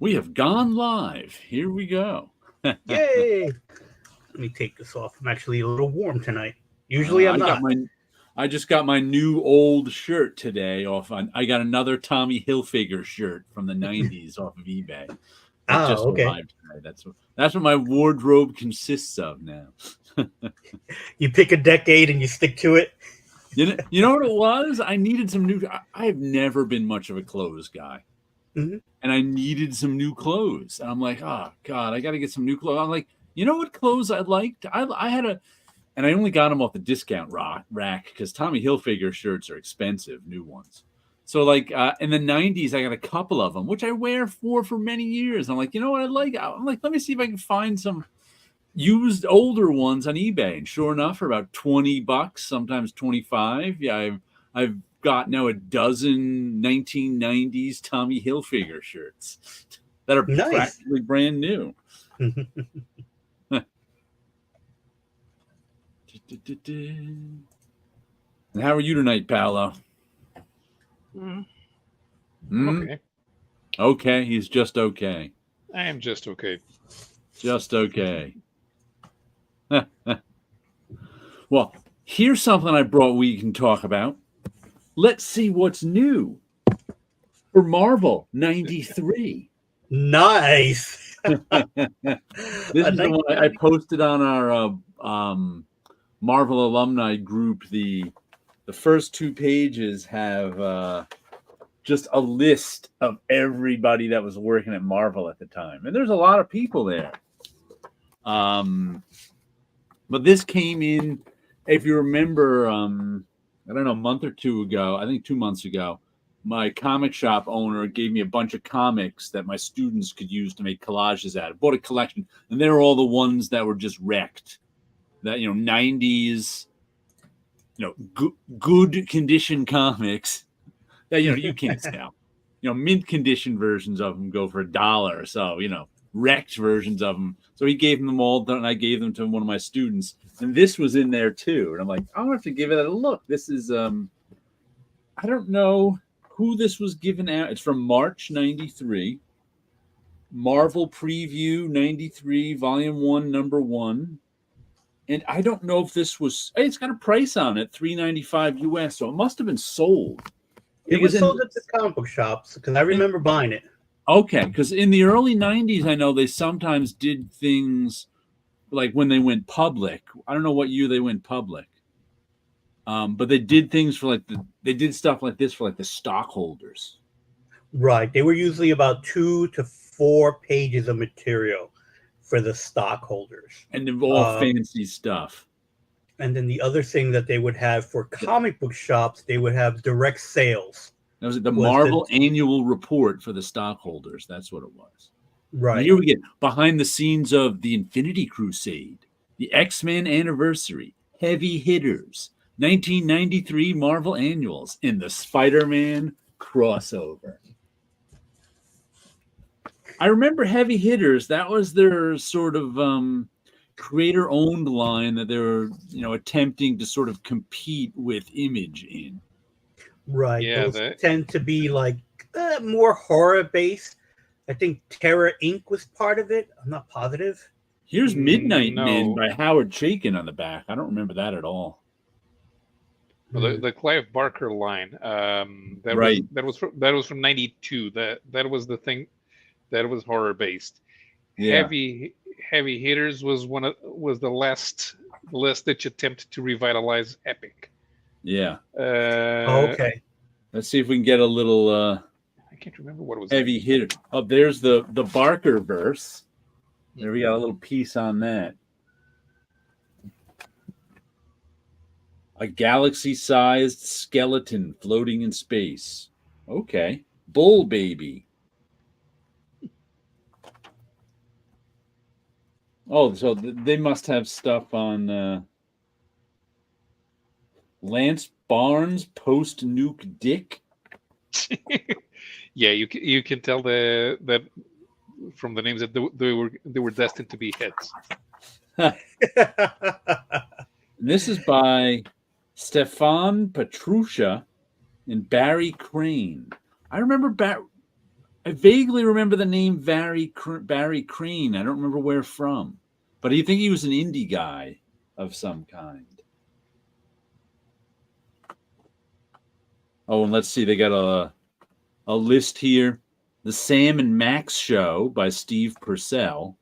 We have gone live. Here we go. Yay! Let me take this off. I'm actually a little warm tonight. Usually I'm not. I just got my new old shirt today off. I got another Tommy Hilfiger shirt from the '90s off of eBay. That just Okay. arrived today. That's what my wardrobe consists of now. You pick a decade and you stick to it. You know what it was? I needed some new. I have never been much of a clothes guy, and I needed some new clothes. And I'm like, oh God, I got to get some new clothes. I'm like, you know what clothes I liked? I had and I only got them off the discount rack because Tommy Hilfiger shirts are expensive, new ones. So like in the '90s, I got a couple of them, which I wear for many years. I'm like, you know what I like? I'm like, let me see if I can find some used older ones on eBay, and sure enough, for about $20, sometimes 25. Yeah, I've got now a dozen 1990s Tommy Hilfiger shirts that are practically brand new. And how are you tonight, Paulo? Okay. Okay, he's just okay. I am just okay. Just okay. Well, here's something I brought we can talk about. Let's see what's new for Marvel '93. Nice. This is the one I posted on our Marvel alumni group. The first two pages have just a list of everybody that was working at Marvel at the time, and there's a lot of people there. But this came in, if you remember, I don't know, a month or two ago, I think 2 months ago, my comic shop owner gave me a bunch of comics that my students could use to make collages out of. I bought a collection, and they were all the ones that were just wrecked. That, 90s, good condition comics that, you can't sell. Mint condition versions of them go for $1 or so, wrecked versions of them. So he gave them all, and I gave them to one of my students. And this was in there too. And I'm like, I'll have to give it a look. This is, I don't know who this was given out. It's from March '93. Marvel Preview '93, Volume 1, Number 1. And I don't know if this was, it's got a price on it, $3.95 US. So it must have been sold. It was sold at the comic book shops because I remember buying it. Okay, because in the early '90s, I know they sometimes did things like when they went public. I don't know what year they went public, but they did things for they did stuff like this for the stockholders. Right, they were usually about 2 to 4 pages of material for the stockholders, and all fancy stuff. And then the other thing that they would have for comic book shops, they would have direct sales. That was the Marvel annual report for the stockholders. That's what it was. Right. Now here we get behind the scenes of the Infinity Crusade, the X-Men anniversary, heavy hitters, 1993 Marvel annuals, and the Spider-Man crossover. I remember heavy hitters. That was their sort of creator-owned line that they were, attempting to sort of compete with Image in. Right. Yeah, those tend to be more horror based. I think Terror Inc. was part of it. I'm not positive. Here's Midnight Men by Howard Chaykin on the back. I don't remember that at all. Well, the Clive Barker line. That was from '92. That was the thing. That was horror based. Yeah. Heavy hitters was the last ditch attempt to revitalize Epic. Yeah. Okay. Let's see if we can get a little. I can't remember what it was. Heavy hitter. Oh, there's the Barker verse. There we got a little piece on that. A galaxy-sized skeleton floating in space. Okay. Bull Baby. Oh, so they must have stuff on Lance Barnes post-nuke Dick. Yeah, you can tell that from the names that they were destined to be hits. This is by Stefan Petrusha and Barry Crane. I remember I vaguely remember the name Barry Crane. I don't remember where from, but I think he was an indie guy of some kind. Oh, and let's see, they got a list here. The Sam and Max Show by Steve Purcell.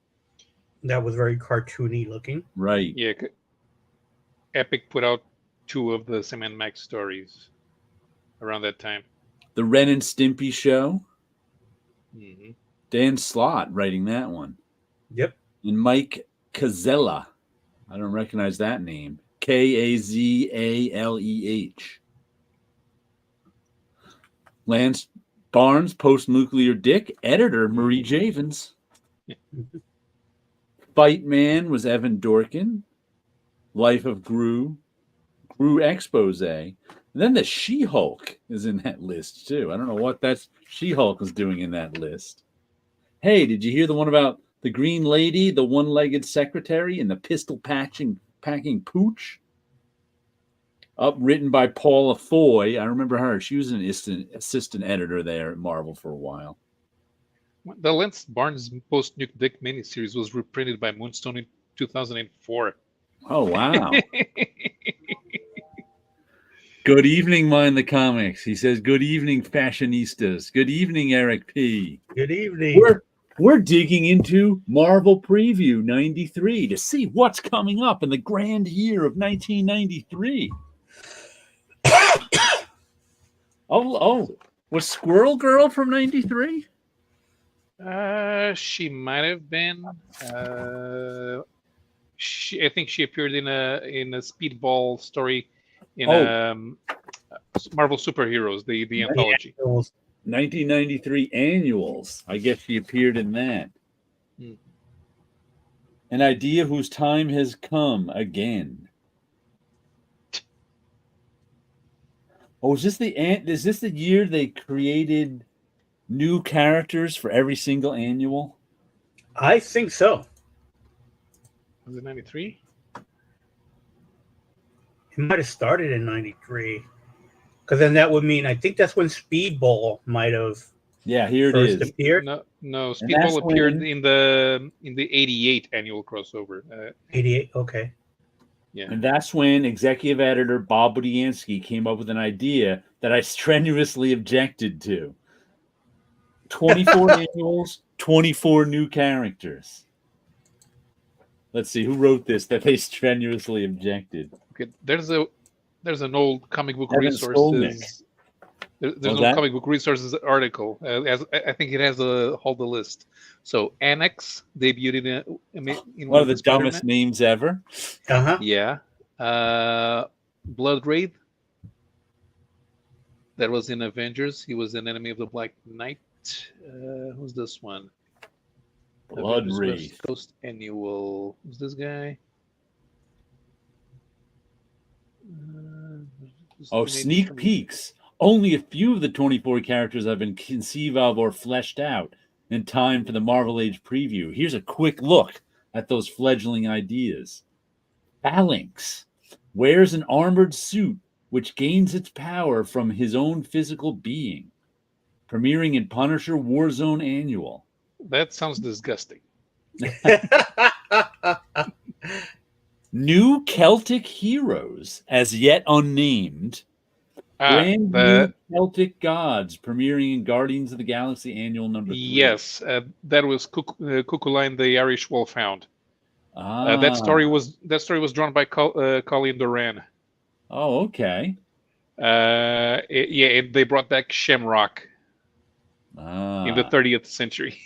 That was very cartoony looking. Right. Yeah. Epic put out 2 of the Sam and Max stories around that time. The Ren and Stimpy Show. Mm-hmm. Dan Slott writing that one. Yep. And Mike Kazzella. I don't recognize that name. Kazaleh. Lance Barnes, Post-Nuclear Dick. Editor, Marie Javins. Fight Man was Evan Dorkin. Life of Gru Expose. And then the She-Hulk is in that list, too. I don't know what that She-Hulk is doing in that list. Hey, did you hear the one about the Green Lady, the one-legged secretary, and the packing pooch? Written by Paula Foy. I remember her. She was an assistant editor there at Marvel for a while. The Lance Barnes Post-Nuke Dick miniseries was reprinted by Moonstone in 2004. Oh, wow. Good evening, Mind the Comics. He says, good evening, fashionistas. Good evening, Eric P. Good evening. We're digging into Marvel Preview 93 to see what's coming up in the grand year of 1993. Oh, was Squirrel Girl from 93? She might have been. I think she appeared in a Speedball story in Marvel Superheroes, the anthology. 1993 Annuals. I guess she appeared in that. An idea whose time has come again. Oh, is this the year they created new characters for every single annual? I think so. Was it 93? It might have started in 93. Because then that would mean, I think that's when Speedball might have here it is. Appeared. No, Speedball appeared in the 88 annual crossover. 88, okay. Yeah. And that's when executive editor Bob Budiansky came up with an idea that I strenuously objected to. 24 annuals, 24 new characters. Let's see, who wrote this that they strenuously objected? Okay, there's an old comic book resources. There's an old comic book resources article. I think it has all the list. So Annex debuted in one of the dumbest names ever. Yeah. Blood Wraith. That was in Avengers. He was an enemy of the Black Knight. Who's this one? Blood Wraith. Coast Annual. Who's this guy? Sneak peeks. Only a few of the 24 characters have been conceived of or fleshed out in time for the Marvel Age preview. Here's a quick look at those fledgling ideas. Phalanx wears an armored suit which gains its power from his own physical being. Premiering in Punisher Warzone Annual. That sounds disgusting. New Celtic heroes, as yet unnamed. Brand new Celtic gods, premiering in Guardians of the Galaxy Annual number 3. Yes, that was Cuchulainn the Irish Wolfhound. That story was drawn by Colleen Doran. Oh, okay. They brought back Shamrock in the 30th century.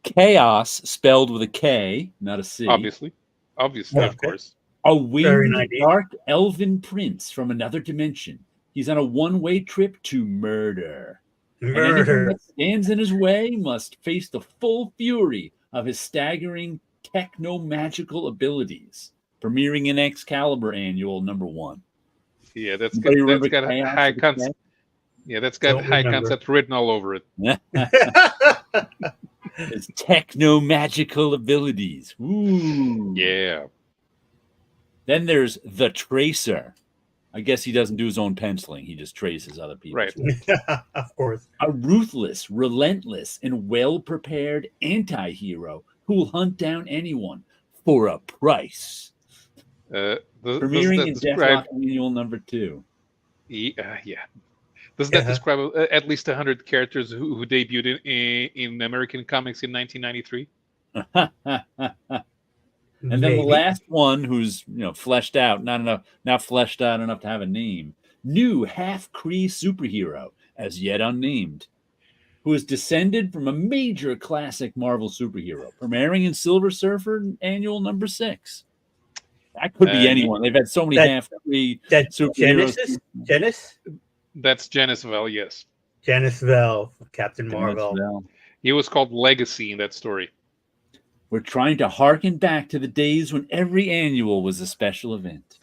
Chaos, spelled with a K, not a C. Obviously, of course. A winged dark elven prince from another dimension. He's on a one-way trip to murder. And anyone that stands in his way must face the full fury of his staggering techno-magical abilities. Premiering in Excalibur Annual number 1. Yeah, that's got high concept. Yeah, that's got high concept written all over it. His techno-magical abilities. Ooh. Yeah. Then there's The Tracer. I guess he doesn't do his own penciling. He just traces other people's Right. Of course. A ruthless, relentless, and well-prepared anti-hero who will hunt down anyone for a price. Premiering in Deathlock Annual #2. Yeah. Does that describe at least 100 characters who debuted in American comics in 1993? And then the last one, who's fleshed out, not fleshed out enough to have a name, new half-Kree superhero, as yet unnamed, who is descended from a major classic Marvel superhero, premiering in Silver Surfer Annual #6. That could be anyone. They've had so many half-Kree superheroes. Genis? That's Genis Vell, yes. Genis Vell, Captain Marvel. He was called Legacy in that story. We're trying to harken back to the days when every annual was a special event.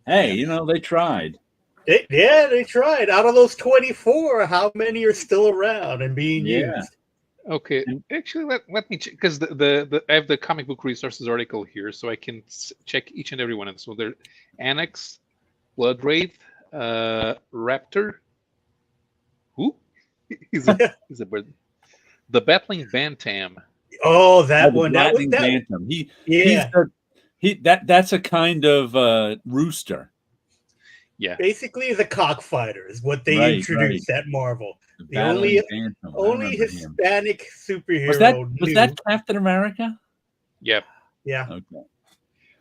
Hey, they tried. They tried. Out of those 24, how many are still around and being used? Okay, actually, let me check, because I have the comic book resources article here, so I can check each and every one of them. So they're Annex, Blood Wraith, Raptor. Who? He's a bird. The Battling Bantam. Oh, that one. That was Bantam. That's a kind of rooster. Yeah. Basically, the cockfighter is what they introduced at Marvel. The only Hispanic superhero. Was that Captain America? Yep. Yeah.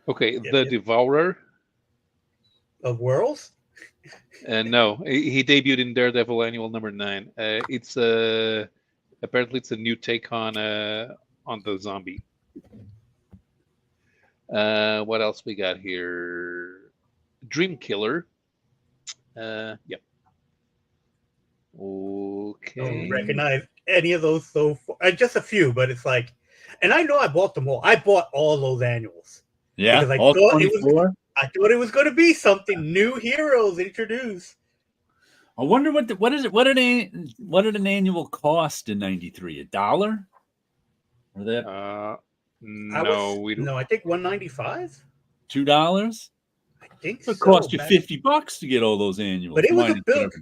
Okay. The Devourer of Worlds. No, he debuted in Daredevil Annual #9. It's apparently it's a new take on the zombie. What else we got here? Dream Killer. Yep. Okay. I don't recognize any of those so far. Just a few, but it's like, and I know I bought them all. I bought all those annuals. Yeah, because I thought it was going to be something new heroes introduced. I wonder what did an annual cost in '93? $1? Or that? No, I think $1.95. $2. I think it cost you $50 to get all those annuals. But it was a book.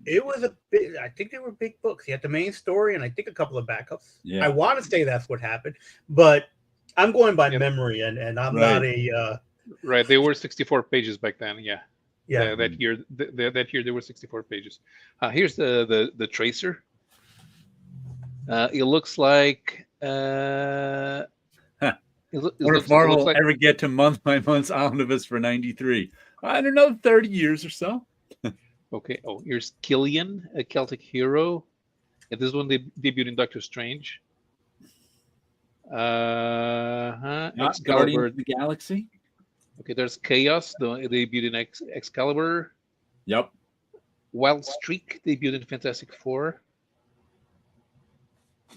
It was a big. I think they were big books. You had the main story and I think a couple of backups. Yeah. I want to say that's what happened, but I'm going by memory, and I'm not a. Right, they were 64 pages back then. Yeah. Yeah. That year, there were 64 pages. Here's the tracer. It looks like. If Marvel will ever get to month by month omnibus for '93? I don't know, 30 years or so. Okay. Oh, here's Killian, a Celtic hero. And this one debuted in Doctor Strange. Guardians of the Galaxy. Okay, there's Chaos, the debuted in Excalibur. Yep. Wild Streak debuted in Fantastic Four.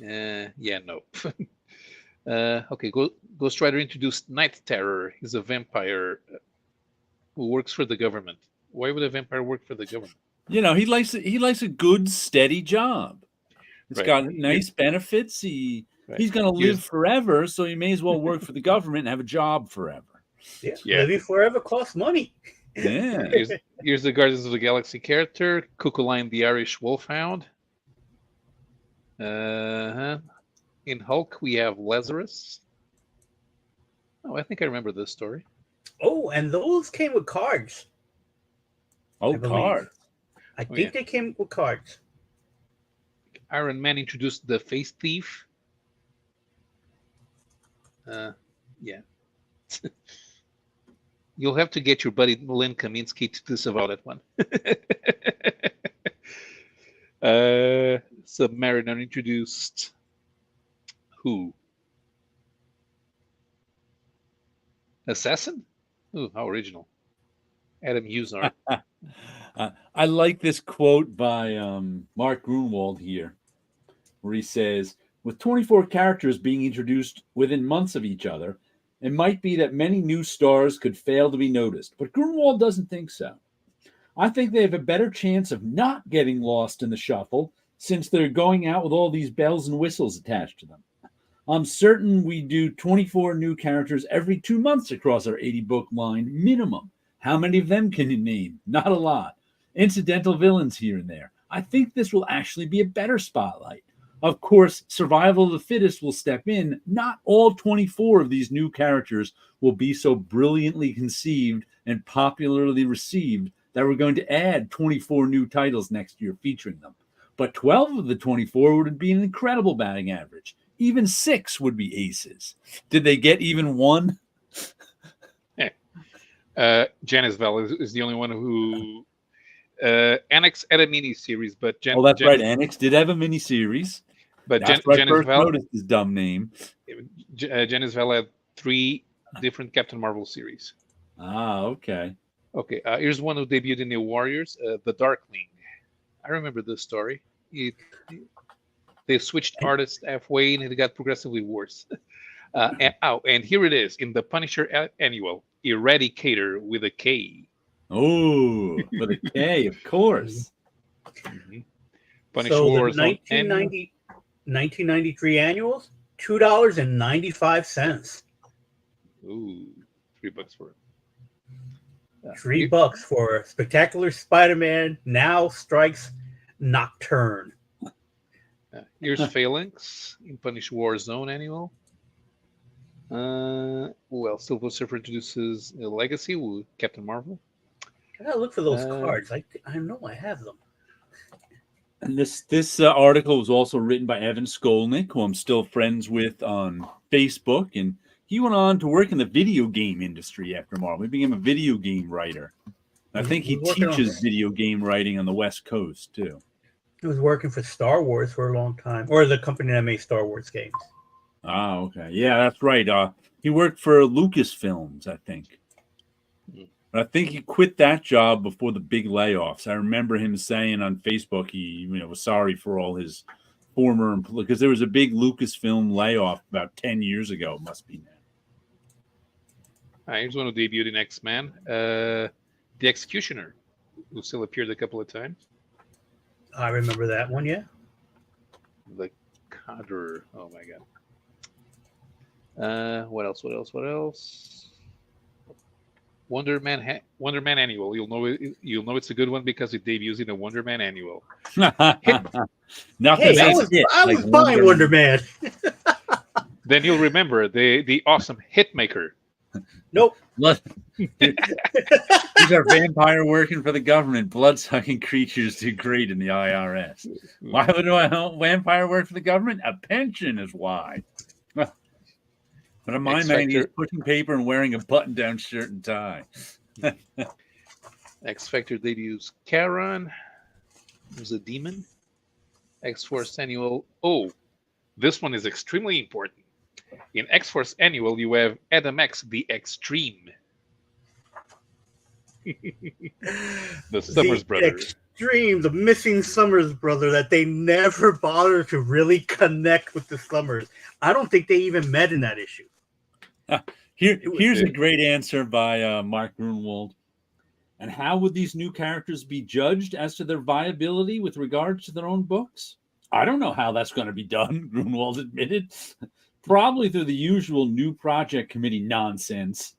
No. Okay, Ghost Rider introduced Night Terror. He's a vampire who works for the government. Why would a vampire work for the government? He likes a good, steady job. It's got nice benefits. He's going to live forever, so he may as well work for the government and have a job forever. Yeah. Living forever costs money. Yeah. Here's the Guardians of the Galaxy character, Cuckooline the Irish Wolfhound. In Hulk, we have Lazarus. Oh, I think I remember this story. Oh, and those came with cards. Oh, cards. I think they came with cards. Iron Man introduced the Face Thief. Yeah. You'll have to get your buddy Lynn Kaminsky to disavow that one. Submariner introduced who? Assassin? Ooh, how original. Adam Hughes art. I like this quote by Mark Grunwald here, where he says, with 24 characters being introduced within months of each other, it might be that many new stars could fail to be noticed, but Grunwald doesn't think so. I think they have a better chance of not getting lost in the shuffle since they're going out with all these bells and whistles attached to them. I'm certain we do 24 new characters every 2 months across our 80-book line minimum. How many of them can you name? Not a lot. Incidental villains here and there. I think this will actually be a better spotlight. Of course, survival of the fittest will step in. Not all 24 of these new characters will be so brilliantly conceived and popularly received that we're going to add 24 new titles next year featuring them. But 12 of the 24 would be an incredible batting average. Even 6 would be aces. Did they get even 1? Janice Val is the only one who Annex had a mini series, but that's right. Annex did have a mini series, but that's where I first noticed his dumb name. Janice Val had 3 different Captain Marvel series. Okay. Okay. Here's one who debuted in the Warriors, the Darkling. I remember this story. They switched artists halfway, and it got progressively worse. And here it is in the Punisher annual. Eradicator with a K. Oh, with a K, of course. Mm-hmm. So the 1993 annuals, $2.95. Ooh, $3 for it. $3 for Spectacular Spider-Man Now Strikes Nocturne. Here's Phalanx in Punish Warzone annual. Silver Surfer introduces Legacy with Captain Marvel. I gotta look for those cards. I know I have them. And this article was also written by Evan Skolnick, who I'm still friends with on Facebook, and he went on to work in the video game industry after Marvel. He became a video game writer. I think he teaches video game writing on the West Coast too. He was working for Star Wars for a long time, or the company that made Star Wars games. Okay. Yeah, that's right. He worked for Lucasfilms, I think. But I think he quit that job before the big layoffs. I remember him saying on Facebook he was sorry for all his former employees, because there was a big Lucasfilm layoff about 10 years ago. It must be now. Here's one who debuted in X-Men. The Executioner, who still appeared a couple of times. I remember that one, yeah. The Cadre. Oh my god. What else? Wonder Man annual. You'll know it's a good one because it debuts in the Wonder Man annual. I was buying Wonder Man. Then you'll remember the awesome Hitmaker. Nope. These are vampire working for the government. Blood-sucking creatures do great in the IRS. Why would a vampire work for the government? A pension is why. But in my mind, he's pushing paper and wearing a button-down shirt and tie. X Factor debuts Cavern. There's a demon. X-Force annual. Oh, this one is extremely important. In X-Force annual, you have Adam X, the Extreme. The Summers brother. Extreme, the missing Summers brother that they never bothered to really connect with the Summers. I don't think they even met in that issue. Here's a great answer by Mark Grunwald. And how would these new characters be judged as to their viability with regards to their own books? I don't know how that's going to be done, Grunwald admitted. Probably through the usual new project committee nonsense,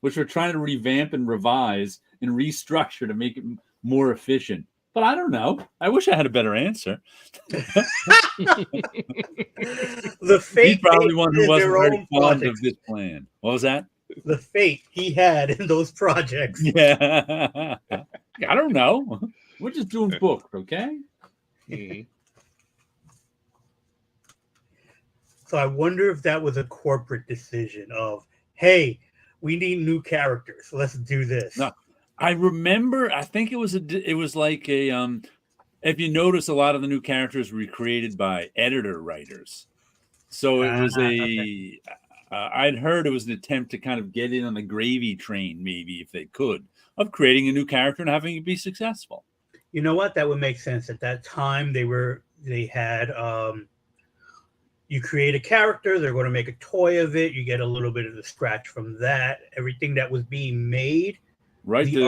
which we're trying to revamp and revise and restructure to make it more efficient. But I don't know. I wish I had a better answer. The fate He's probably one who wasn't very fond of this plan. What was that? The fate he had in those projects. Yeah. I don't know. We're just doing books, okay? Mm-hmm. So I wonder if that was a corporate decision of, hey, we need new characters. Let's do this. No, I remember. I think it was like a. If you notice, a lot of the new characters were created by editor writers. So it was okay. I'd heard it was an attempt to kind of get in on the gravy train, maybe if they could, of creating a new character and having it be successful. You know what? That would make sense. At that time, they had. You create a character, they're going to make a toy of it. You get a little bit of the scratch from that. Everything that was being made, right? The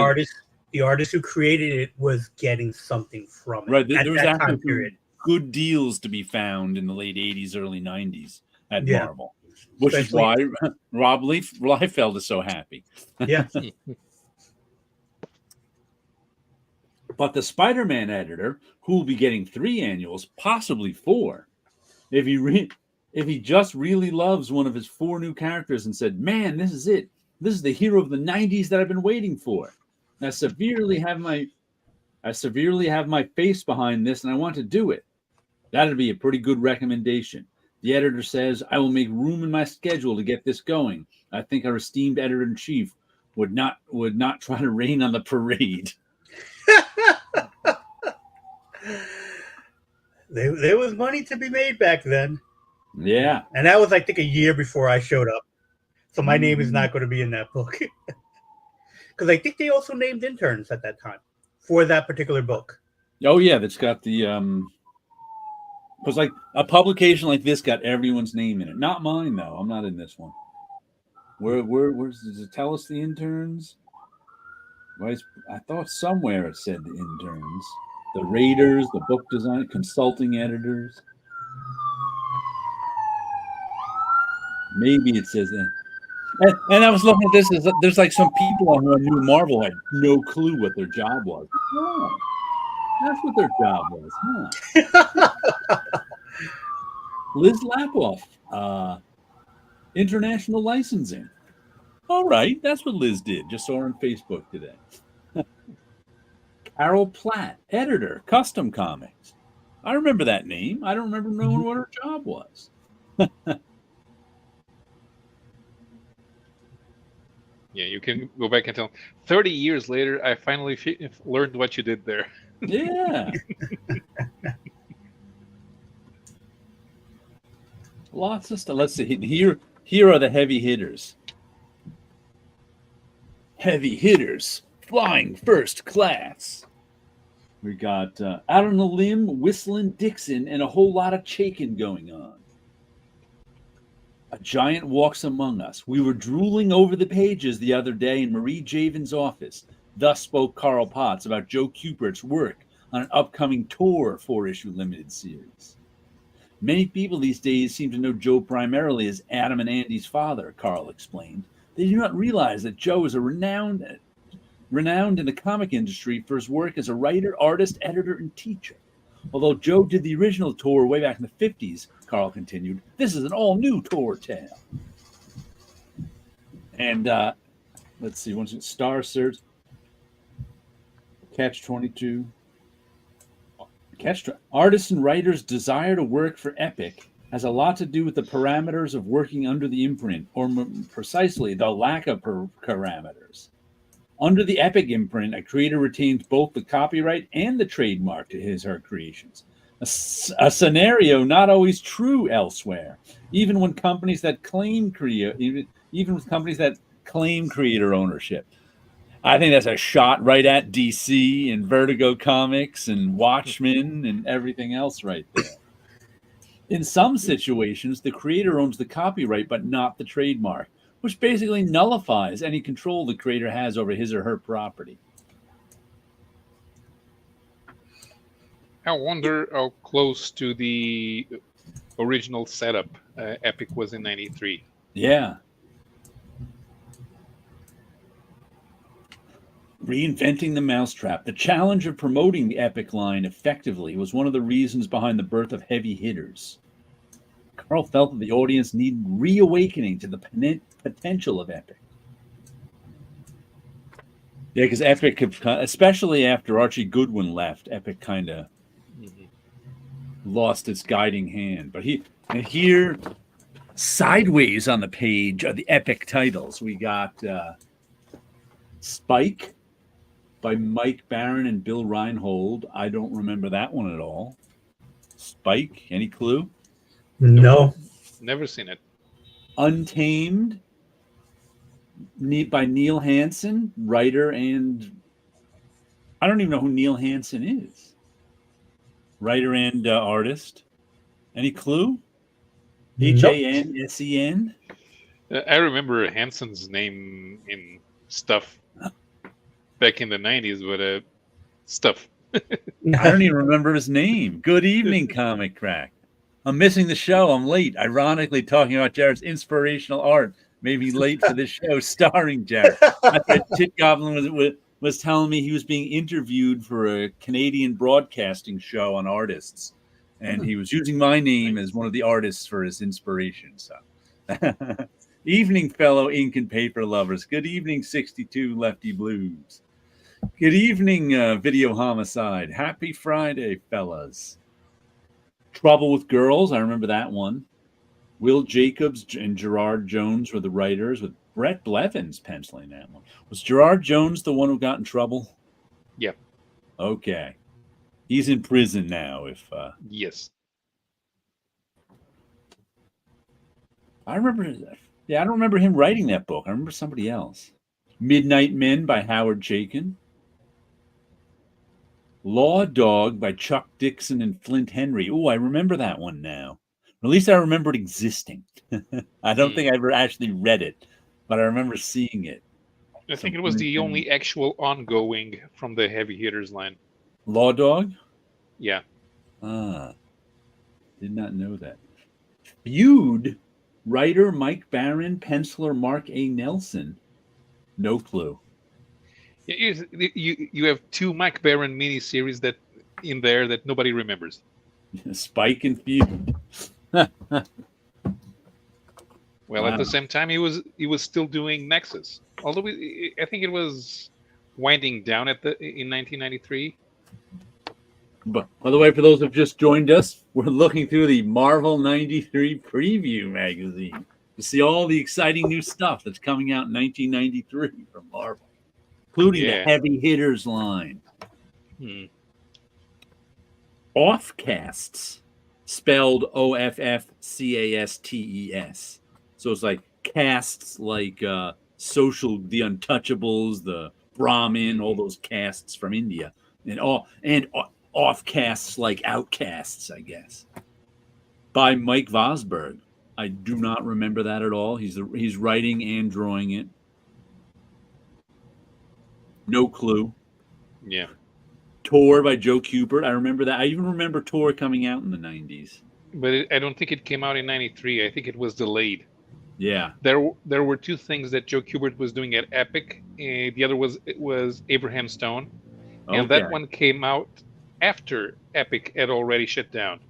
artist who created it was getting something from it. Right. There was actually good deals to be found in the late 80s, early 90s at Marvel, which is why Rob Liefeld is so happy. Yeah. But the Spider-Man editor, who will be getting 3 annuals, possibly 4, if he just really loves one of his 4 new characters and said, "Man, this is it. This is the hero of the '90s that I've been waiting for. I severely have my face behind this, and I want to do it." That'd be a pretty good recommendation. The editor says, "I will make room in my schedule to get this going. I think our esteemed editor-in-chief would not try to rain on the parade." There was money to be made back then. Yeah. And that was, I think, a year before I showed up. So my name is not going to be in that book. Because I think they also named interns at that time for that particular book. Oh, yeah. That's got the... Because like a publication like this got everyone's name in it. Not mine, though. I'm not in this one. Where's does it tell us the interns? I thought somewhere it said the interns. The raiders, the book design, consulting editors. Maybe it says that. And I was looking at this. There's like some people on who I knew Marvel had no clue what their job was. Oh, that's what their job was, huh? Liz Lapoff, international licensing. All right, that's what Liz did. Just saw her on Facebook today. Carol Platt, editor, Custom Comics. I remember that name. I don't remember knowing what her job was. Yeah, you can go back and tell. 30 years later, I finally learned what you did there. Yeah. Lots of stuff. Let's see. Here are the heavy hitters. Heavy hitters. Flying first class. We got Out on a Limb, Whistling Dixon, and a whole lot of Chaikin going on. A Giant Walks Among Us. We were drooling over the pages the other day in Marie Javen's office. Thus spoke Carl Potts about Joe Kupert's work on an upcoming Tor 4-issue limited series. Many people these days seem to know Joe primarily as Adam and Andy's father, Carl explained. They do not realize that Joe is a renowned in the comic industry for his work as a writer, artist, editor, and teacher. Although Joe did the original Tor way back in the 50s, Carl continued, this is an all-new Tor tale. And let's see, once it's Star Search, Catch-22. Artists and writers' desire to work for Epic has a lot to do with the parameters of working under the imprint, or precisely the lack of parameters. Under the Epic imprint, a creator retains both the copyright and the trademark to his or her creations. A scenario not always true elsewhere, even with companies that claim creator ownership. I think that's a shot right at DC and Vertigo Comics and Watchmen and everything else right there. In some situations, the creator owns the copyright but not the trademark, which basically nullifies any control the creator has over his or her property. I wonder how close to the original setup Epic was in '93. Yeah. Reinventing the mousetrap. The challenge of promoting the Epic line effectively was one of the reasons behind the birth of Heavy Hitters. Carl felt that the audience needed reawakening to the potential of Epic. Yeah, because Epic, especially after Archie Goodwin left, Epic kind of lost its guiding hand. But here, sideways on the page are the Epic titles. We got Spike by Mike Barron and Bill Reinhold. I don't remember that one at all. Spike, any clue? No. Never seen it. Untamed by Neil Hansen, writer, and I don't even know who Neil Hansen is. Writer and artist. Any clue? Hansen? I remember Hansen's name in stuff back in the 90s, but stuff. I don't even remember his name. Good evening, Comic Crack. I'm missing the show. I'm late. Ironically, talking about Jared's inspirational art made me late for this show starring Jared. I thought Tit Goblin was telling me he was being interviewed for a Canadian broadcasting show on artists, and he was using my name as one of the artists for his inspiration. So, evening, fellow ink and paper lovers. Good evening, 62 Lefty Blues. Good evening, Video Homicide. Happy Friday, fellas. Trouble with Girls. I remember that one. Will Jacobs and Gerard Jones were the writers, with Brett Blevins penciling that one. Was Gerard Jones the one who got in trouble? Yep. Okay. He's in prison now. Yes. I remember. Yeah, I don't remember him writing that book. I remember somebody else. Midnight Men by Howard Chaykin. Law Dog by Chuck Dixon and Flint Henry. Oh, I remember that one now. At least I remember it existing. I don't think I ever actually read it, but I remember seeing it. I think it was the only actual ongoing from the Heavy Hitters line. Law Dog? Yeah. Did not know that. Feud, writer Mike Barron, penciler Mark A. Nelson. No clue. You have two Mike Barron miniseries that in there that nobody remembers. Spike and Feud. Well, at the same time, he was still doing Nexus. Although I think it was winding down in 1993. But by the way, for those who've just joined us, we're looking through the Marvel 93 preview magazine to see all the exciting new stuff that's coming out in 1993 from Marvel, including the Heavy Hitters line. Offcasts, spelled Offcastes. So it's like casts like Social, the Untouchables, the Brahmin, all those casts from India, and offcasts like Outcasts, I guess. By Mike Vosberg. I do not remember that at all. He's writing and drawing it. No clue. Yeah. Tor by Joe Kubert. I remember that. I even remember Tor coming out in the 90s. But I don't think it came out in 93. I think it was delayed. Yeah. There were two things that Joe Kubert was doing at Epic. The other was Abraham Stone. And that one came out after Epic had already shut down.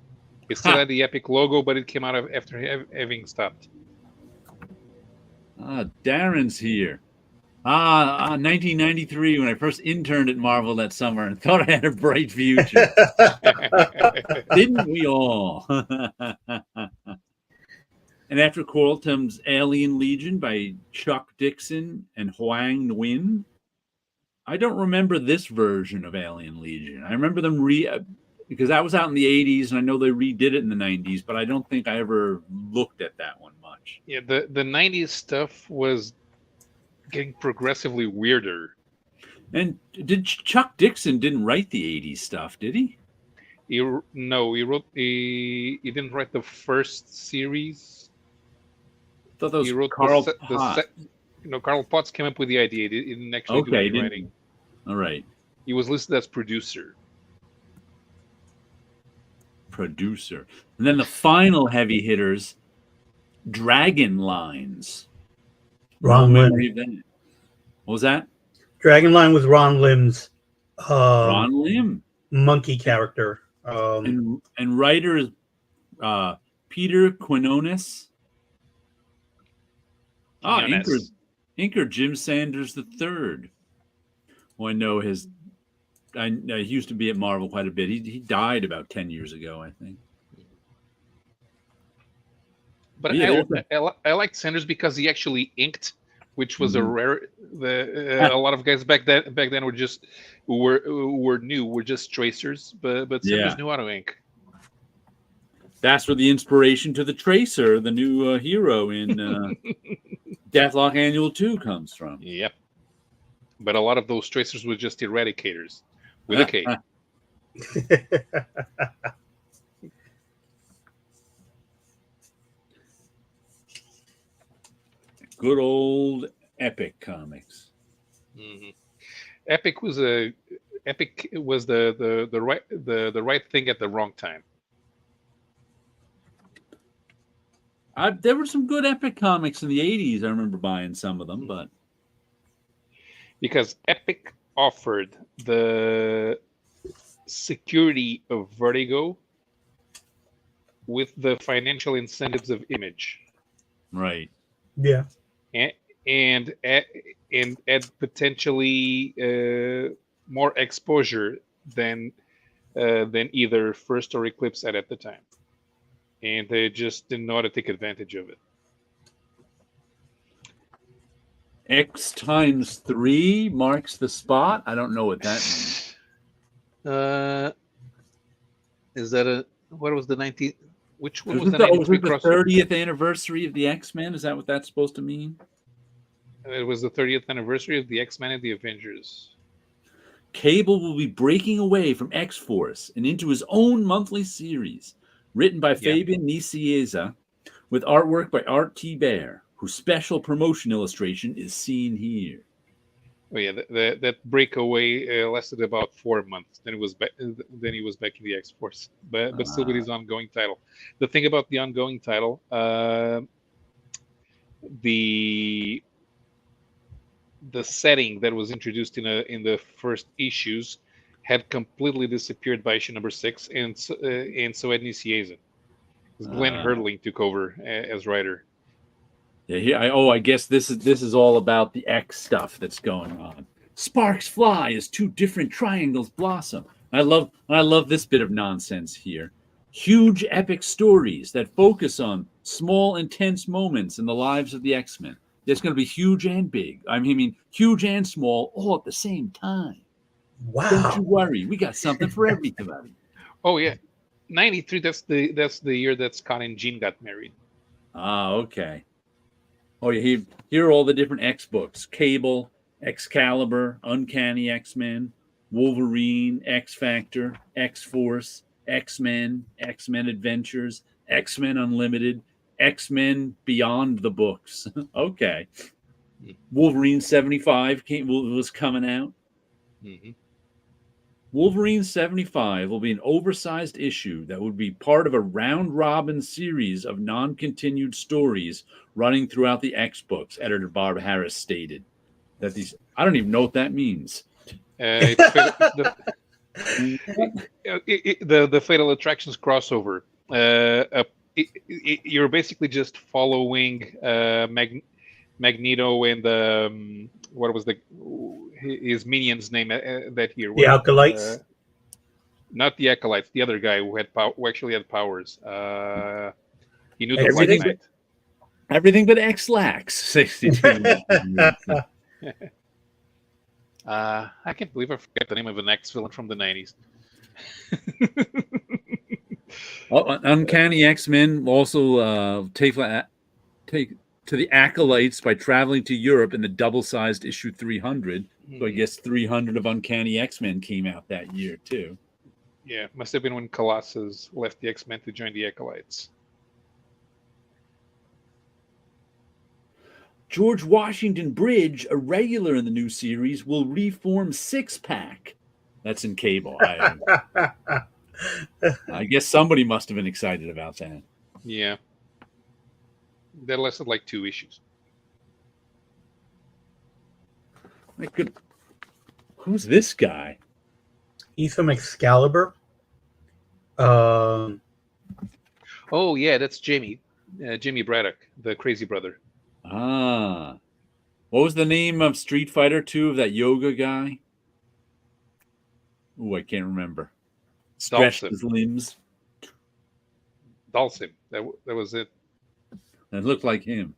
It still had the Epic logo, but it came out after having stopped. Darren's here. 1993, when I first interned at Marvel that summer and thought I had a bright future. Didn't we all? And after Coral comes Alien Legion by Chuck Dixon and Huang Nguyen. I don't remember this version of Alien Legion. I remember them because that was out in the 80s, and I know they redid it in the 90s, but I don't think I ever looked at that one much. Yeah, the 90s stuff was getting progressively weirder. And Chuck Dixon didn't write the 80s stuff, did he? He didn't write the first series. I thought that was he wrote Carl Potts. Carl Potts came up with the idea. He didn't actually do any writing. All right. He was listed as producer. And then the final Heavy Hitters, Dragon Lines. Ron Lim. What was that? Dragon Line was Ron Lim's Ron Lim monkey character. And writer is Peter Quinones. Inker Jim Sanders III. Well, I know he used to be at Marvel quite a bit. He died about 10 years ago, I think. But I liked Sanders because he actually inked, which was a rare. A lot of guys back then were just were just tracers, but Sanders knew how to ink. That's where the inspiration to the Tracer, the new hero in Deathlock Annual 2, comes from. Yep. But a lot of those tracers were just eradicators with a K. Good old Epic Comics. Mm-hmm. Epic was the right thing at the wrong time. There were some good Epic comics in the 80s. I remember buying some of them, but because Epic offered the security of Vertigo with the financial incentives of Image. Right. Yeah. And at potentially more exposure than either First or Eclipse had at the time, and they just didn't know how to take advantage of it. X times 3 marks the spot. I don't know what that means. Is that what was the 19th? Which one was the 93 the 30th anniversary of the X-Men? Is that what that's supposed to mean? It was the 30th anniversary of the X-Men and the Avengers. Cable will be breaking away from X-Force and into his own monthly series, written by Fabian Nicieza, with artwork by Art T. Bear, whose special promotion illustration is seen here. Oh yeah, that breakaway lasted about 4 months. Then he was back in the X-Force, but still with his ongoing title. The thing about the ongoing title, the setting that was introduced in the first issues had completely disappeared by issue number 6, and so had Nicieza. Glenn Hurtling took over as writer. Yeah, I guess this is all about the X stuff that's going on. Sparks fly as 2 different triangles blossom. I love this bit of nonsense here. Huge epic stories that focus on small intense moments in the lives of the X-Men. It's going to be huge and big. I mean, huge and small all at the same time. Wow! Don't you worry, we got something for everybody. Oh yeah, 93. That's the year that Scott and Jean got married. Okay. Oh, yeah, here are all the different X books: Cable, Excalibur, Uncanny X-Men, Wolverine, X-Factor, X-Force, X-Men, X-Men Adventures, X-Men Unlimited, X-Men Beyond the Books. Okay. Wolverine 75 was coming out. Mm-hmm. Wolverine 75 will be an oversized issue that would be part of a round-robin series of non-continued stories running throughout the X books, editor Bob Harris stated. That these, I don't even know what that means. The Fatal Attractions crossover. You're basically just following Magneto and what was his minion's name that year? The Acolytes. Not the Acolytes. The other guy who actually had powers. He knew the everything. White Knight. Everything but X-Lax. 62. I can't believe I forgot the name of an X villain from the 90s. Uncanny X-Men also take to the Acolytes by traveling to Europe in the double-sized issue 300. So I guess 300 of Uncanny X-Men came out that year too. Yeah, must have been when Colossus left the X-Men to join the Acolytes. George Washington Bridge, a regular in the new series, will reform Six-Pack. That's in Cable. I guess somebody must have been excited about that. Yeah. That lasted like 2 issues. Who's this guy? He's from Excalibur. Oh yeah, that's Jamie Braddock, the crazy brother. What was the name of Street Fighter 2 of that yoga guy? Oh, I can't remember. Stretched his limbs. Dalsim. That was it. It looked like him.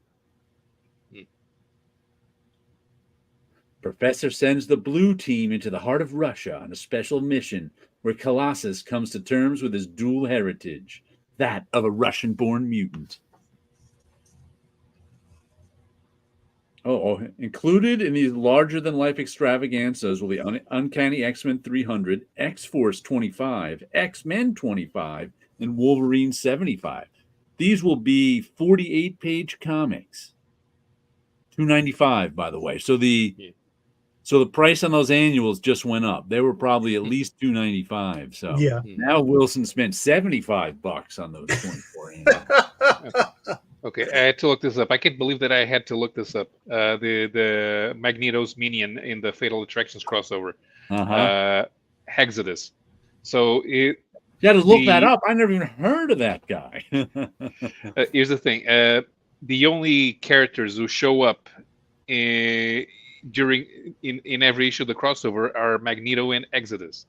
Professor sends the blue team into the heart of Russia on a special mission where Colossus comes to terms with his dual heritage, that of a Russian-born mutant. Included in these larger-than-life extravaganzas will be Uncanny X-Men 300, X-Force 25, X-Men 25, and Wolverine 75. These will be 48-page comics. $2.95, by the way. So the price on those annuals just went up. They were probably at least $2.95. So now Wilson spent $75 on those 24 annuals. Okay. Okay, I had to look this up. I can't believe that I had to look this up. The Magneto's minion in the Fatal Attractions crossover, Exodus. So you got to look that up. I never even heard of that guy. Here's the thing: the only characters who show up in every issue of the crossover are Magneto and Exodus.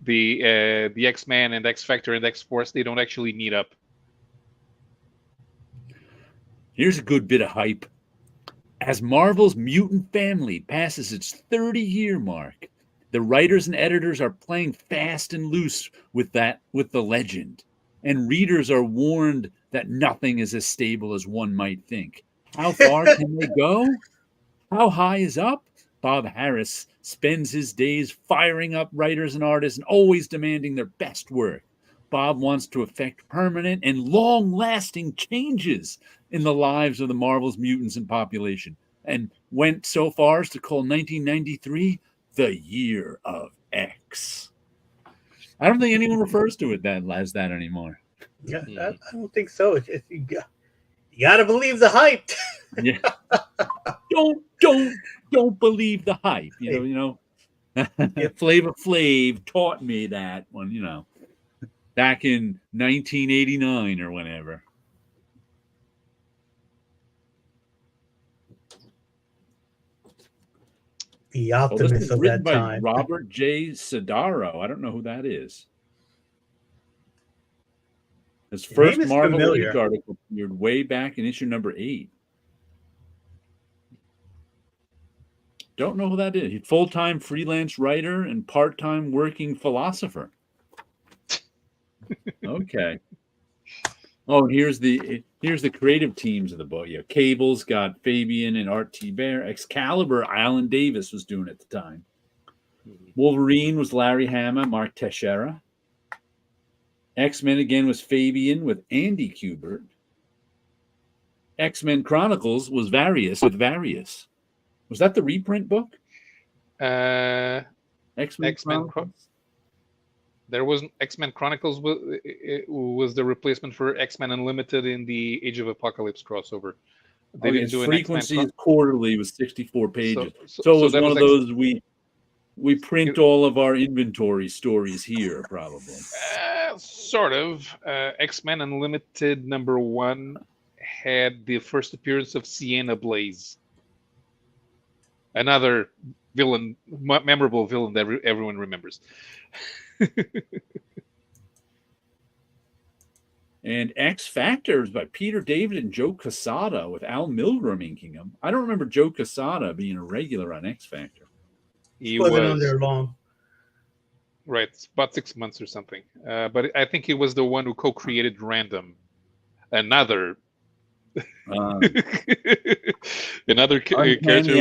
The X-Man and X-Factor and X-Force, they don't actually meet up. Here's a good bit of hype. As Marvel's mutant family passes its 30-year mark, the writers and editors are playing fast and loose with the legend. And readers are warned that nothing is as stable as one might think. How far can they go? How high is up? Bob Harris spends his days firing up writers and artists and always demanding their best work. Bob wants to effect permanent and long-lasting changes in the lives of the Marvel's mutants and population, and went so far as to call 1993 the year of X. I don't think anyone refers to it as that anymore. Yeah, I don't think so. It's just, you got to believe the hype. Yeah. Don't believe the hype. You know. Yep. Flavor Flav taught me that when, back in 1989 or whenever. The optimist of that time. Robert J. Sidaro. I don't know who that is. His first Marvel League article appeared way back in issue number 8. Don't know who that is. He's full-time freelance writer and part-time working philosopher. Okay. Oh, and here's the creative teams of the book. Yeah, Cable's got Fabian and Art T. Bear. Excalibur, Alan Davis was doing at the time. Wolverine was Larry Hama, Mark Teixeira. X-Men again was Fabian with Andy Kubert. X-Men Chronicles was Various with Various. Was that the reprint book? X-Men Chronicles? There was X-Men Chronicles was the replacement for X-Men Unlimited in the Age of Apocalypse crossover. They didn't do frequency quarterly was 64 pages. So it was one of those we print all of our inventory stories here, probably. Sort of. X-Men Unlimited #1 had the first appearance of Sienna Blaze, another villain, memorable villain that everyone remembers. And X Factors by Peter David and Joe Quesada with Al Milgrom inking them. I don't remember Joe Quesada being a regular on X Factor. He wasn't on there long. Right, about 6 months or something. But I think he was the one who co-created Random, another character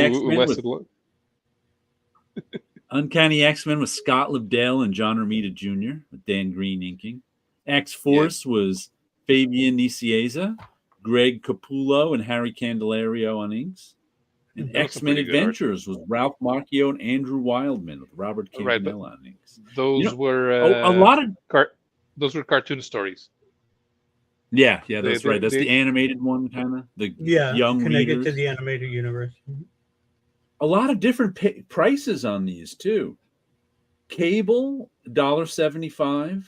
who lasted long. Uncanny X-Men with Scott Lobdell and John Romita Jr. with Dan Green inking. X-Force was Fabian Nicieza, Greg Capullo, and Harry Candelario on inks. And X-Men Adventures was Ralph Macchio and Andrew Wildman with Robert Campanella on inks. Those were a lot of those were cartoon stories. Yeah, that's right. That's the animated one, kind of the young connected readers. To the animated universe. A lot of different prices on these too. Cable $1.75,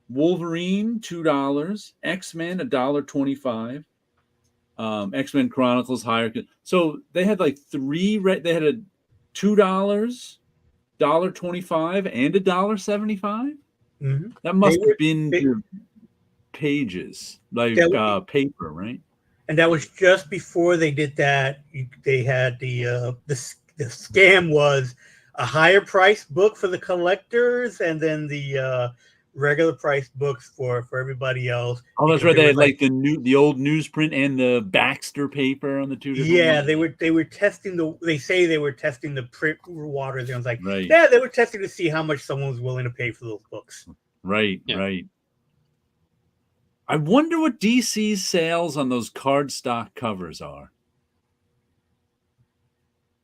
Wolverine $2, X-Men $1.25, X-Men Chronicles higher. So they had like three. They had a $2, $1.25, and $1.75. Mm-hmm. That must have been your pages, like paper, right? And that was just before they did that. They had the scam was a higher price book for the collectors, and then the regular price books for everybody else. Oh, that's right. They had like the old newsprint and the Baxter paper on the two. Yeah, ones. they were testing They say they were testing the print waters. And I was like, right. Yeah, they were testing to see how much someone was willing to pay for those books. Right, right. I wonder what DC's sales on those cardstock covers are.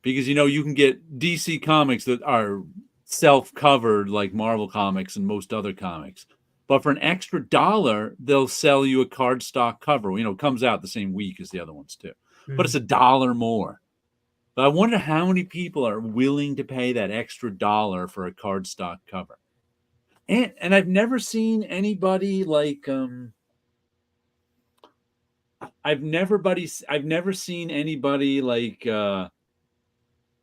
Because, you can get DC comics that are self-covered like Marvel Comics and most other comics. But for an extra $1, they'll sell you a cardstock cover. It comes out the same week as the other ones too. But it's $1 more. But I wonder how many people are willing to pay that extra $1 for a cardstock cover. And I've never seen anybody like I've never seen anybody like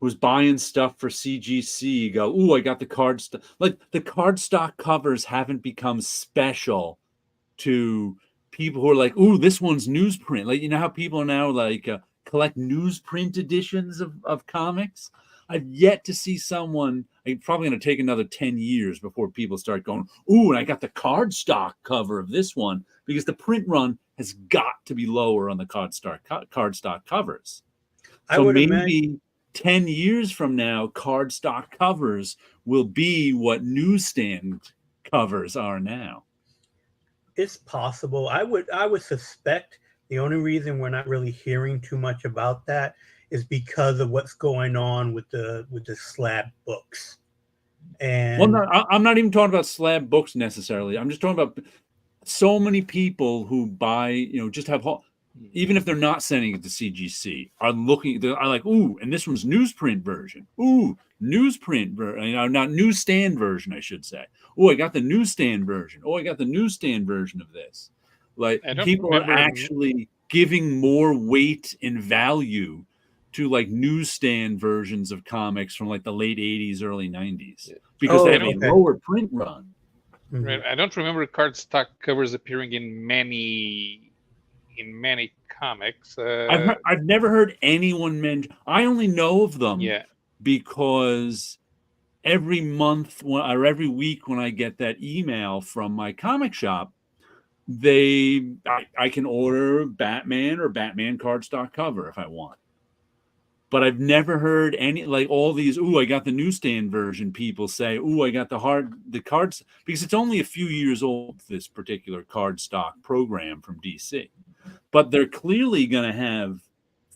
who's buying stuff for CGC go, ooh, I got the cardstock. Like the cardstock covers haven't become special to people who are like, ooh, this one's newsprint. Like, how people are now like collect newsprint editions of comics. I've yet to see someone. It's probably going to take another 10 years before people start going, ooh, and I got the cardstock cover of this one, because the print run has got to be lower on the cardstock covers. So maybe 10 years from now, cardstock covers will be what newsstand covers are now. It's possible. I would suspect the only reason we're not really hearing too much about that is because of what's going on with the slab books. And I'm not even talking about slab books necessarily. I'm just talking about so many people who buy, just have, even if they're not sending it to CGC, are like, ooh, and this one's newsprint version. Ooh, newsprint version, not newsstand version, I should say. Oh, I got the newsstand version. Oh, I got the newsstand version of this. Like, people are actually giving more weight and value to like newsstand versions of comics from like the late 80s, early 90s, because they have a lower print run. Right. I don't remember cardstock covers appearing in many comics. I've never heard anyone mention. I only know of them because every month or every week when I get that email from my comic shop, I can order Batman or Batman cardstock cover if I want. But I've never heard any, like, all these, ooh, I got the newsstand version people say, ooh, I got the cards, because it's only a few years old, this particular cardstock program from DC. But they're clearly going to have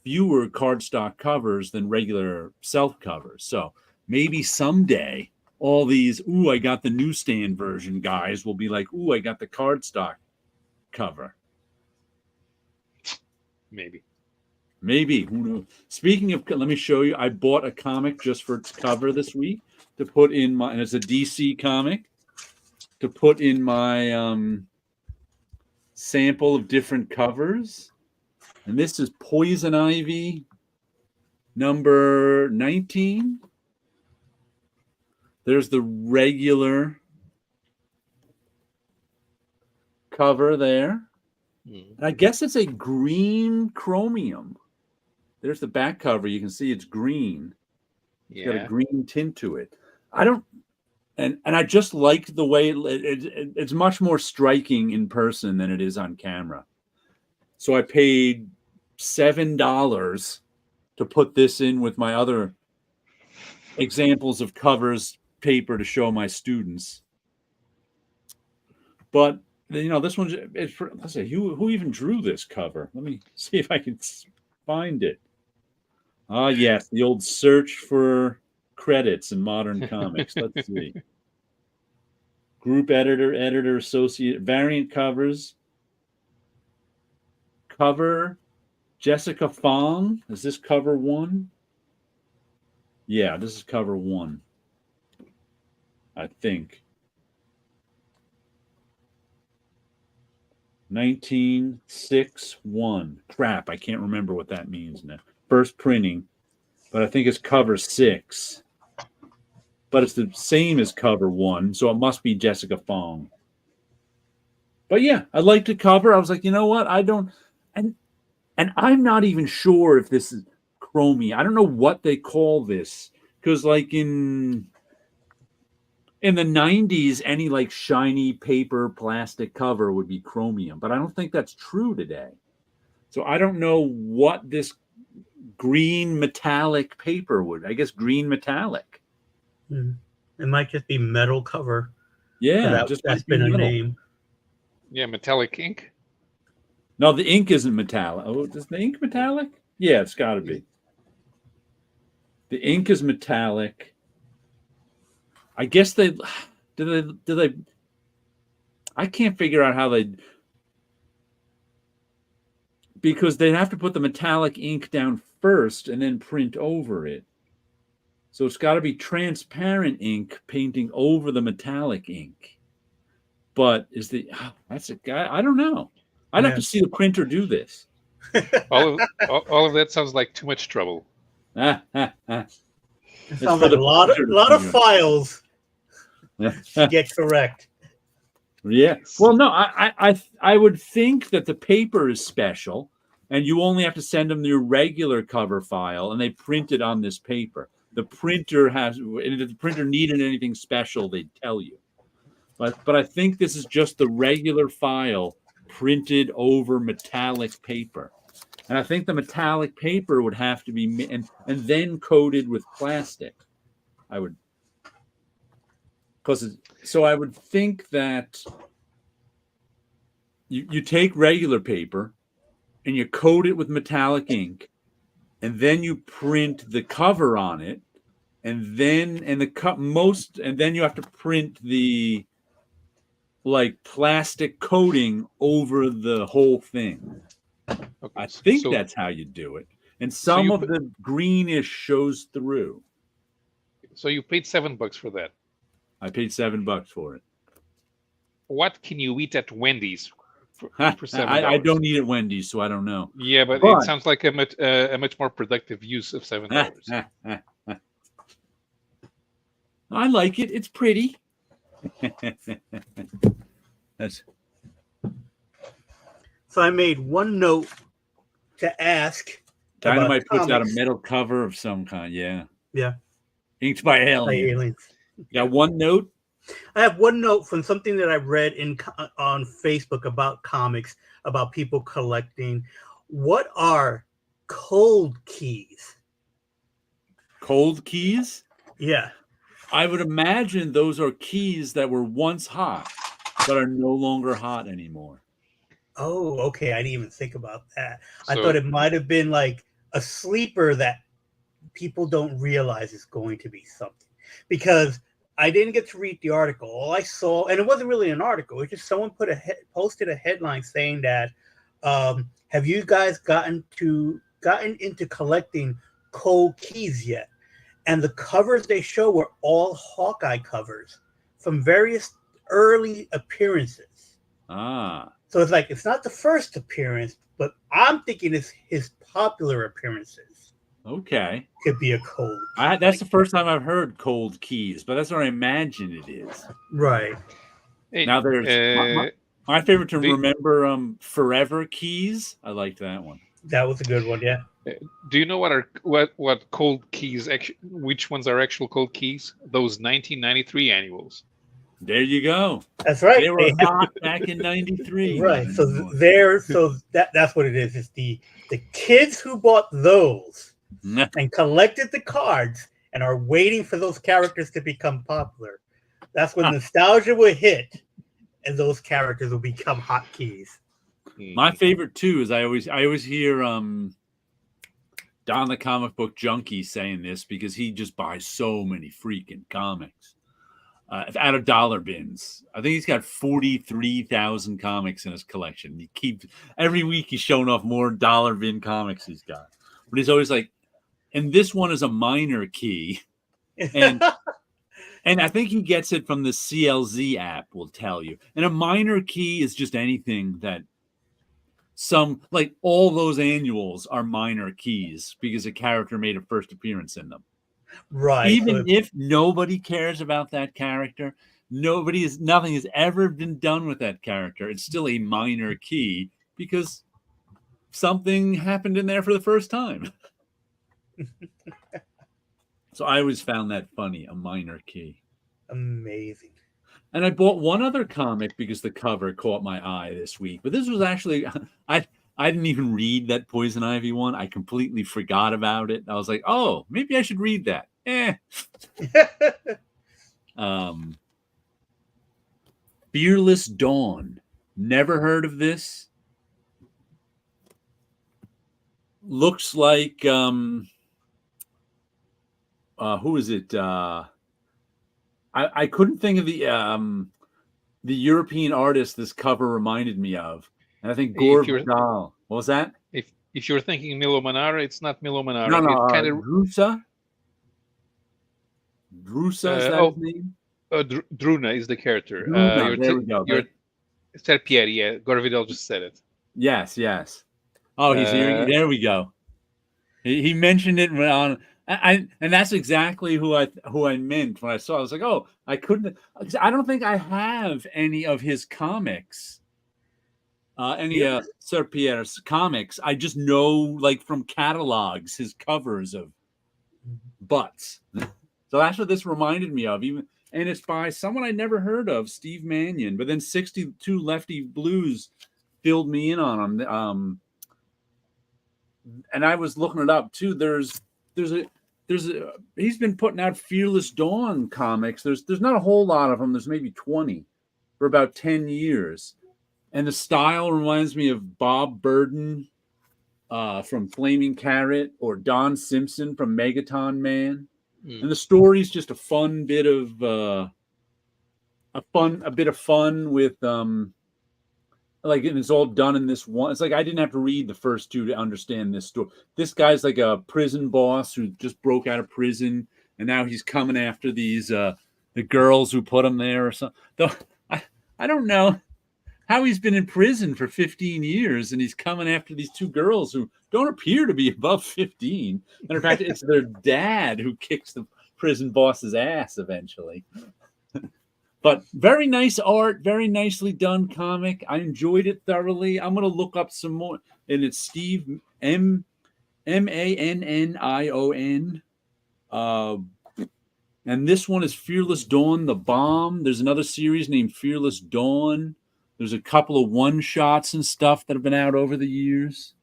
fewer cardstock covers than regular self covers. So maybe someday all these, ooh, I got the newsstand version guys will be like, ooh, I got the cardstock cover. Maybe, who knows? Speaking of, let me show you. I bought a comic just for its cover this week to put in and it's a DC comic, to put in my sample of different covers. And this is Poison Ivy number 19. There's the regular cover there. And I guess it's a green chromium. There's the back cover. You can see it's green. It's got a green tint to it. And I just liked the way it's much more striking in person than it is on camera. So I paid $7 to put this in with my other examples of covers paper to show my students. But this one's, let's see, who even drew this cover? Let me see if I can find it. Ah, yes, the old search for credits in modern comics. Let's see. Group editor, associate, variant covers. Cover, Jessica Fong. Is this cover 1? Yeah, this is cover 1. I think. 1961. Crap, I can't remember what that means now. First printing, but I think it's cover 6. But it's the same as cover 1, so it must be Jessica Fong. But yeah, I liked the cover. I was like, you know what? I don't, and I'm not even sure if this is chromium. I don't know what they call this, because like in the 90s, any like shiny paper plastic cover would be chromium, but I don't think that's true today. So I don't know what this green metallic paper would. I guess green metallic. It might just be metal cover. Yeah, that's been a name. Yeah, metallic ink. No, the ink isn't metallic. Oh, is the ink metallic? Yeah, it's got to be. The ink is metallic. I guess do they I can't figure out how because they'd have to put the metallic ink down first and then print over it. So it's got to be transparent ink painting over the metallic ink. But that's a guy? I don't know. I'd have to see the printer do this. all of that sounds like too much trouble. It sounds like a lot of files to get correct. Yeah. Well, no, I would think that the paper is special, and you only have to send them your regular cover file, and they print it on this paper. The printer and if the printer needed anything special, they'd tell you. But I think this is just the regular file printed over metallic paper. And I think the metallic paper would have to be and then coated with plastic. I would think that you take regular paper and you coat it with metallic ink, and then you print the cover on it, and then you have to print the plastic coating over the whole thing. Okay, I think that's how you do it. And some of the greenish shows through. So you paid $7 for that. I paid $7 for it. What can you eat at Wendy's for $7? I don't eat at Wendy's, so I don't know. Yeah, but it sounds like a much more productive use of $7. I like it. It's pretty. So I made one note to ask. Dynamite puts out a metal cover of some kind. Yeah. Yeah. Inked by aliens. You got one note? I have one note from something that I read on Facebook about comics, about people collecting. What are cold keys? Cold keys? Yeah. I would imagine those are keys that were once hot, but are no longer hot anymore. Oh, okay. I didn't even think about that. I thought it might have been like a sleeper that people don't realize is going to be something. Because I didn't get to read the article. All I saw, and it wasn't really an article, it's just someone posted a headline saying that, have you guys gotten into collecting cold keys yet? And the covers they show were all Hawkeye covers from various early appearances. Ah. So it's not the first appearance, but I'm thinking it's his popular appearances. Okay. Could be a cold key. That's the first time I've heard cold keys, but that's what I imagine it is. Right. Hey, now there's my favorite to remember, Forever Keys. I liked that one. That was a good one, yeah. Do you know what cold keys? Which ones are actual cold keys? Those 1993 annuals. There you go. That's right. They were hot back in '93. Right. So that's what it is. It's the kids who bought those and collected the cards and are waiting for those characters to become popular. That's when nostalgia will hit, and those characters will become hotkeys. My favorite too is I always hear Don the Comic Book Junkie saying this because he just buys so many freaking comics out of dollar bins. I think he's got 43,000 comics in his collection. He keeps every week he's showing off more dollar bin comics he's got, but he's always like, and this one is a minor key, and and I think he gets it from the CLZ app. Will tell you, and a minor key is just anything that. Some like all those annuals are minor keys because a character made a first appearance in them. Right. Even if nobody cares about that character, nothing has ever been done with that character. It's still a minor key because something happened in there for the first time. So I always found that funny, a minor key. Amazing. And I bought one other comic because the cover caught my eye this week. But this was actually, I didn't even read that Poison Ivy one. I completely forgot about it. I was like, oh, maybe I should read that. Fearless Dawn. Never heard of this. Looks like, who is it? I couldn't think of the the European artist this cover reminded me of. And I think Gore Vidal. What was that? If you're thinking Milo Manara, it's not Milo Manara. No, Drusa? Drusa, is that his name? Druna is the character. There we go. Serpieri, yeah. Gore Vidal just said it. Yes. Oh, he's here. There we go. He mentioned it on, and that's exactly who I meant when I saw it. I was like, oh, I don't think I have any of his comics. Serpierre's comics. I just know, like, from catalogs, his covers of butts. So that's what this reminded me of. And it's by someone I never heard of, Steve Mannion. But then 62 Lefty Blues filled me in on him. And I was looking it up too. There's he's been putting out Fearless Dawn comics. There's not a whole lot of them. There's maybe 20 for about 10 years. And the style reminds me of Bob Burden from Flaming Carrot, or Don Simpson from Megaton Man. And the story's just a fun bit of fun with like, and it's all done in this one. It's like I didn't have to read the first two to understand this story. This guy's like a prison boss who just broke out of prison, and now he's coming after these the girls who put him there or something. Though I don't know how he's been in prison for 15 years and he's coming after these two girls who don't appear to be above 15. Matter of fact, it's their dad who kicks the prison boss's ass eventually. But very nice art, very nicely done comic. I enjoyed it thoroughly. I'm going to look up some more. And it's Steve Mannion. And this one is Fearless Dawn, The Bomb. There's another series named Fearless Dawn. There's a couple of one-shots and stuff that have been out over the years.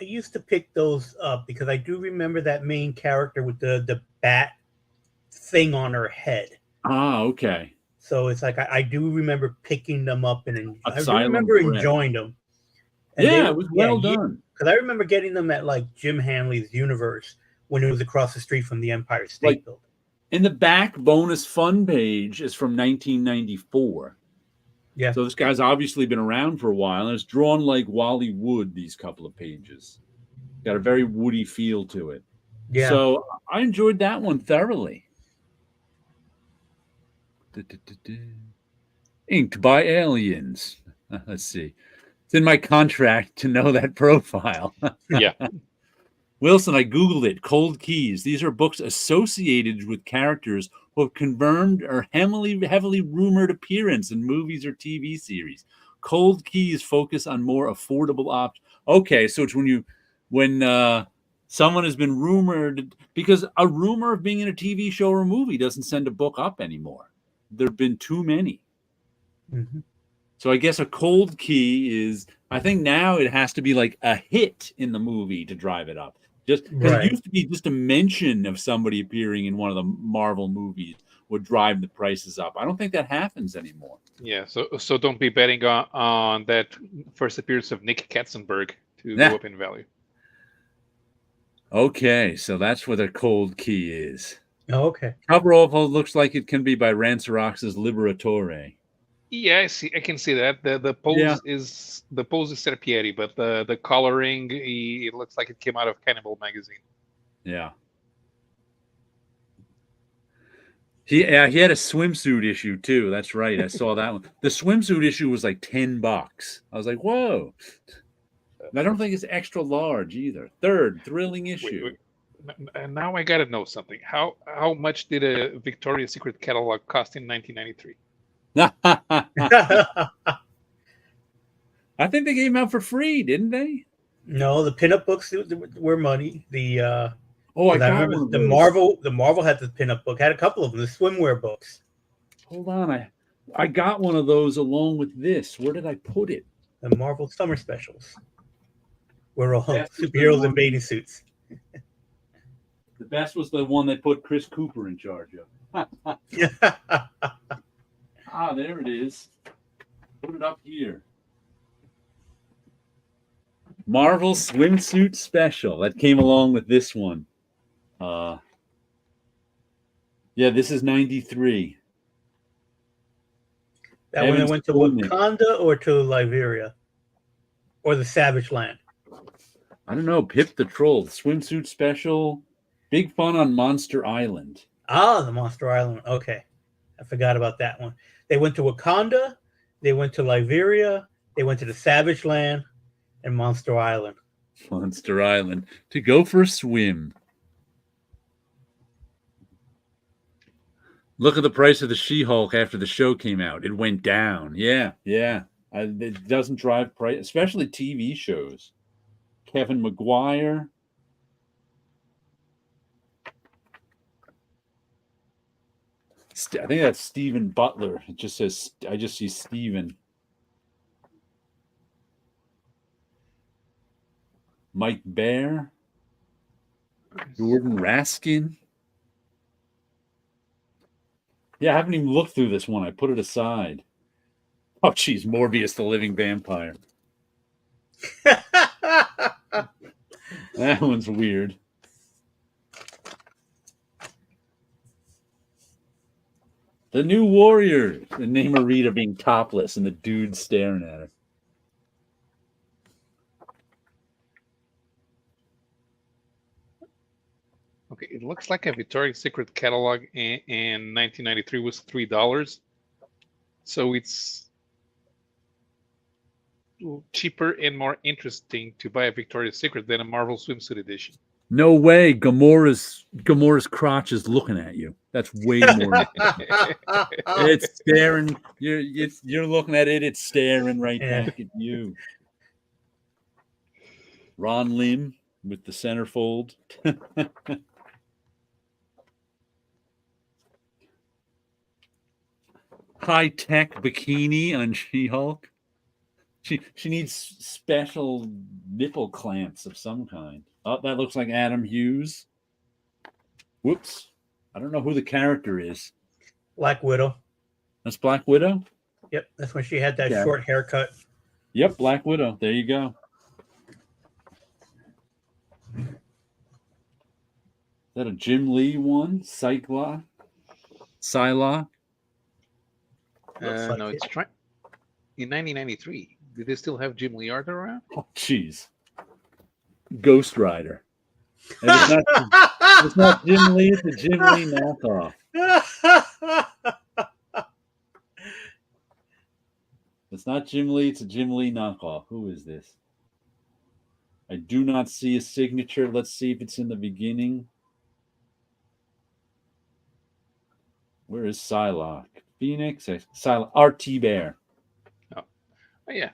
I used to pick those up because I do remember that main character with the bat thing on her head. Ah, okay. So it's like I do remember picking them up, and I remember enjoying them. And it was well done. Because I remember getting them at like Jim Hanley's Universe when it was across the street from the Empire State Building. And the back bonus fun page is from 1994. Yeah. So this guy's obviously been around for a while, and it's drawn like Wally Wood, these couple of pages. Got a very woody feel to it. Yeah. So I enjoyed that one thoroughly. Inked by aliens. Let's see. It's in my contract to know that profile. Yeah. Wilson, I Googled it. Cold Keys. These are books associated with characters who have confirmed or heavily rumored appearance in movies or TV series. Cold Keys focus on more affordable options. Okay, so it's when someone has been rumored, because a rumor of being in a TV show or a movie doesn't send a book up anymore. There have been too many. Mm-hmm. So I guess a cold key is, I think now it has to be like a hit in the movie to drive it up. Just because it used to be just a mention of somebody appearing in one of the Marvel movies would drive the prices up. I don't think that happens anymore. Yeah, so don't be betting on that first appearance of Nick Katzenberg to go up in value. Okay, so that's what a cold key is. Oh, okay. Cover also looks like it can be by Rancerox's Liberatore. Yeah, I can see that. The pose is Serpieri, but the coloring, it looks like it came out of Cannibal magazine. Yeah. He had a swimsuit issue too. That's right. I saw that one. The swimsuit issue was like $10. I was like, whoa. And I don't think it's extra large either. Third thrilling issue. Wait. And now I gotta know something. How much did a Victoria's Secret catalog cost in 1993? I think they gave them out for free, didn't they? No, the pinup books were money. I remember the Marvel had the pinup book. Had a couple of them. The swimwear books. Hold on, I got one of those along with this. Where did I put it? The Marvel summer specials. We're all superheroes in bathing suits. The best was the one that put Chris Cooper in charge of. There it is. Put it up here. Marvel swimsuit special. That came along with this one. This is 93. That when they went to Wakanda or to Liberia? Or the Savage Land? I don't know. Pip the Troll, swimsuit special. Big fun on Monster Island. Ah, the Monster Island. Okay. I forgot about that one. They went to Wakanda. They went to Liberia. They went to the Savage Land and Monster Island. Monster Island. To go for a swim. Look at the price of the She-Hulk after the show came out. It went down. Yeah. It doesn't drive price, especially TV shows. Kevin McGuire. I think that's Stephen Butler. It just says, I just see Stephen. Mike Baer. Jordan Raskin. Yeah, I haven't even looked through this one. I put it aside. Oh, geez, Morbius the Living Vampire. That one's weird. The New Warrior. The name of Rita being topless and the dude staring at her. Okay, it looks like a Victoria's Secret catalog in 1993 was $3. So it's cheaper and more interesting to buy a Victoria's Secret than a Marvel swimsuit edition. No way. Gamora's crotch is looking at you. That's way more. It's staring. You're looking at it. It's staring right back at you. Ron Lim with the centerfold. High-tech bikini on She-Hulk. She needs special nipple clamps of some kind. Oh, that looks like Adam Hughes. Whoops. I don't know who the character is. Black Widow. That's Black Widow? Yep, that's when she had that short haircut. Yep, Black Widow. There you go. Is that a Jim Lee one? Psylocke? No, it's trying. In 1993, did they still have Jim Lee art around? Oh, jeez. Ghost Rider. And it's not Jim Lee, it's a Jim Lee knockoff. It's not Jim Lee, it's a Jim Lee knockoff. Who is this? I do not see a signature. Let's see if it's in the beginning. Where is Psylocke? Phoenix? Psylocke. R.T. Bear. Oh, yeah.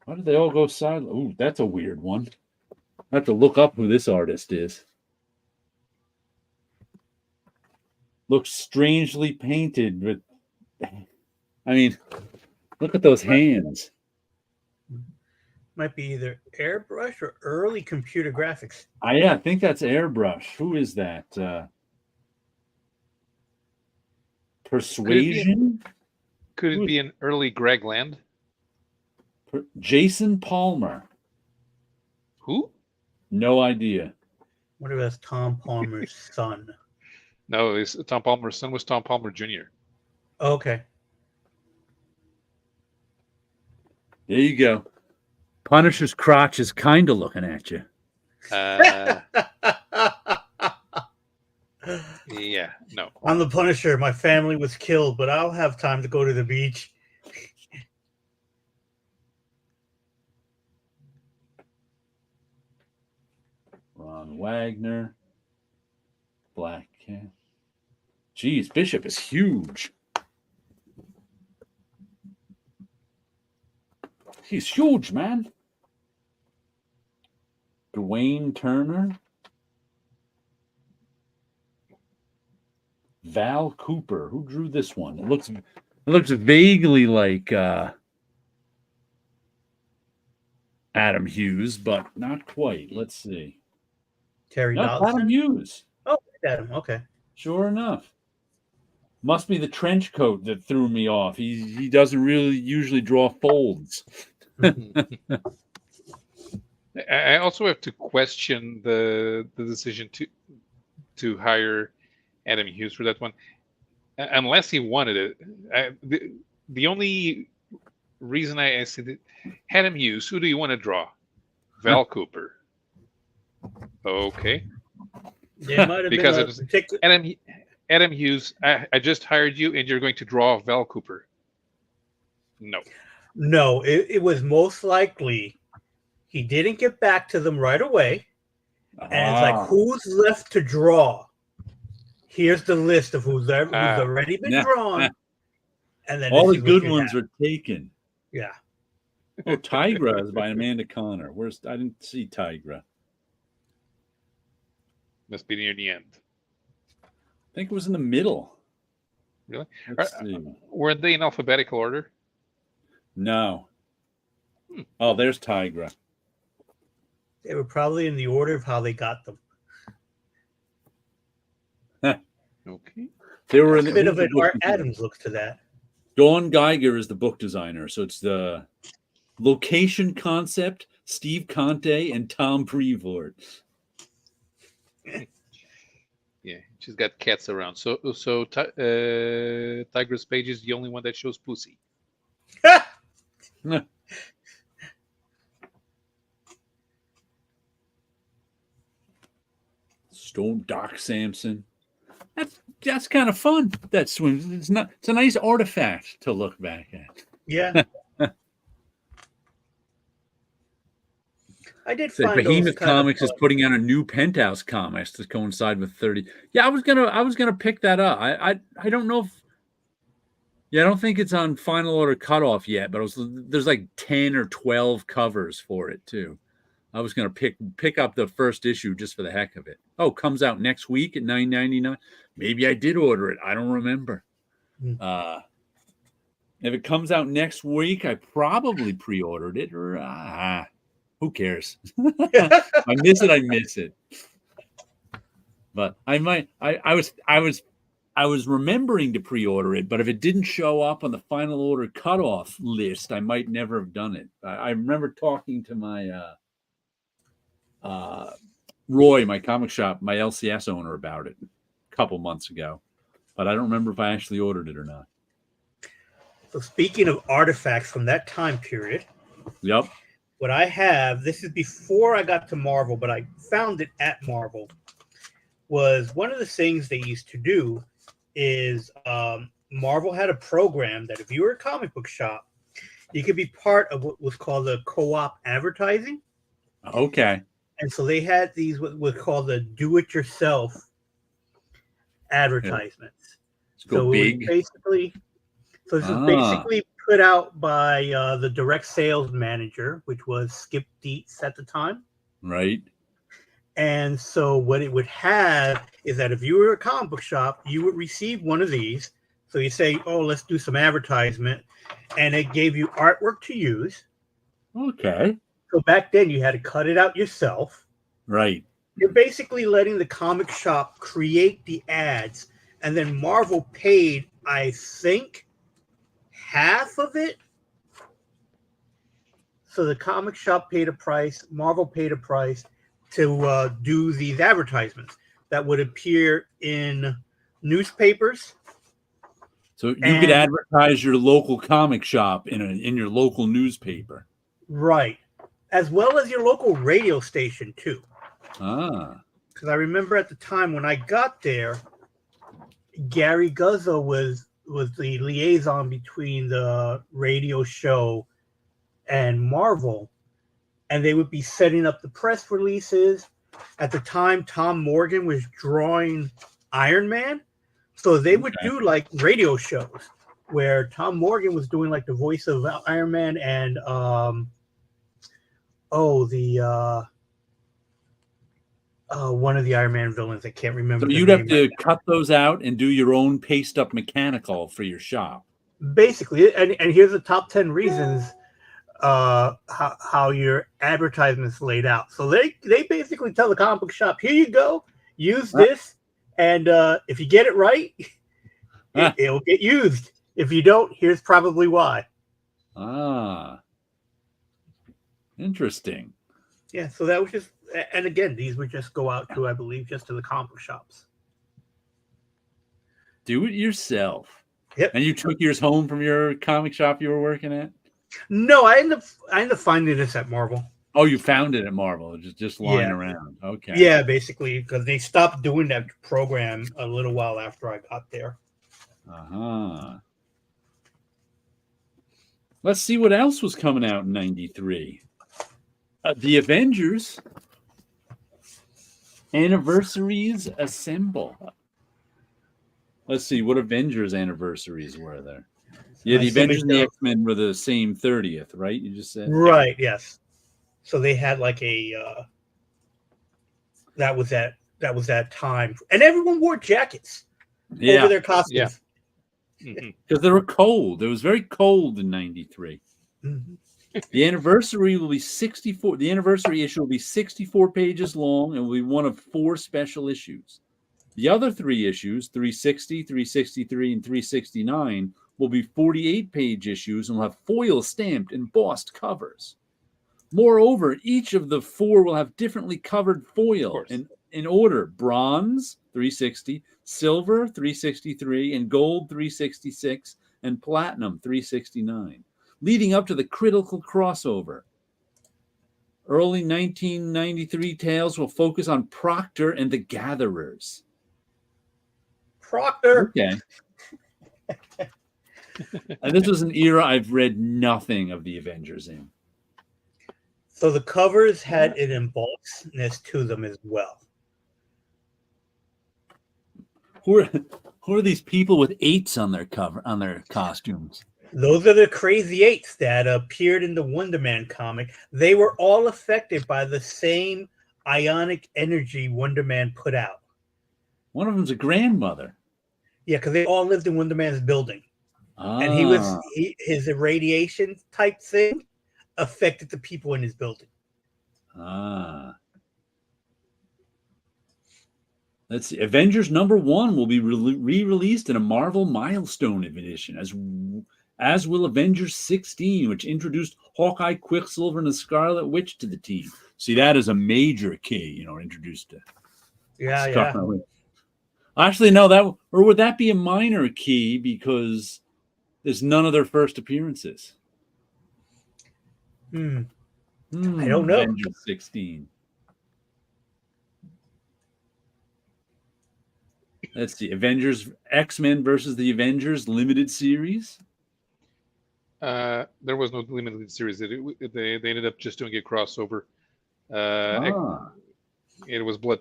Why did they all go silent? Ooh, that's a weird one. I have to look up who this artist is. Looks strangely painted, but I mean, look at those hands. Might be either airbrush or early computer graphics. Yeah, I think that's airbrush. Who is that? Persuasion? Could it be an early Greg Land? Jason Palmer. Who? No idea. What if that's Tom Palmer's son? No, Tom Palmer's son was Tom Palmer Jr. Okay. There you go. Punisher's crotch is kind of looking at you. Yeah, no. I'm the Punisher. My family was killed, but I'll have time to go to the beach. Ron Wagner. Black Cat. Geez, Bishop is huge. He's huge, man. Dwayne Turner. Val Cooper. Who drew this one? It looks vaguely like Adam Hughes, but not quite. Let's see. Terry Dodson. Adam Hughes. Oh, Adam. Okay. Sure enough. Must be the trench coat that threw me off. He doesn't really usually draw folds. I also have to question the decision to hire Adam Hughes for that one, unless he wanted it. The only reason I said it, Adam Hughes, who do you want to draw? Val Cooper. Okay. There might have Because been it was Adam Hughes. I just hired you, and you're going to draw Val Cooper. No. No, it was most likely he didn't get back to them right away. And it's like, who's left to draw? Here's the list of who's already been drawn. And then all the good ones are taken. Yeah. Oh, Tigra is by Amanda Connor. I didn't see Tigra. Must be near the end. I think it was in the middle. Really? Were they in alphabetical order? No. Oh, there's Tigra. They were probably in the order of how they got them. Okay. They were in a bit of an Art Adams look to that. Dawn Geiger is the book designer, so it's the location concept, Steve Conte and Tom Brevoort. Yeah, she's got cats around. So Tigra's page is the only one that shows pussy. Stone Doc Samson. That's kind of fun. That swim. It's a nice artifact to look back at. Yeah. I did find Behemoth Comics is putting out a new Penthouse comics to coincide with 30. Yeah, I was gonna pick that up. I don't know if. Yeah, I don't think it's on final order cutoff yet, but there's like 10 or 12 covers for it too. I was gonna pick up the first issue just for the heck of it. Oh, comes out next week at $9.99. Maybe I did order it. I don't remember. If it comes out next week, I probably pre-ordered it. Or who cares? I miss it. But I might. I was remembering to pre-order it, but if it didn't show up on the final order cutoff list, I might never have done it. I remember talking to my Roy, my comic shop, my LCS owner, about it a couple months ago, but I don't remember if I actually ordered it or not. So speaking of artifacts from that time period, yep. What I have, this is before I got to Marvel, but I found it at Marvel, was one of the things they used to do is Marvel had a program that if you were a comic book shop, you could be part of what was called the co-op advertising. Okay. And so they had these what was called the do-it-yourself advertisements. So big. This was basically put out by the direct sales manager, which was Skip Dietz at the time. Right. And so what it would have is that if you were a comic book shop, you would receive one of these. So you say, oh, let's do some advertisement. And it gave you artwork to use. Okay. So back then you had to cut it out yourself. Right. You're basically letting the comic shop create the ads. And then Marvel paid, I think, half of it. So the comic shop paid a price, Marvel paid a price to do these advertisements that would appear in newspapers. So you could advertise your local comic shop in your local newspaper. Right. As well as your local radio station, too. Because I remember at the time when I got there, Gary Guzzo was the liaison between the radio show and Marvel, and they would be setting up the press releases. At the time, Tom Morgan was drawing Iron Man, so they would do like radio shows where Tom Morgan was doing like the voice of Iron Man and one of the Iron Man villains. I can't remember. So you'd have to cut those out and do your own paste up mechanical for your shop. Basically, and here's the top 10 reasons how your advertisement's laid out. So they basically tell the comic book shop, here you go, use this, and if you get it right, it'll get used. If you don't, here's probably why. Interesting. Yeah, so that was just, and again, these would just go out to, I believe, just to the comic shops. Do it yourself. Yep. And you took yours home from your comic shop you were working at? No, I ended up finding this at Marvel. Oh, you found it at Marvel, just lying around. Okay. Yeah, basically, because they stopped doing that program a little while after I got there. Uh-huh. Let's see what else was coming out in 93. The Avengers Anniversaries Assemble. Let's see, what Avengers anniversaries were there? Yeah, the Avengers and the X-Men were the same 30th, right? You just said? Right, yes. So they had like a that was that time. And everyone wore jackets over their costumes. Yeah. Because they were cold. It was very cold in 93. Mm-hmm. The anniversary will be 64. The anniversary issue will be 64 pages long and will be one of 4 special issues. The other 3 issues, 360, 363, and 369, will be 48-page issues and will have foil stamped embossed covers. Moreover, each of the 4 will have differently covered foil in order: bronze 360, silver 363, and gold 366, and platinum 369, leading up to the critical crossover. Early 1993 tales will focus on Proctor and the Gatherers. Proctor. Okay. And this was an era I've read nothing of the Avengers in. So the covers had an embossedness to them as well. Who are these people with 8s on their costumes? Those are the Crazy 8s that appeared in the Wonder Man comic. They were all affected by the same ionic energy Wonder Man put out. One of them's a grandmother. Yeah, because they all lived in Wonder Man's building. And his irradiation type thing affected the people in his building. Let's see. Avengers #1 will be re-released in a Marvel Milestone edition, as will Avengers 16, which introduced Hawkeye, Quicksilver, and the Scarlet Witch to the team. See, that is a major key, introduced to Scarlet Witch. Actually, no, would that be a minor key because there's none of their first appearances? I don't know. Avengers 16. Let's see. Avengers X-Men versus the Avengers limited series. There was no limited series. They ended up just doing a crossover. It was Blood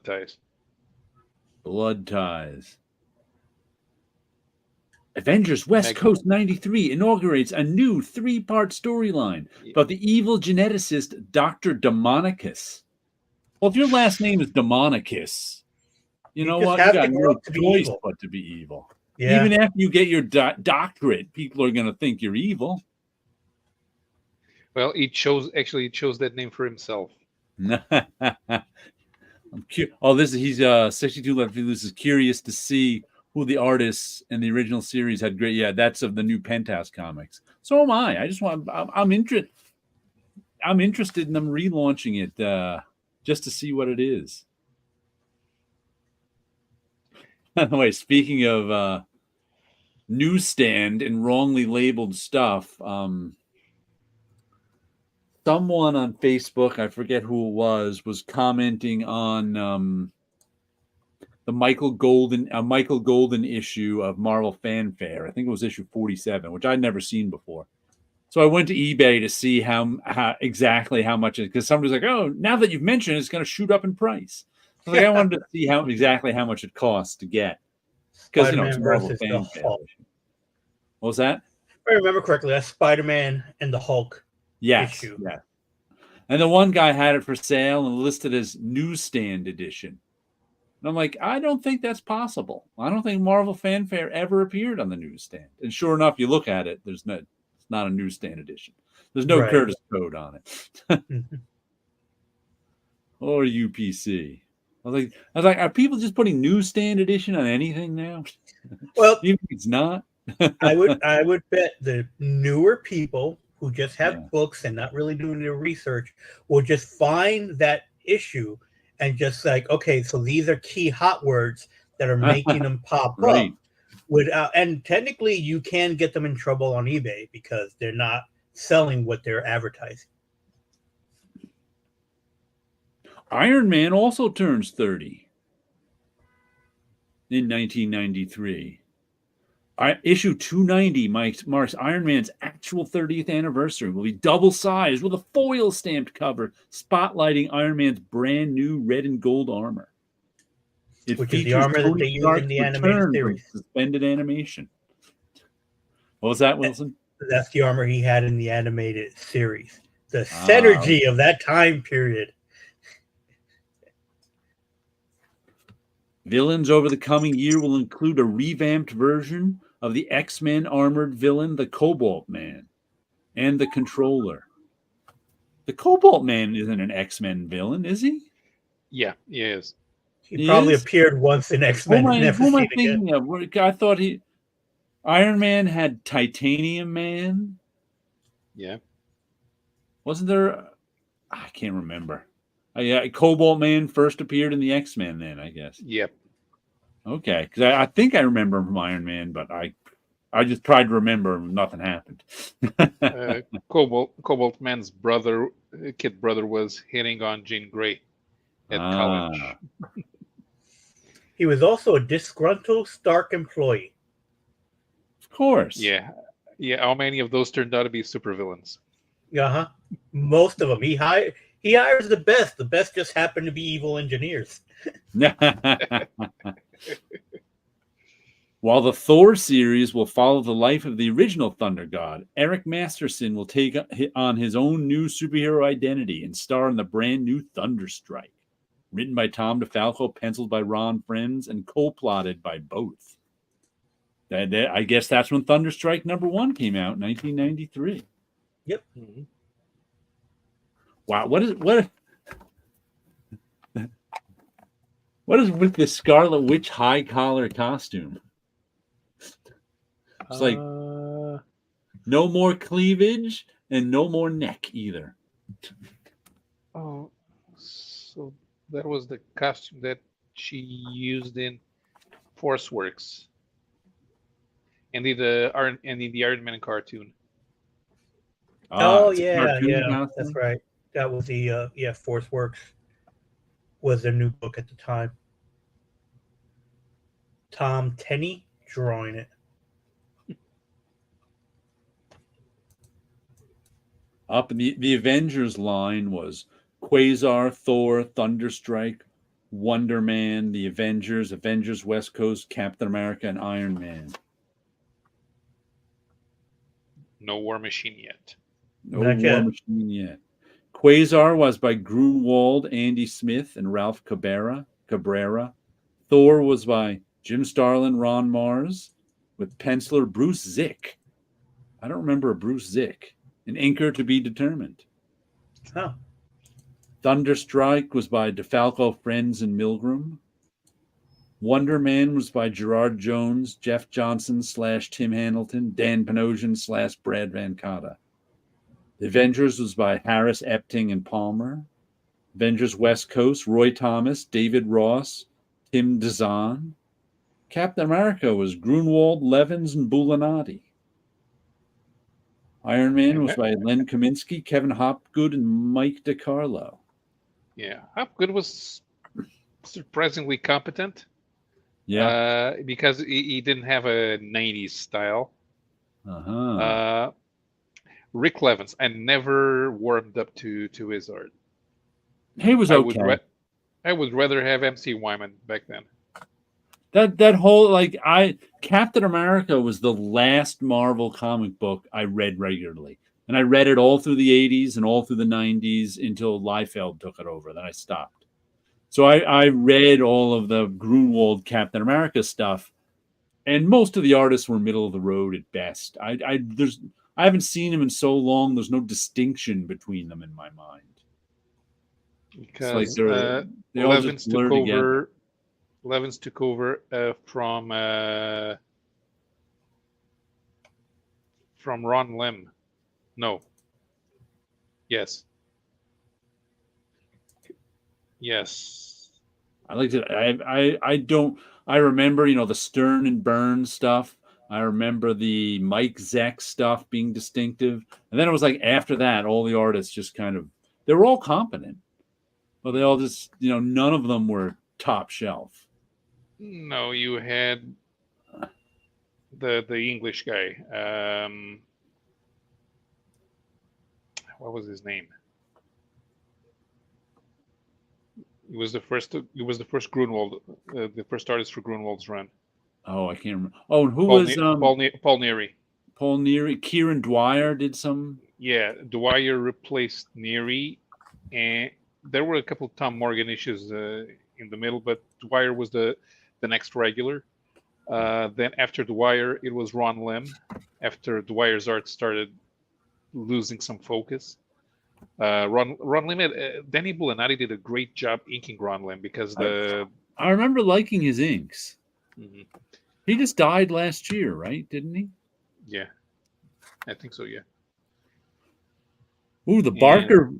Ties. Blood Ties. Avengers West Coast 93 inaugurates a new 3-part storyline about the evil geneticist Dr. Demonicus. Well, if your last name is Demonicus, you know what? You got no choice but to be evil. Yeah. Even after you get your doctorate, people are going to think you're evil. Well, he chose that name for himself. He's 62 left. This is curious to see who the artists in the original series had great. Yeah, that's of the new Penthouse comics. So am I. I'm interested in them relaunching it just to see what it is. By the way, speaking of newsstand and wrongly labeled stuff, someone on Facebook, I forget who it was commenting on the Michael Golden issue of Marvel Fanfare. I think it was issue 47, which I'd never seen before. So I went to eBay to see how exactly how much it, because somebody's like, "Oh, now that you've mentioned it, it's going to shoot up in price." So I wanted to see exactly how much it costs to get, because it's Marvel Fanfare. What was that? If I remember correctly, that's Spider-Man and the Hulk issue. Yeah. And the one guy had it for sale and listed as newsstand edition. And I'm like, I don't think that's possible. I don't think Marvel Fanfare ever appeared on the newsstand. And sure enough, you look at it, it's not a newsstand edition. There's no Curtis code on it. Or UPC. I was like, are people just putting newsstand edition on anything now? Well, even if it's not. I would bet the newer people who just have books and not really doing their research will just find that issue and just like, okay, so these are key hot words that are making them pop up. Without, and technically you can get them in trouble on eBay because they're not selling what they're advertising. Iron Man also turns 30 in 1993. Issue 290 marks Iron Man's actual 30th anniversary. Will be double-sized with a foil-stamped cover spotlighting Iron Man's brand new red and gold armor. Which is the armor that they use in the animated series. Suspended animation. What was that, Wilson? That's the armor he had in the animated series. The synergy of that time period. Villains over the coming year will include a revamped version of the X-Men armored villain, the Cobalt Man, and the Controller. The Cobalt Man isn't an X-Men villain, is he? Yeah, he is. He probably appeared once in X-Men. Who am I thinking of? I thought Iron Man had Titanium Man. Yeah. Wasn't there? I can't remember. Yeah, Cobalt Man first appeared in the X-Men then, I guess. Yep. Okay, because I think I remember him from Iron Man, but I just tried to remember and nothing happened. Cobalt Man's kid brother was hitting on Jean Grey at college. He was also a disgruntled Stark employee. Of course. Yeah. How many of those turned out to be supervillains? Most of them. He hires the best. The best just happen to be evil engineers. While the Thor series will follow the life of the original Thunder God, Eric Masterson will take on his own new superhero identity and star in the brand new Thunderstrike. Written by Tom DeFalco, penciled by Ron Frenz, and co-plotted by both. I guess that's when Thunderstrike #1 came out in 1993. Yep. Mm-hmm. Wow, what is with this Scarlet Witch high collar costume? It's like no more cleavage and no more neck either. Oh, so that was the costume that she used in Force Works and in the Iron Man cartoon. Yeah, that's right. That was the Force Works was their new book at the time. Tom Tenney drawing it. Up in the Avengers line was Quasar, Thor, Thunderstrike, Wonder Man, the Avengers, Avengers West Coast, Captain America, and Iron Man. No War Machine yet. Machine yet. Quasar was by Grunwald, Andy Smith, and Ralph Cabrera. Thor was by Jim Starlin, Ron Mars, with penciler Bruce Zick. I don't remember a Bruce Zick. An inker to be determined. Oh. Thunderstrike was by DeFalco, Frenz, and Milgram. Wonder Man was by Gerard Jones, Jeff Johnson / Tim Hamilton, Dan Panosian / Brad Van Cotta. The Avengers was by Harris, Epting, and Palmer. Avengers West Coast, Roy Thomas, David Ross, Tim DeZahn. Captain America was Grunwald, Levins, and Bulanati. Iron Man was by Len Kaminsky, Kevin Hopgood, and Mike DiCarlo. Yeah, Hopgood was surprisingly competent. Yeah. Because he didn't have a 90s style. Rick Levins, I never warmed up to his art. He was okay. I would rather have MC Wyman back then. That whole Captain America was the last Marvel comic book I read regularly. And I read it all through the 80s and all through the 90s until Liefeld took it over. Then I stopped. So I read all of the Grunwald Captain America stuff, and most of the artists were middle of the road at best. I haven't seen them in so long. There's no distinction between them in my mind. Because they all just blur together. Levins took over from Ron Lim. No. Yes. Yes. I liked it. I don't. I remember, the Stern and Burns stuff. I remember the Mike Zeck stuff being distinctive, and then it was like after that, all the artists just kind of they were all competent, but they all just none of them were top shelf. No, you had the English guy. What was his name? He was the first. He was the first Grunwald, the first artist for Grunwald's run. Oh, I can't remember. Oh, and who was Paul Neary? Paul Neary. Kieran Dwyer did some. Yeah, Dwyer replaced Neary, and there were a couple of Tom Morgan issues in the middle, but Dwyer was the next regular. Then after Dwyer, it was Ron Lim. After Dwyer's art started losing some focus, Ron Lim, Danny Bulanati did a great job inking Ron Lim because I remember liking his inks. Mm-hmm. He just died last year, right? Didn't he? Yeah, I think so. Yeah. Ooh, the Barker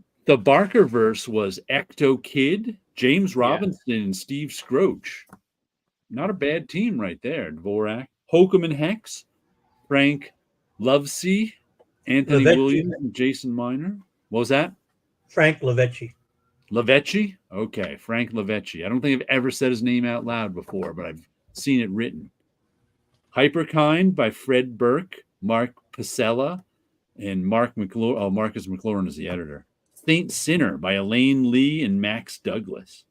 verse was Ecto Kid, James Robinson, and Steve Scroach. Not a bad team right there. Dvorak, Hokum and Hex, Frank Lovesey, Anthony Williams, and Jason Miner. What was that? Frank Lavecchi. Lavecchi? Okay, Frank Lavecchi. I don't think I've ever said his name out loud before, but I've seen it written. Hyperkind by Fred Burke, Mark Pasella, and Marcus McLaurin is the editor. Saint Sinner by Elaine Lee and Max Douglas.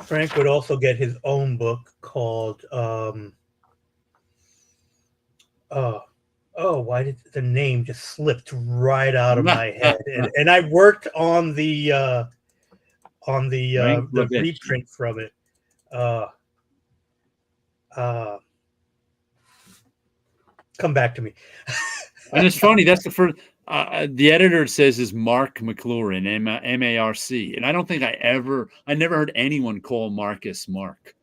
Frank would also get his own book called why did the name just slipped right out of my head? And I worked on the reprint from it. Come back to me. And it's funny, that's the first the editor says is Mark McLaurin, M-A-R-C. And I don't think I never heard anyone call Marcus Mark.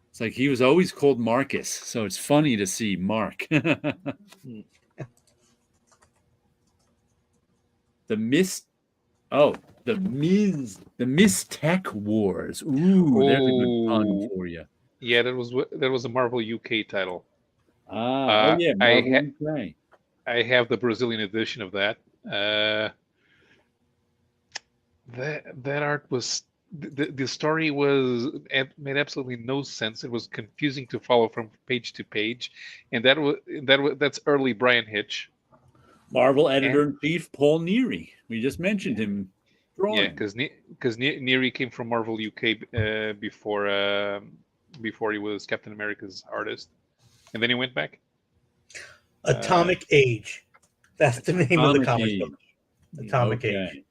It's like he was always called Marcus, so it's funny to see Mark. The Mistech Wars. Ooh, there's a good pun for you. Yeah, that was a Marvel UK title. Marvel UK. I have the Brazilian edition of that. That art was the story made absolutely no sense. It was confusing to follow from page to page, and that's early Brian Hitch. Marvel editor-in-chief Paul Neary. We just mentioned him. Drawing. Yeah, because Neary came from Marvel UK before he was Captain America's artist, and then he went back. Atomic Age. That's the name of the comic book. Atomic Age.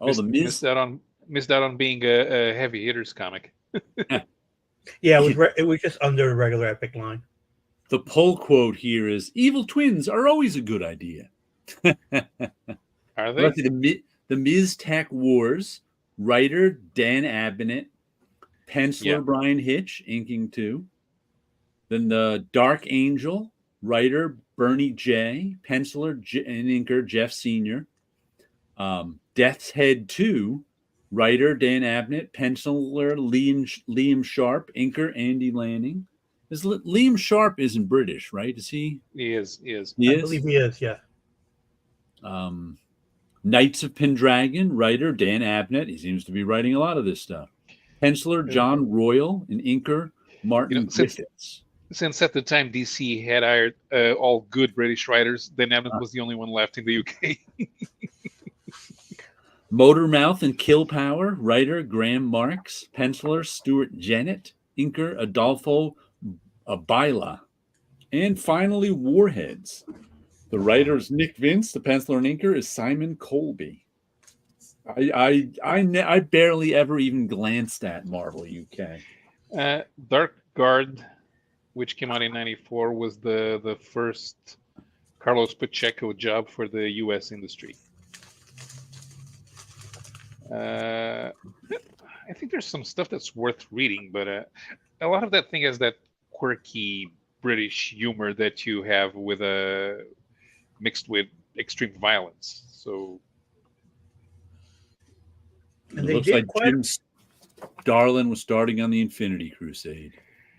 Oh, missed out on being a heavy hitters comic. Yeah, it was just under the regular Epic line. The pull quote here is "Evil twins are always a good idea." Are they? The Miztech Wars. Writer Dan Abnett. Penciler Brian Hitch, inking too. Then the Dark Angel, writer Bernie J, penciler and inker Jeff Sr. Death's Head 2, writer Dan Abnett, penciler Liam Sharp, inker Andy Lanning. Liam Sharp isn't British, right? Is he? He is. I believe he is, yeah. Knights of Pendragon, writer Dan Abnett. He seems to be writing a lot of this stuff. Penciler John Royal and inker Martin Griffiths. Since at the time DC had hired all good British writers, then Abnett was the only one left in the UK. Motormouth and Kill Power, writer Graham Marks, penciler Stuart Jennett, inker Adolfo Abila. And finally, Warheads. The writer is Nick Vince, the penciler and inker is Simon Colby. I barely ever even glanced at Marvel UK. Dark Guard, which came out in '94, was the first Carlos Pacheco job for the U.S. industry. I think there's some stuff that's worth reading, but a lot of that thing has that quirky British humor that you have with mixed with extreme violence. So it looks like Jim Starlin was starting on the Infinity Crusade.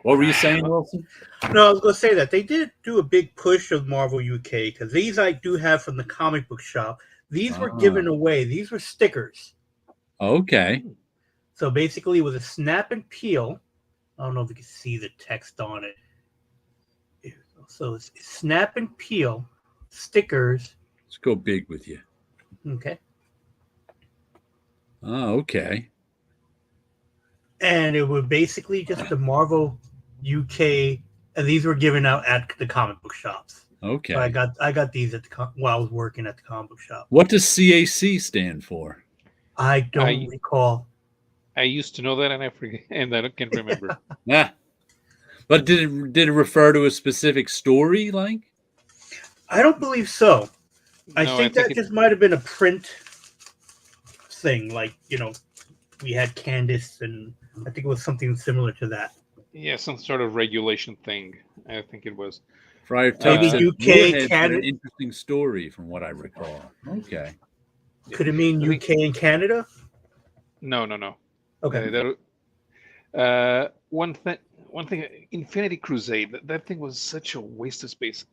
What were you saying, Wilson? No, I was going to say that they did do a big push of Marvel UK, because these I do have from the comic book shop. These were given away. These were stickers. Okay. So basically, it was a snap and peel. I don't know if you can see the text on it. So it's snap and peel stickers. Let's go big with you. Okay. Oh, okay. And it was basically just the Marvel UK, and these were given out at the comic book shops. Okay. So I got these at while I was working at the comic book shop. What does CAC stand for? I don't recall. I used to know that, and I forget, and I can't remember. Yeah. But did it refer to a specific story, like? I don't believe so. No, I think that just might have been a print thing, like, we had Candace, and I think it was something similar to that. Yeah, some sort of regulation thing. I think it was. Maybe UK, Canada. An interesting story, from what I recall. Okay. Could it mean UK and Canada? No. Okay. One thing, Infinity Crusade. That thing was such a waste of space.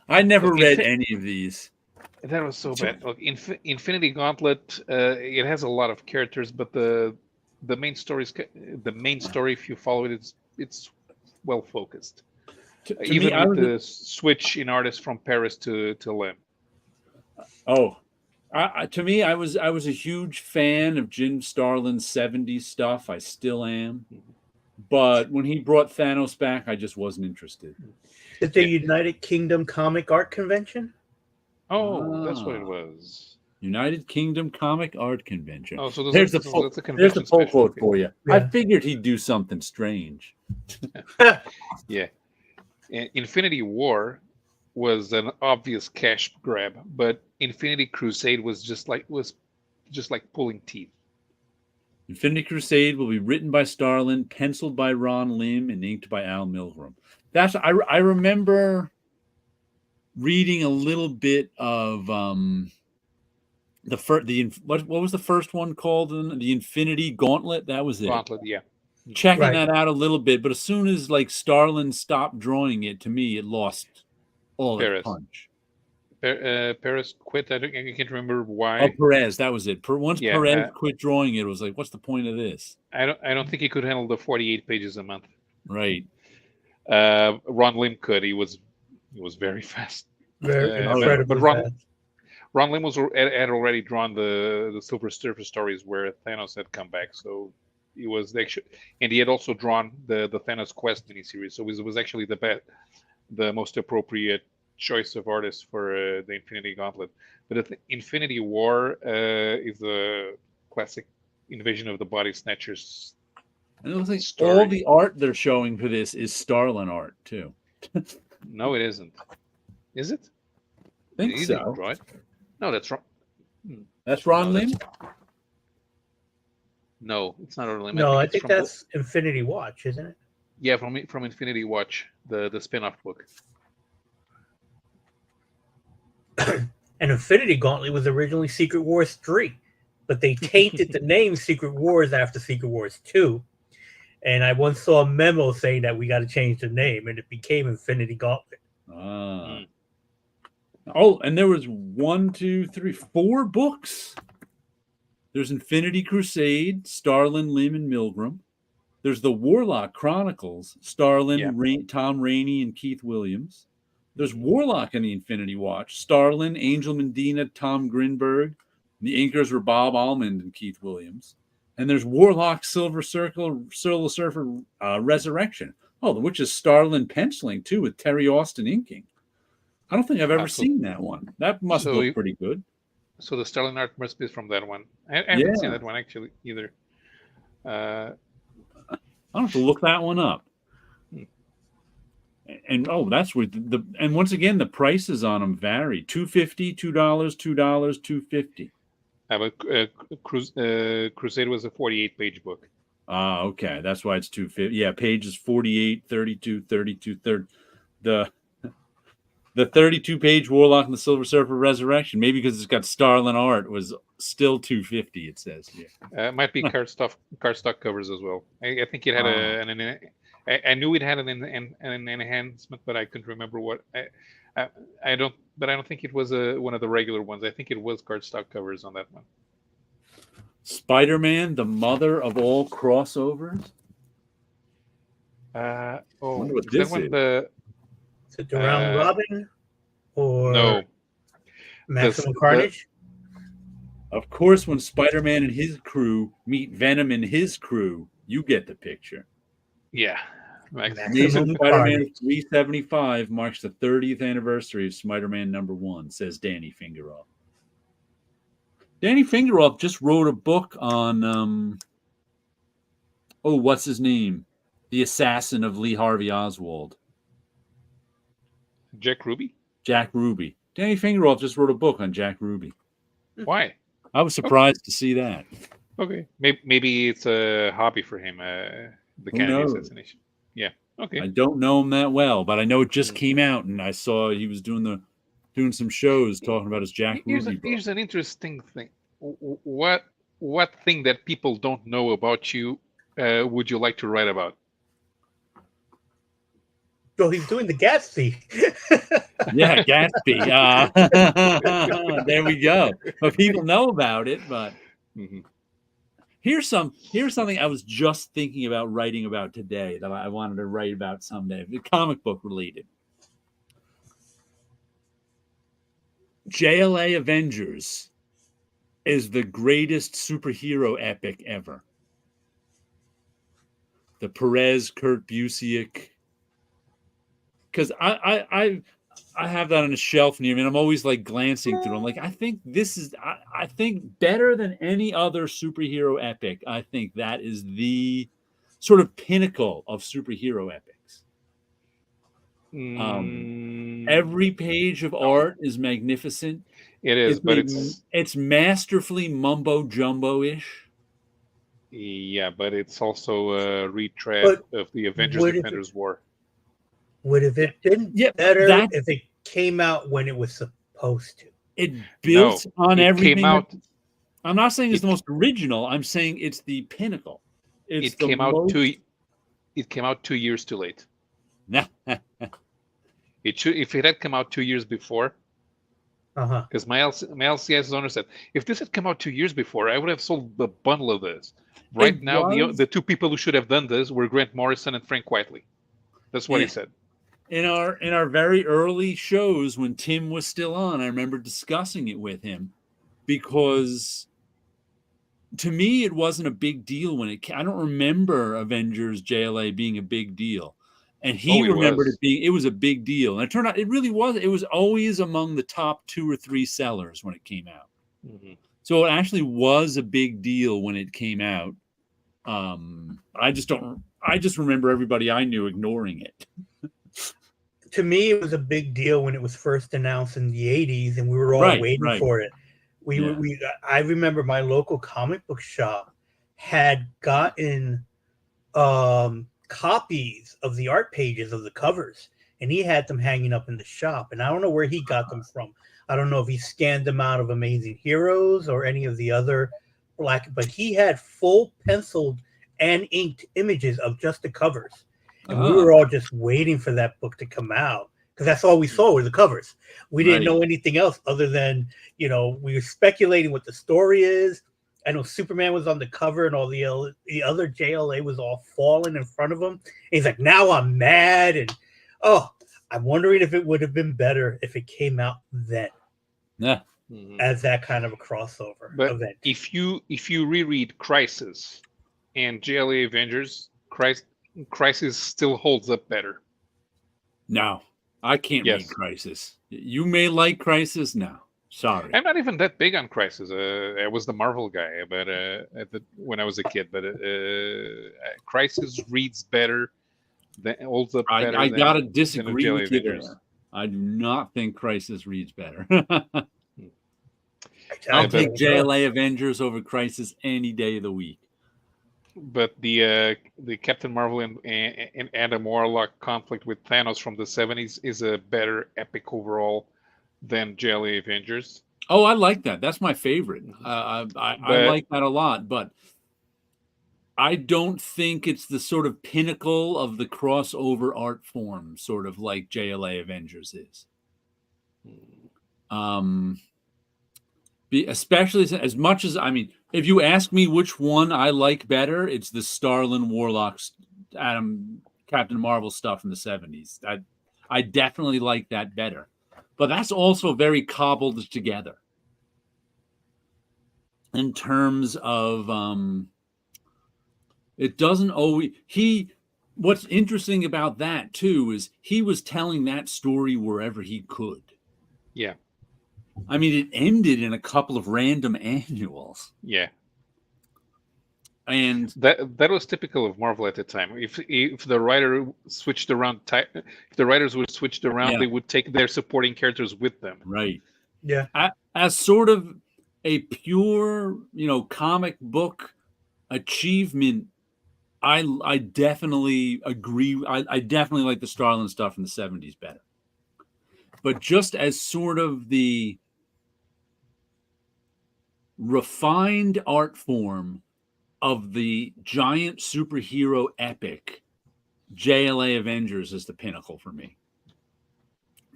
I never read any of these. That was so bad. Look, Infinity Gauntlet. It has a lot of characters, but the main story, if you follow it, it's well focused. Even with the switch in artists from Paris to Lim. Oh, to me, I was a huge fan of Jim Starlin's 70s stuff. I still am. But when he brought Thanos back, I just wasn't interested. Is the United Kingdom Comic Art Convention? Oh, that's what it was. United Kingdom Comic Art Convention. Oh, so there's the pull quote for you. Yeah. I figured he'd do something strange. Yeah. Infinity War was an obvious cash grab, but Infinity Crusade was just like pulling teeth. Infinity Crusade will be written by Starlin, penciled by Ron Lim, and inked by Al Milgrom. I remember reading a little bit of what was the first one called? The Infinity Gauntlet. That was it. Gauntlet, yeah. Checking that out a little bit, but as soon as Starlin stopped drawing it, to me it lost all its punch. Perez quit. I can't remember why. Oh, Perez, that was it. Once Perez quit drawing it, it was like, what's the point of this? I don't think he could handle the 48 pages a month. Right. Ron Lim could. He was very fast. Very incredibly fast. Ron Lim had already drawn the Silver Surfer stories where Thanos had come back, so he was actually, and he had also drawn the Thanos Quest miniseries. So it was actually the most appropriate choice of artists for the Infinity Gauntlet. But the Infinity War is a classic Invasion of the Body Snatchers. And it looks like all the art they're showing for this is Starlin art too. No, it isn't. Is it? I think so. Right? No, that's wrong. That's Ron Lim? No, it's not Ron Lim. No, I think that's Infinity Watch, isn't it? Yeah, from Infinity Watch, the spin-off book. And Infinity Gauntlet was originally Secret Wars 3, but they tainted the name Secret Wars after Secret Wars 2. And I once saw a memo saying that we got to change the name, and it became Infinity Gauntlet. Oh, and there was 4 books. There's Infinity Crusade, Starlin, Lim, and Milgrom. There's the Warlock Chronicles, Starlin, Tom Rainey, and Keith Williams. There's Warlock in the Infinity Watch, Starlin, Angel Medina, Tom Grinberg. The inkers were Bob Almond and Keith Williams. And there's Warlock Silver Surfer Resurrection. Oh, which is Starlin penciling too, with Terry Austin inking. I don't think I've ever seen that one. That must look pretty good. So the Starlin art must be from that one. I haven't seen that one actually either. I'll have to look that one up. And that's where and once again the prices on them vary. $2.50, $2, $2, $2.50. But Crusade was a 48-page book. Ah, okay. That's why it's 250. Yeah, pages 48, 32, 32, 30. The 32-page Warlock and the Silver Surfer Resurrection, maybe because it's got Starlin art, was still 250. It says here. It might be cardstock covers as well. I think it had I knew it had an enhancement, but I couldn't remember what. I don't think it was one of the regular ones. I think it was cardstock covers on that one. Spider-Man, the mother of all crossovers. What is that one? Is it the Round Robin or no Maximum Carnage? Of course, when Spider-Man and his crew meet Venom and his crew, you get the picture. Yeah. Amazing Spider-Man 375 marks the 30th anniversary of Spider-Man #1, says Danny Fingeroff. Danny Fingeroff just wrote a book on, what's his name? The assassin of Lee Harvey Oswald. Jack Ruby? Jack Ruby. Danny Fingeroff just wrote a book on Jack Ruby. Why? I was surprised to see that. Okay. Maybe it's a hobby for him, the Kennedy assassination. Yeah. Okay. I don't know him that well, but I know it just came out, and I saw he was doing some shows talking about his Jack Ruby book. Here's an interesting thing. What thing that people don't know about you would you like to write about? Well, he's doing the Gatsby. Yeah, Gatsby. There we go. But people know about it. But here's something I was just thinking about writing about today that I wanted to write about someday. The comic book related. JLA Avengers is the greatest superhero epic ever. The Perez, Kurt Busiek. Because I have that on a shelf near me, and I'm always like glancing through. I'm like, I think this is, I think better than any other superhero epic. I think that is the sort of pinnacle of superhero epics. Every page of art is magnificent. It is, but it's masterfully mumbo jumbo-ish. Yeah, but it's also a retread of the Avengers Defenders War. Would have it been better if it came out when it was supposed to? It built on everything. I'm not saying it's the most original. I'm saying it's the pinnacle. It came out 2 years too late. If it had come out 2 years before, because my LCS owner said, if this had come out 2 years before, I would have sold the bundle of this. Right now, the two people who should have done this were Grant Morrison and Frank Whiteley. That's what he said. In our very early shows when Tim was still on, I remember discussing it with him because to me it wasn't a big deal when it came. I don't remember Avengers JLA being a big deal. And he remembered it was a big deal. And it turned out it really was. It was always among the top 2 or 3 sellers when it came out. So it actually was a big deal when it came out. I just remember everybody I knew ignoring it. To me, it was a big deal when it was first announced in the 80s, and we were all waiting for it. I remember my local comic book shop had gotten copies of the art pages of the covers, and he had them hanging up in the shop. And I don't know where he got them from. I don't know if he scanned them out of Amazing Heroes or any of the other but he had full penciled and inked images of just the covers. And we were all just waiting for that book to come out because that's all we saw were the covers. We didn't know anything else other than, we were speculating what the story is. I know Superman was on the cover and all the other JLA was all falling in front of him. And he's like, now I'm mad. And, I'm wondering if it would have been better if it came out then. Yeah. As that kind of a crossover event. If you reread Crisis and JLA Avengers, Crisis still holds up better. No, I can't read Crisis. You may like Crisis now. Sorry, I'm not even that big on Crisis. I was the Marvel guy, but when I was a kid. But Crisis reads better, holds up better. I gotta disagree with you there. I do not think Crisis reads better. I'll take JLA Avengers over Crisis any day of the week. But the Captain Marvel and Adam Warlock conflict with Thanos from the 70s is a better epic overall than JLA Avengers. Oh, I like that. That's my favorite. I like that a lot, but I don't think it's the sort of pinnacle of the crossover art form, sort of like JLA Avengers is. Especially as much as, I mean, if you ask me which one I like better, it's the Starlin Warlock's Captain Marvel stuff in the 70s. I definitely like that better. But that's also very cobbled together in terms of it doesn't always what's interesting about that too is he was telling that story wherever he could. Yeah. I mean, it ended in a couple of random annuals. Yeah. And that was typical of Marvel at the time. If the writer switched around, if the writers were switched around, they would take their supporting characters with them. Right. Yeah. As sort of a pure, comic book achievement, I definitely agree. I definitely like the Starlin stuff in the 70s better. But just as sort of the refined art form of the giant superhero epic, JLA Avengers is the pinnacle for me.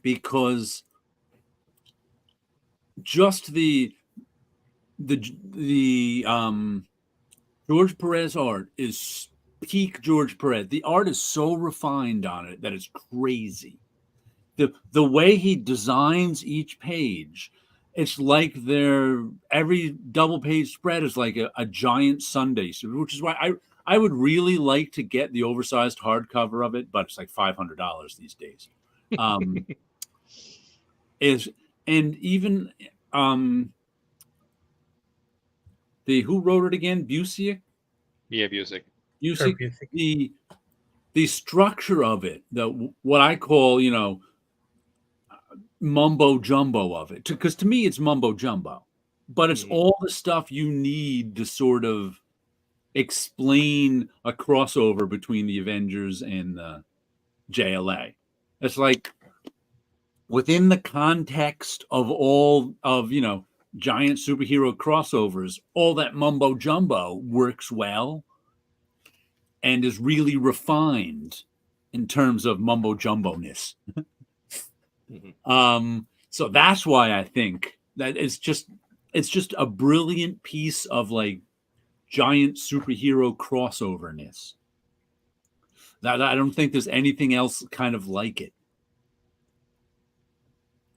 Because just the George Perez art is peak George Perez. The art is so refined on it that it's crazy. The way he designs each page, it's like every double page spread is like a giant Sunday suit, which is why I would really like to get the oversized hardcover of it, but it's like $500 these days. Who wrote it again? Busiek? Yeah, Busiek. Busiek. The structure of it, what I call, mumbo jumbo of it, because to me it's mumbo jumbo, but it's all the stuff you need to sort of explain a crossover between the Avengers and the JLA. It's like within the context of all of giant superhero crossovers, all that mumbo jumbo works well and is really refined in terms of mumbo jumbo-ness. So that's why I think that it's just a brilliant piece of like giant superhero crossoverness. That I don't think there's anything else kind of like it.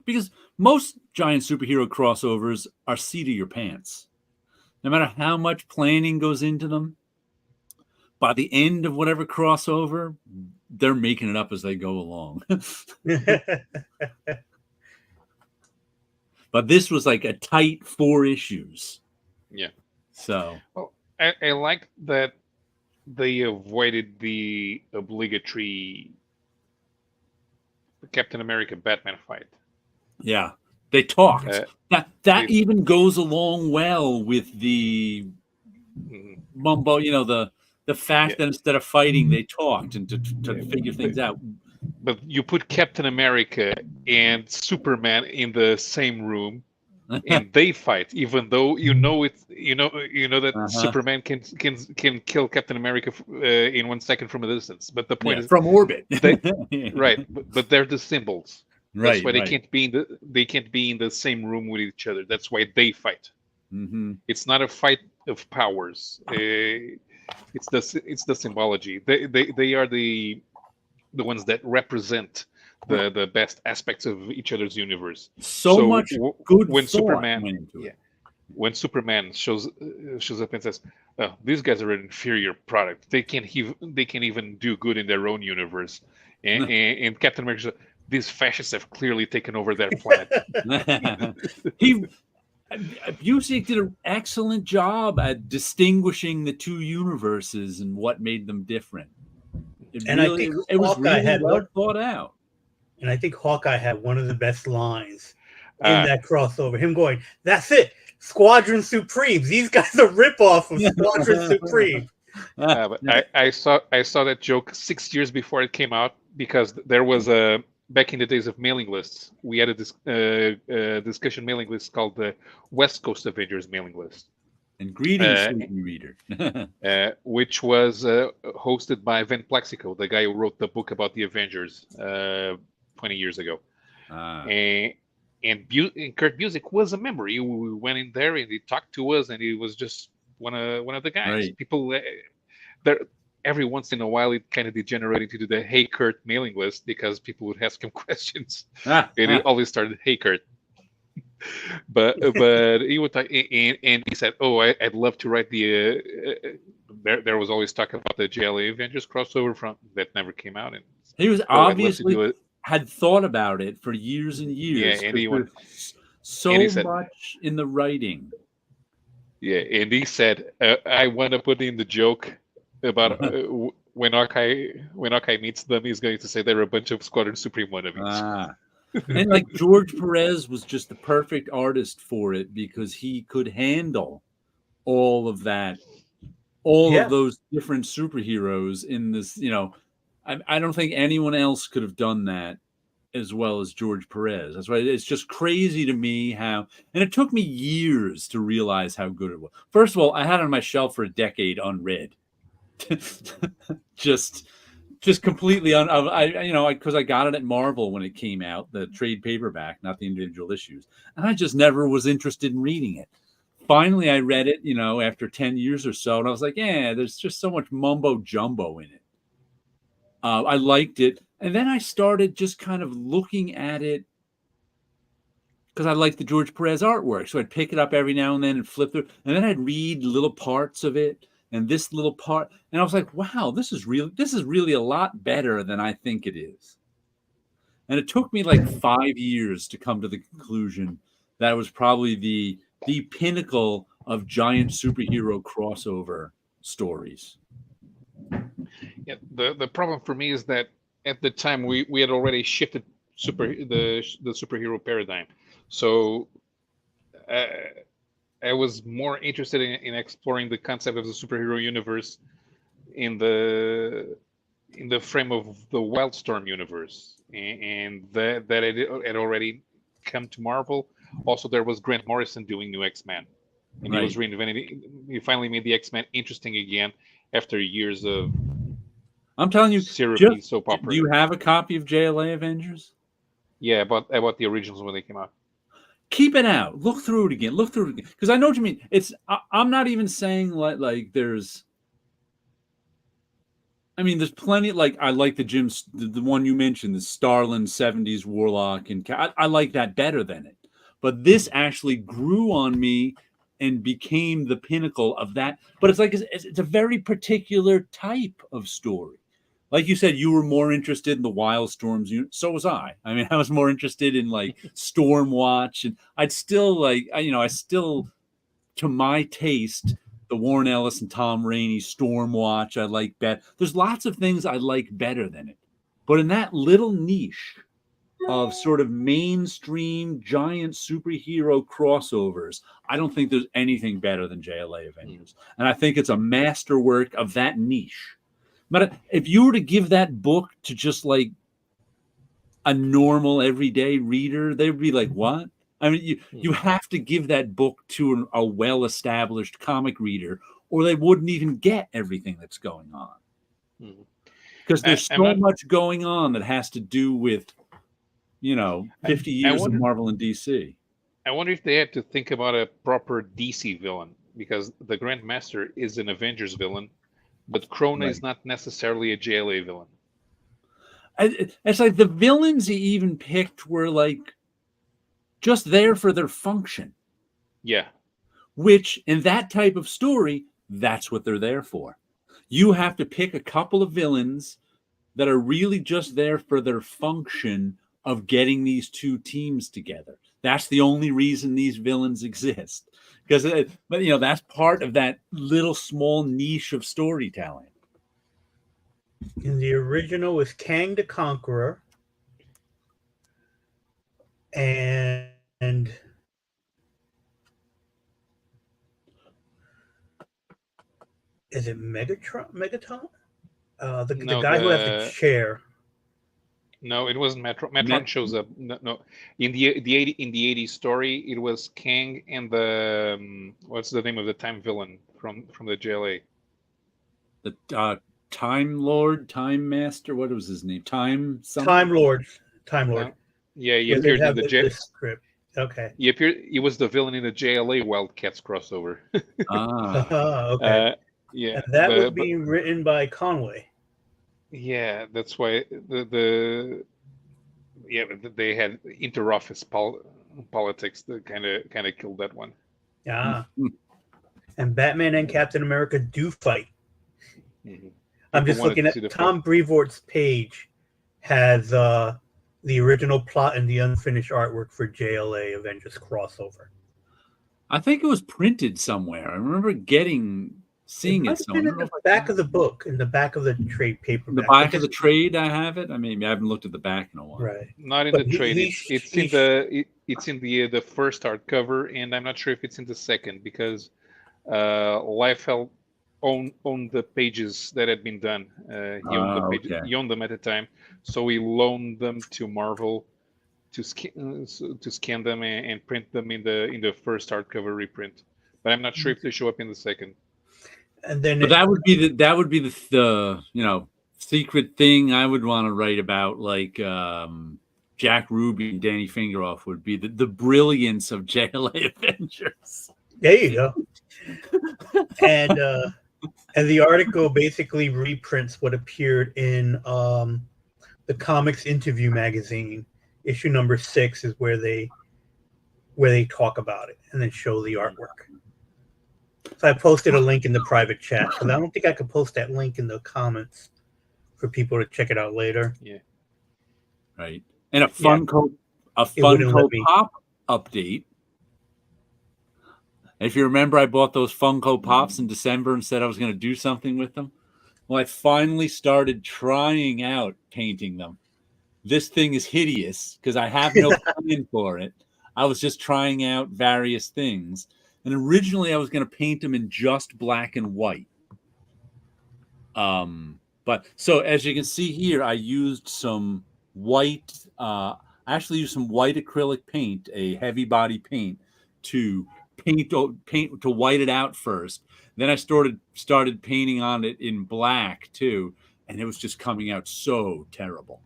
Because most giant superhero crossovers are seat of your pants. No matter how much planning goes into them, by the end of whatever crossover, they're making it up as they go along. But this was like a tight 4 issues. Yeah. So. Well, I like that they avoided the obligatory Captain America Batman fight. Yeah. They talked. That even goes along well with the mumbo, the fact that instead of fighting, they talked and to figure things out. But you put Captain America and Superman in the same room, and they fight, even though that Superman can kill Captain America in 1 second from a distance. But the point is from orbit, right? But they're the symbols. That's why they can't be in the same room with each other. That's why they fight. Mm-hmm. It's not a fight of powers. It's the symbology. They are the ones that represent the best aspects of each other's universe. So much good when thought when Superman shows up and says, "Oh, these guys are an inferior product. They can't even do good in their own universe," and Captain America says, "These fascists have clearly taken over their planet." Busiek did an excellent job at distinguishing the two universes and what made them different. I think it was really well thought out. And I think Hawkeye had one of the best lines in that crossover. Him going, "That's it. Squadron Supreme. These guys are ripoff of Squadron Supreme. But I saw that joke 6 years before it came out, because there was a back in the days of mailing lists, we had a discussion mailing list called the West Coast Avengers mailing list. And greetings, Sweetie Reader. Which was hosted by Van Plexico, the guy who wrote the book about the Avengers 20 years ago. And Kurt Busiek was a member. He went in there and he talked to us, and he was just one of the guys. Right. People there. Every once in a while, it kind of degenerated to the "Hey Kurt" mailing list, because people would ask him questions, and it always started "Hey Kurt." but he would talk, and he said, "Oh, I'd love to write the." There was always talk about the JLA Avengers crossover from that never came out, and he was obviously had thought about it for years and years. Yeah, and he went so much in the writing. Yeah, and he said, "I want to put in the joke about when Hawkeye meets them, he's going to say they're a bunch of Squadron Supreme wannabes." And like George Perez was just the perfect artist for it, because he could handle all of that, of those different superheroes in this. I don't think anyone else could have done that as well as George Perez. That's why it's just crazy to me how, and it took me years to realize how good it was. First of all, I had it on my shelf for a decade unread. just completely because I got it at Marvel when it came out, the trade paperback, not the individual issues, and I just never was interested in reading it. Finally, I read it, after 10 years or so, and I was like, yeah, there's just so much mumbo jumbo in it. I liked it, and then I started just kind of looking at it because I liked the George Perez artwork, so I'd pick it up every now and then and flip through, and then I'd read little parts of it. And this little part, and I was like, wow, this is really a lot better than I think it is. And it took me like 5 years to come to the conclusion that it was probably the pinnacle of giant superhero crossover stories. Yeah, the problem for me is that at the time we had already shifted the superhero paradigm. So I was more interested in exploring the concept of the superhero universe in the frame of the Wildstorm universe, and that it had already come to Marvel. Also, there was Grant Morrison doing New X-Men, and he was reinventing. He finally made the X-Men interesting again after years of. I'm telling you, soap opera. Do you have a copy of JLA Avengers? Yeah, I bought the originals when they came out. Keep it out. Look through it again. Because I know what you mean. I'm not even saying like there's. I mean, there's plenty. Like I like the one you mentioned, the Starlin 70s Warlock, and I like that better than it. But this actually grew on me and became the pinnacle of that. But it's like it's a very particular type of story. Like you said, you were more interested in the Wildstorms. So was I. I mean, I was more interested in like Stormwatch, and I'd still I still, to my taste, the Warren Ellis and Tom Rainey Stormwatch I like better. There's lots of things I like better than it, but in that little niche of sort of mainstream giant superhero crossovers, I don't think there's anything better than JLA Avengers, and I think it's a masterwork of that niche. But if you were to give that book to just like a normal everyday reader, they'd be like, what? I mean, you have to give that book to a well-established comic reader, or they wouldn't even get everything that's going on. Because there's so much going on that has to do with, 50 years of Marvel and DC. I wonder if they had to think about a proper DC villain, because the Grandmaster is an Avengers villain, but Krona is not necessarily a JLA villain. It's like the villains he even picked were like just there for their function. Yeah. Which, in that type of story, that's what they're there for. You have to pick a couple of villains that are really just there for their function of getting these two teams together. That's the only reason these villains exist. Because, that's part of that little small niche of storytelling. In the original was Kang the Conqueror, and Is it Megaton? The No, guy who has the chair. No, it wasn't Metron. Metron shows up. No. In the 80s story, it was Kang and the what's the name of the time villain from the JLA? The Time Lord, Time Master. What was his name? Time something. Time Lord. No. Yeah, he appeared in the script. Okay. He appeared. He was the villain in the JLA Wildcats crossover. Okay. Yeah, and that was being written by Conway. Yeah, that's why they had inter-office politics that kind of killed that one. Yeah. And Batman and Captain America do fight. Mm-hmm. I'm just looking at Tom Brevoort's page has the original plot and the unfinished artwork for JLA Avengers crossover. I think it was printed somewhere. I remember seeing it somewhere. In the back of the book, in the back of the trade paperback. The back of the trade, I have it. I mean, I haven't looked at the back in a while. Right. Not in the trade. It's in the first hardcover, and I'm not sure if it's in the second because Liefeld owned the pages that had been done. He owned the pages. Okay. He owned them at the time, so he loaned them to Marvel to scan them and print them in the first hardcover reprint. But I'm not sure if they show up in the second. And then, but that would be the secret thing I would want to write about, like Jack Ruby and Danny Fingeroff would be the brilliance of JLA Avengers. There you go. And the article basically reprints what appeared in the Comics Interview magazine. Issue number 6 is where they talk about it and then show the artwork. So I posted a link in the private chat because I don't think I could post that link in the comments for people to check it out later. Yeah. Right. And a Funko Pop update. If you remember, I bought those Funko Pops in December and said I was going to do something with them. Well, I finally started trying out painting them. This thing is hideous because I have no plan for it. I was just trying out various things. And originally I was going to paint them in just black and white. But so as you can see here, I used some white, I actually used some white acrylic paint, a heavy body paint to paint to white it out first. Then I started painting on it in black too. And it was just coming out so terrible.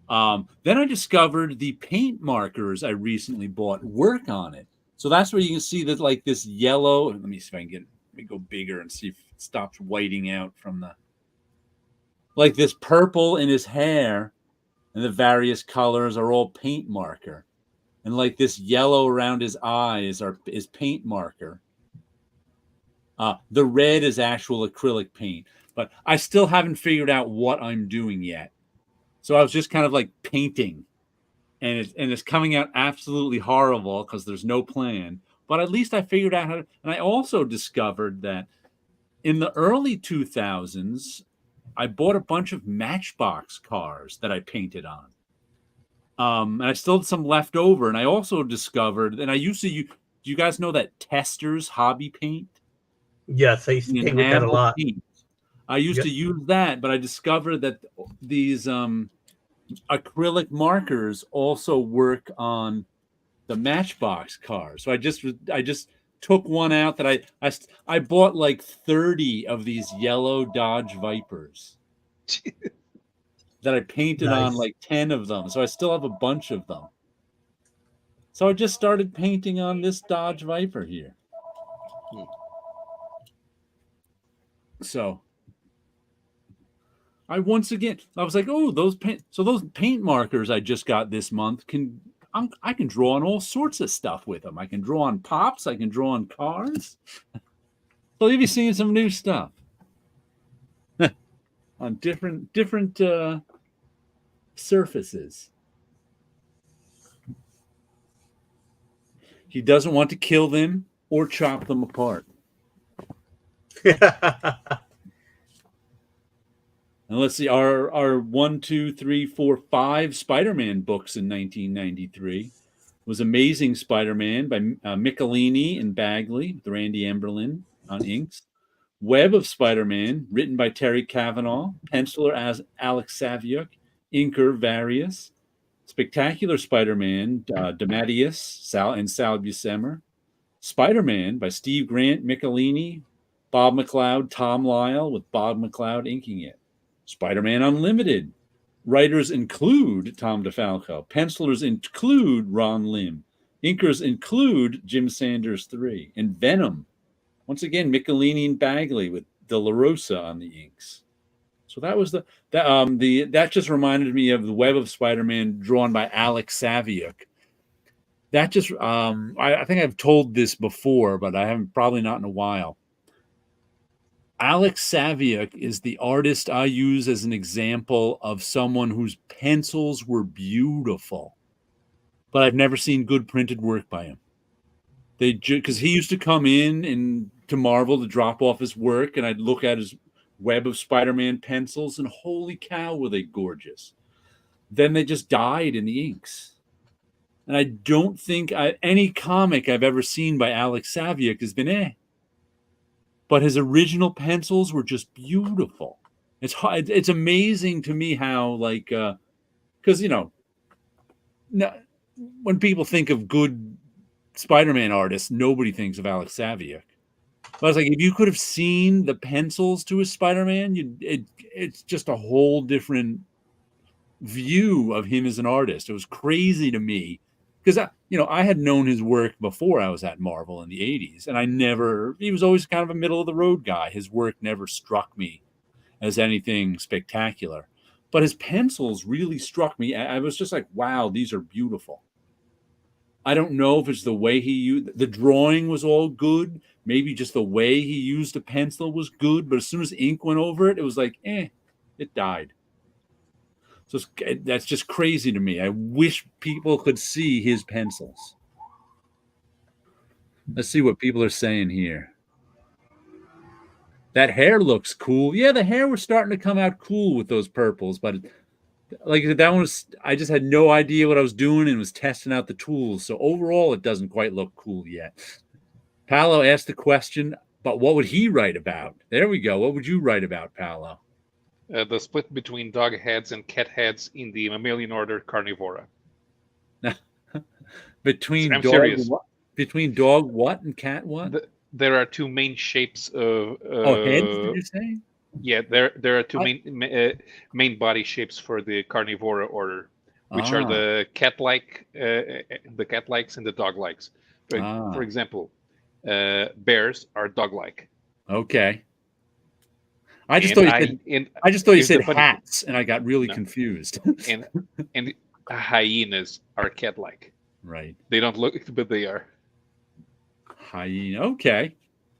Then I discovered the paint markers I recently bought work on it. So that's where you can see that, like, this yellow. Let me see if I can let me go bigger and see if it stops whiting out from the, like, this purple in his hair and the various colors are all paint marker. And like this yellow around his eyes is paint marker. The red is actual acrylic paint, but I still haven't figured out what I'm doing yet. So I was just kind of like painting. And it's coming out absolutely horrible because there's no plan. But at least I figured out how to. And I also discovered that in the early 2000s, I bought a bunch of Matchbox cars that I painted on. And I still had some left over. And I also discovered, and I used to use, do you guys know that Testors hobby paint? Yes, I used to paint with that a lot. Paint. I used to use that, but I discovered that these acrylic markers also work on the Matchbox cars. So I just took one out that I bought like 30 of these yellow Dodge Vipers that I painted on like 10 of them. So I still have a bunch of them. So I just started painting on this Dodge Viper here. So I was like, oh, those paint markers I just got this month I can draw on all sorts of stuff with them. I can draw on Pops. I can draw on cars. So you'll be seeing some new stuff on different surfaces. He doesn't want to kill them or chop them apart. And let's see, our 1, 2, 3, 4, 5 Spider-Man books in 1993 was Amazing Spider-Man by Michelini and Bagley with Randy Emberlin on inks. Web of Spider-Man, written by Terry Cavanaugh, penciler as Alex Saviuk, inker Various. Spectacular Spider-Man, DeMatteis, Sal Buscema. Spider-Man by Steve Grant, Michelini, Bob McLeod, Tom Lyle, with Bob McLeod inking it. Spider-Man Unlimited. Writers include Tom DeFalco. Pencilers include Ron Lim. Inkers include Jim Sanders III. And Venom. Once again, Michelini and Bagley with De La Rosa on the inks. So that was that just reminded me of the Web of Spider-Man drawn by Alex Saviuk. That just I think I've told this before, but I haven't, probably not in a while. Alex Saviuk is the artist I use as an example of someone whose pencils were beautiful, but I've never seen good printed work by him. Because he used to come in to Marvel to drop off his work, and I'd look at his Web of Spider-Man pencils, and holy cow, were they gorgeous. Then they just died in the inks. And I don't think any comic I've ever seen by Alex Saviuk has been But his original pencils were just beautiful. It's amazing to me how, like, because, when people think of good Spider-Man artists, nobody thinks of Alex Saviuk. But I was like, if you could have seen the pencils to his Spider-Man, it's just a whole different view of him as an artist. It was crazy to me because I had known his work before I was at Marvel in the 80s, and he was always kind of a middle of the road guy. His work never struck me as anything spectacular, but his pencils really struck me. I was just like, wow, these are beautiful. I don't know if it's the way he used the drawing was all good. Maybe just the way he used a pencil was good, but as soon as ink went over it, it was like, it died. So that's just crazy to me. I wish people could see his pencils. Let's see what people are saying here. That hair looks cool. Yeah, the hair was starting to come out cool with those purples, but like that one was, I just had no idea what I was doing and was testing out the tools. So overall, it doesn't quite look cool yet. Paulo asked the question, but what would he write about? There we go. What would you write about, Paulo? The split between dog heads and cat heads in the mammalian order Carnivora. Between dog what and cat what? There are two main shapes of. Heads? Did you say? Yeah, there are two main body shapes for the Carnivora order, which are the cat-like, the cat-likes and the dog-likes. For example, bears are dog-like. Okay. I just thought you said hats, and I got really confused. and hyenas are cat-like. Right. They don't look, but they are. Hyena. Okay,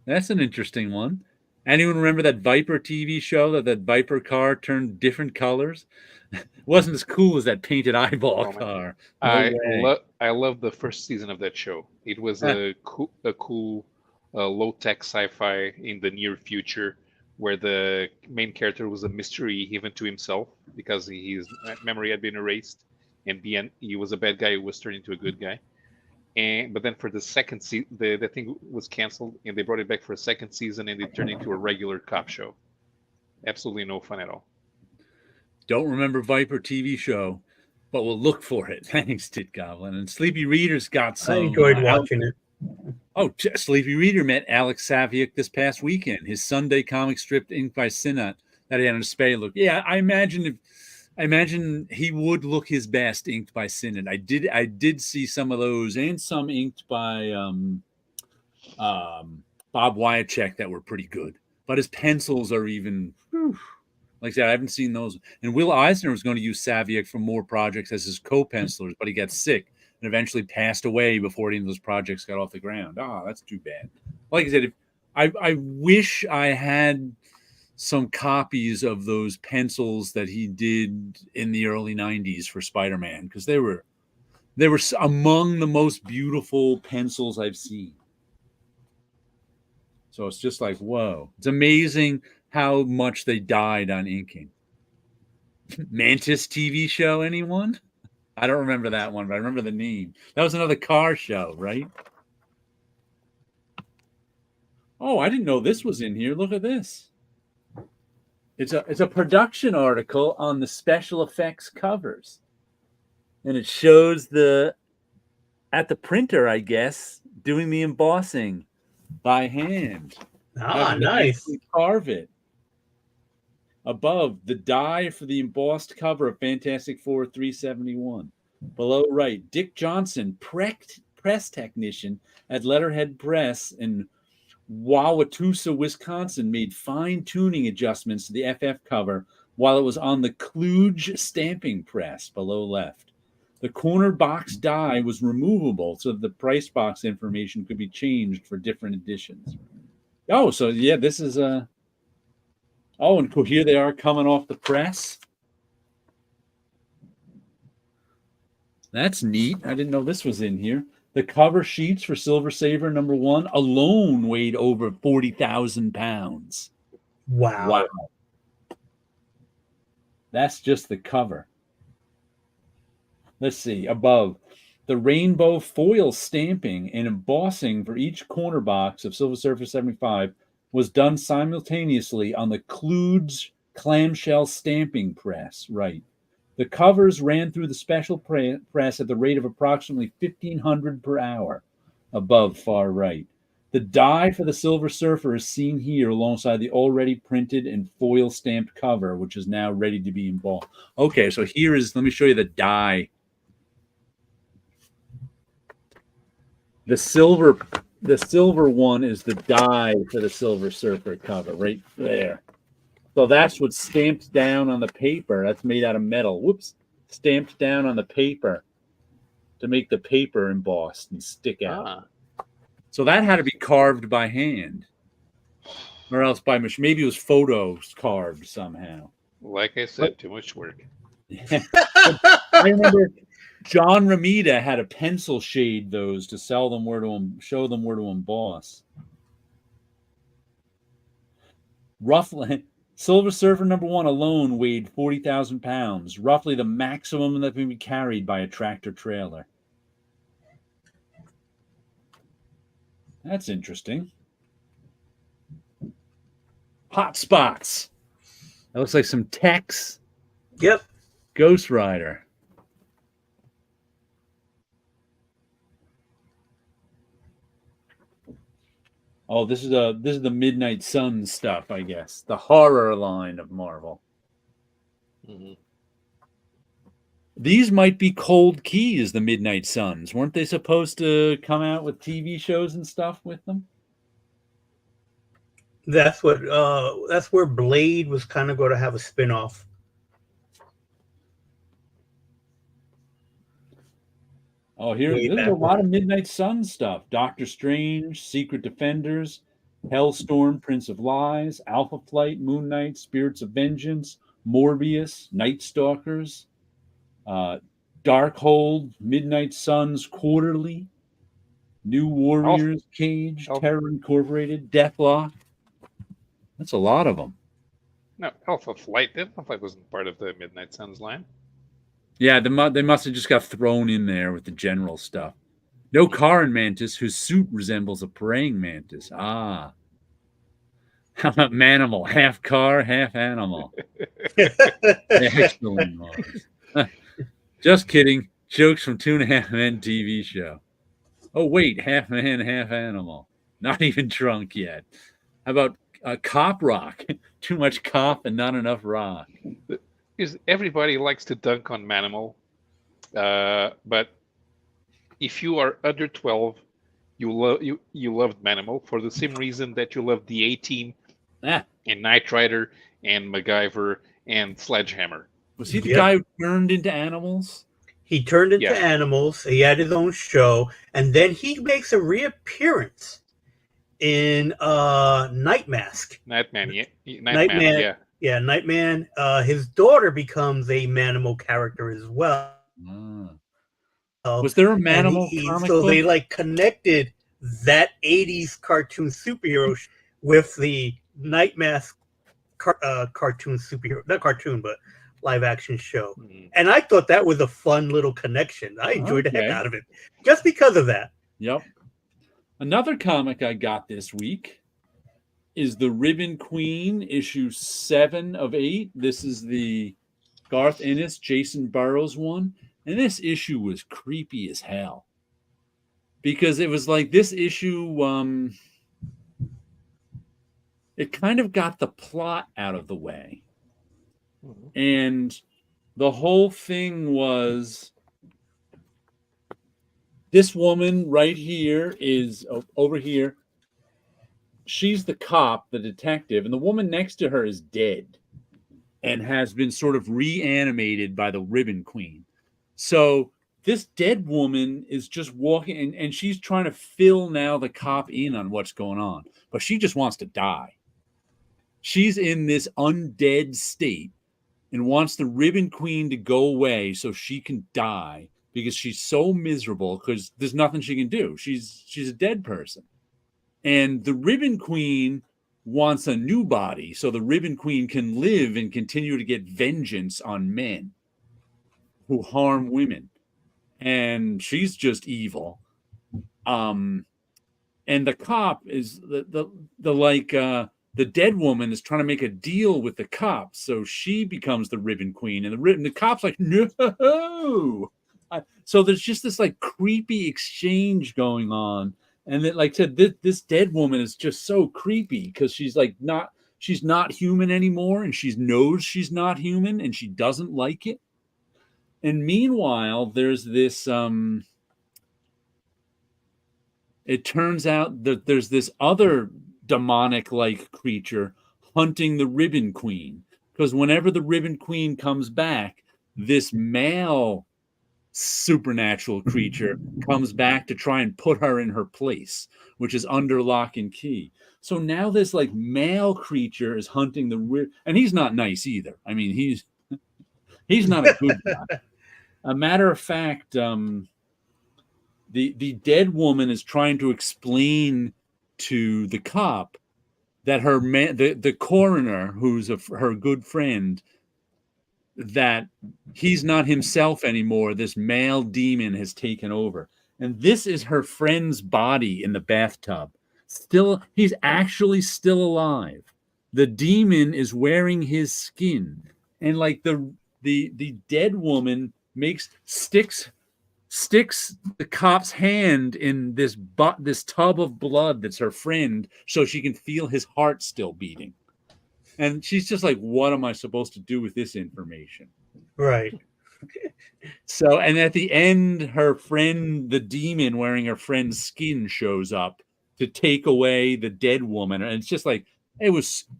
that's an interesting one. Anyone remember that Viper TV show that Viper car turned different colors? It wasn't as cool as that painted eyeball car. I love the first season of that show. It was a cool low-tech sci-fi in the near future, where the main character was a mystery even to himself because his memory had been erased, and he was a bad guy who was turned into a good guy. But then for the second season, the thing was canceled, and they brought it back for a second season, and it turned into a regular cop show. Absolutely no fun at all. Don't remember Viper TV show, but we'll look for it. Thanks, Tit Goblin. And Sleepy Reader's got some. I enjoyed watching it. Oh, Sleepy Reader met Alex Saviuk this past weekend. His Sunday comic strip inked by Sinnott that he had on display look. Yeah, I imagine he would look his best inked by Sinnott. I did see some of those and some inked by Bob Wyacek that were pretty good. But his pencils are even, like I said, I haven't seen those. And Will Eisner was going to use Saviuk for more projects as his co-pencilers, but he got sick and eventually passed away before any of those projects got off the ground. That's too bad. Like I said, I wish I had some copies of those pencils that he did in the early 90s for Spider-Man, because they were among the most beautiful pencils I've seen. So it's just like, whoa. It's amazing how much they died on inking. Mantis TV show, anyone? I don't remember that one, but I remember the name. That was another car show, right? Oh, I didn't know this was in here. Look at this. It's a production article on the special effects covers. And it shows at the printer, I guess, doing the embossing by hand. Ah, nice. Carve it. Above, the die for the embossed cover of Fantastic Four 371. Below right, Dick Johnson, press technician at Letterhead Press in Wauwatosa, Wisconsin, made fine-tuning adjustments to the FF cover while it was on the kludge stamping press below left. The corner box die was removable so that the price box information could be changed for different editions. Oh, so yeah, this is a... Oh, and here they are coming off the press. That's neat. I didn't know this was in here. The cover sheets for Silver Saber #1 alone weighed over 40,000 pounds. Wow. That's just the cover. Let's see. Above, the rainbow foil stamping and embossing for each corner box of Silver Surfer 75 was done simultaneously on the kludge clamshell stamping press. Right. The covers ran through the special press at the rate of approximately 1,500 per hour. Above, far right. The die for the Silver Surfer is seen here alongside the already printed and foil stamped cover, which is now ready to be embossed. Okay, so here is, let me show you the die. The silver one is the die for the Silver Surfer cover right there. So that's what's stamped down on the paper. That's made out of metal. Whoops. Stamped down on the paper to make the paper embossed and stick out. So that had to be carved by hand. Or else by machine. Maybe it was photos carved somehow. Like I said, too much work. I remember John Romita had a pencil shade those to sell them show them where to emboss. Roughly, Silver Surfer #1 alone weighed 40,000 pounds, roughly the maximum that can be carried by a tractor trailer. That's interesting. Hot spots. That looks like some Tex. Yep. Ghost Rider. Oh, this is the Midnight Sun stuff, I guess. The horror line of Marvel. Mm-hmm. These might be Cold Keys, the Midnight Suns. Weren't they supposed to come out with TV shows and stuff with them? That's where Blade was kind of going to have a spin-off. Oh, there's a lot of Midnight Sun stuff. Doctor Strange, Secret Defenders, Hellstorm, Prince of Lies, Alpha Flight, Moon Knight, Spirits of Vengeance, Morbius, Night Stalkers, Darkhold, Midnight Suns Quarterly, New Warriors, Cage, Terror Incorporated, Deathlock. That's a lot of them. No, Alpha Flight wasn't part of the Midnight Suns line. Yeah, they must have just got thrown in there with the general stuff. No Karen Mantis, whose suit resembles a praying mantis. Ah. How about Manimal? Half car, half animal. Excellent. Just kidding. Jokes from 2.5 Men TV show. Oh, wait. Half man, half animal. Not even drunk yet. How about Cop Rock? Too much cop and not enough rock. Everybody likes to dunk on Manimal, but if you are under 12, you loved Manimal for the same reason that you loved the A-Team and Knight Rider and MacGyver and Sledgehammer. Was he the guy who turned into animals? He turned into animals. He had his own show, and then he makes a reappearance in Night Mask. Nightman, yeah. Yeah, Nightman. His daughter becomes a Manimal character as well. Was there a Manimal comic book? They like connected that 80s cartoon superhero with the Night Mask cartoon superhero, not cartoon, but live action show. And I thought that was a fun little connection. I enjoyed the heck out of it just because of that. Yep. Another comic I got this week is The Ribbon Queen, issue 7 of 8. This is the Garth Ennis, Jason Burrows one. And this issue was creepy as hell. Because it was like this issue, it kind of got the plot out of the way. And the whole thing was, this woman right here is over here. She's the cop, the detective, and the woman next to her is dead and has been sort of reanimated by the Ribbon Queen. So this dead woman is just walking, and she's trying to fill now the cop in on what's going on, but she just wants to die. She's in this undead state and wants the Ribbon Queen to go away so she can die because she's so miserable because there's nothing she can do. She's a dead person. And the Ribbon Queen wants a new body so the Ribbon Queen can live and continue to get vengeance on men who harm women. And she's just evil. And the cop is the dead woman is trying to make a deal with the cops, so she becomes the Ribbon Queen, and the cop's like, no. So there's just this like creepy exchange going on. And that, like I said, this dead woman is just so creepy because she's not human anymore, and she knows she's not human, and she doesn't like it. And meanwhile, there's this. It turns out that there's this other demonic-like creature hunting the Ribbon Queen, because whenever the Ribbon Queen comes back, this male supernatural creature comes back to try and put her in her place, which is under lock and key. So now this like male creature is hunting and he's not nice either. I mean, he's not a good guy. A matter of fact, the dead woman is trying to explain to the cop that the coroner, who's her good friend, that he's not himself anymore. This male demon has taken over. And this is her friend's body in the bathtub. He's actually still alive. The demon is wearing his skin. And like the dead woman sticks the cop's hand in this tub of blood that's her friend so she can feel his heart still beating. And she's just like, what am I supposed to do with this information? Right. So, and at the end, her friend, the demon wearing her friend's skin, shows up to take away the dead woman. And it's just like,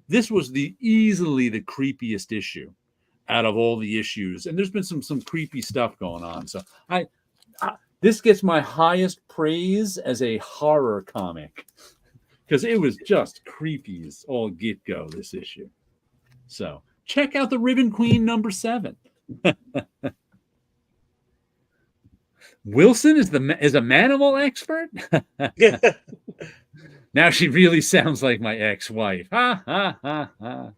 this was easily the creepiest issue out of all the issues. And there's been some creepy stuff going on. So this gets my highest praise as a horror comic, because it was just creepy as all get-go, this issue. So check out the Ribbon Queen number 7. Wilson is a Manimal expert? Now she really sounds like my ex-wife. Ha, ha, ha, ha.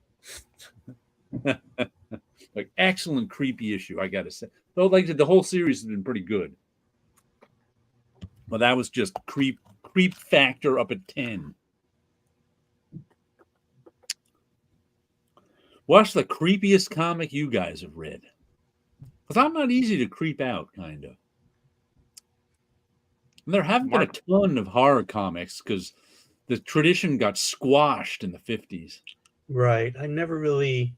Like, excellent creepy issue, I got to say. Though, like the whole series has been pretty good. But that was just creep factor up at 10. What's the creepiest comic you guys have read? Because I'm not easy to creep out, kind of. And there haven't been a ton of horror comics because the tradition got squashed in the 50s. Right. I never really...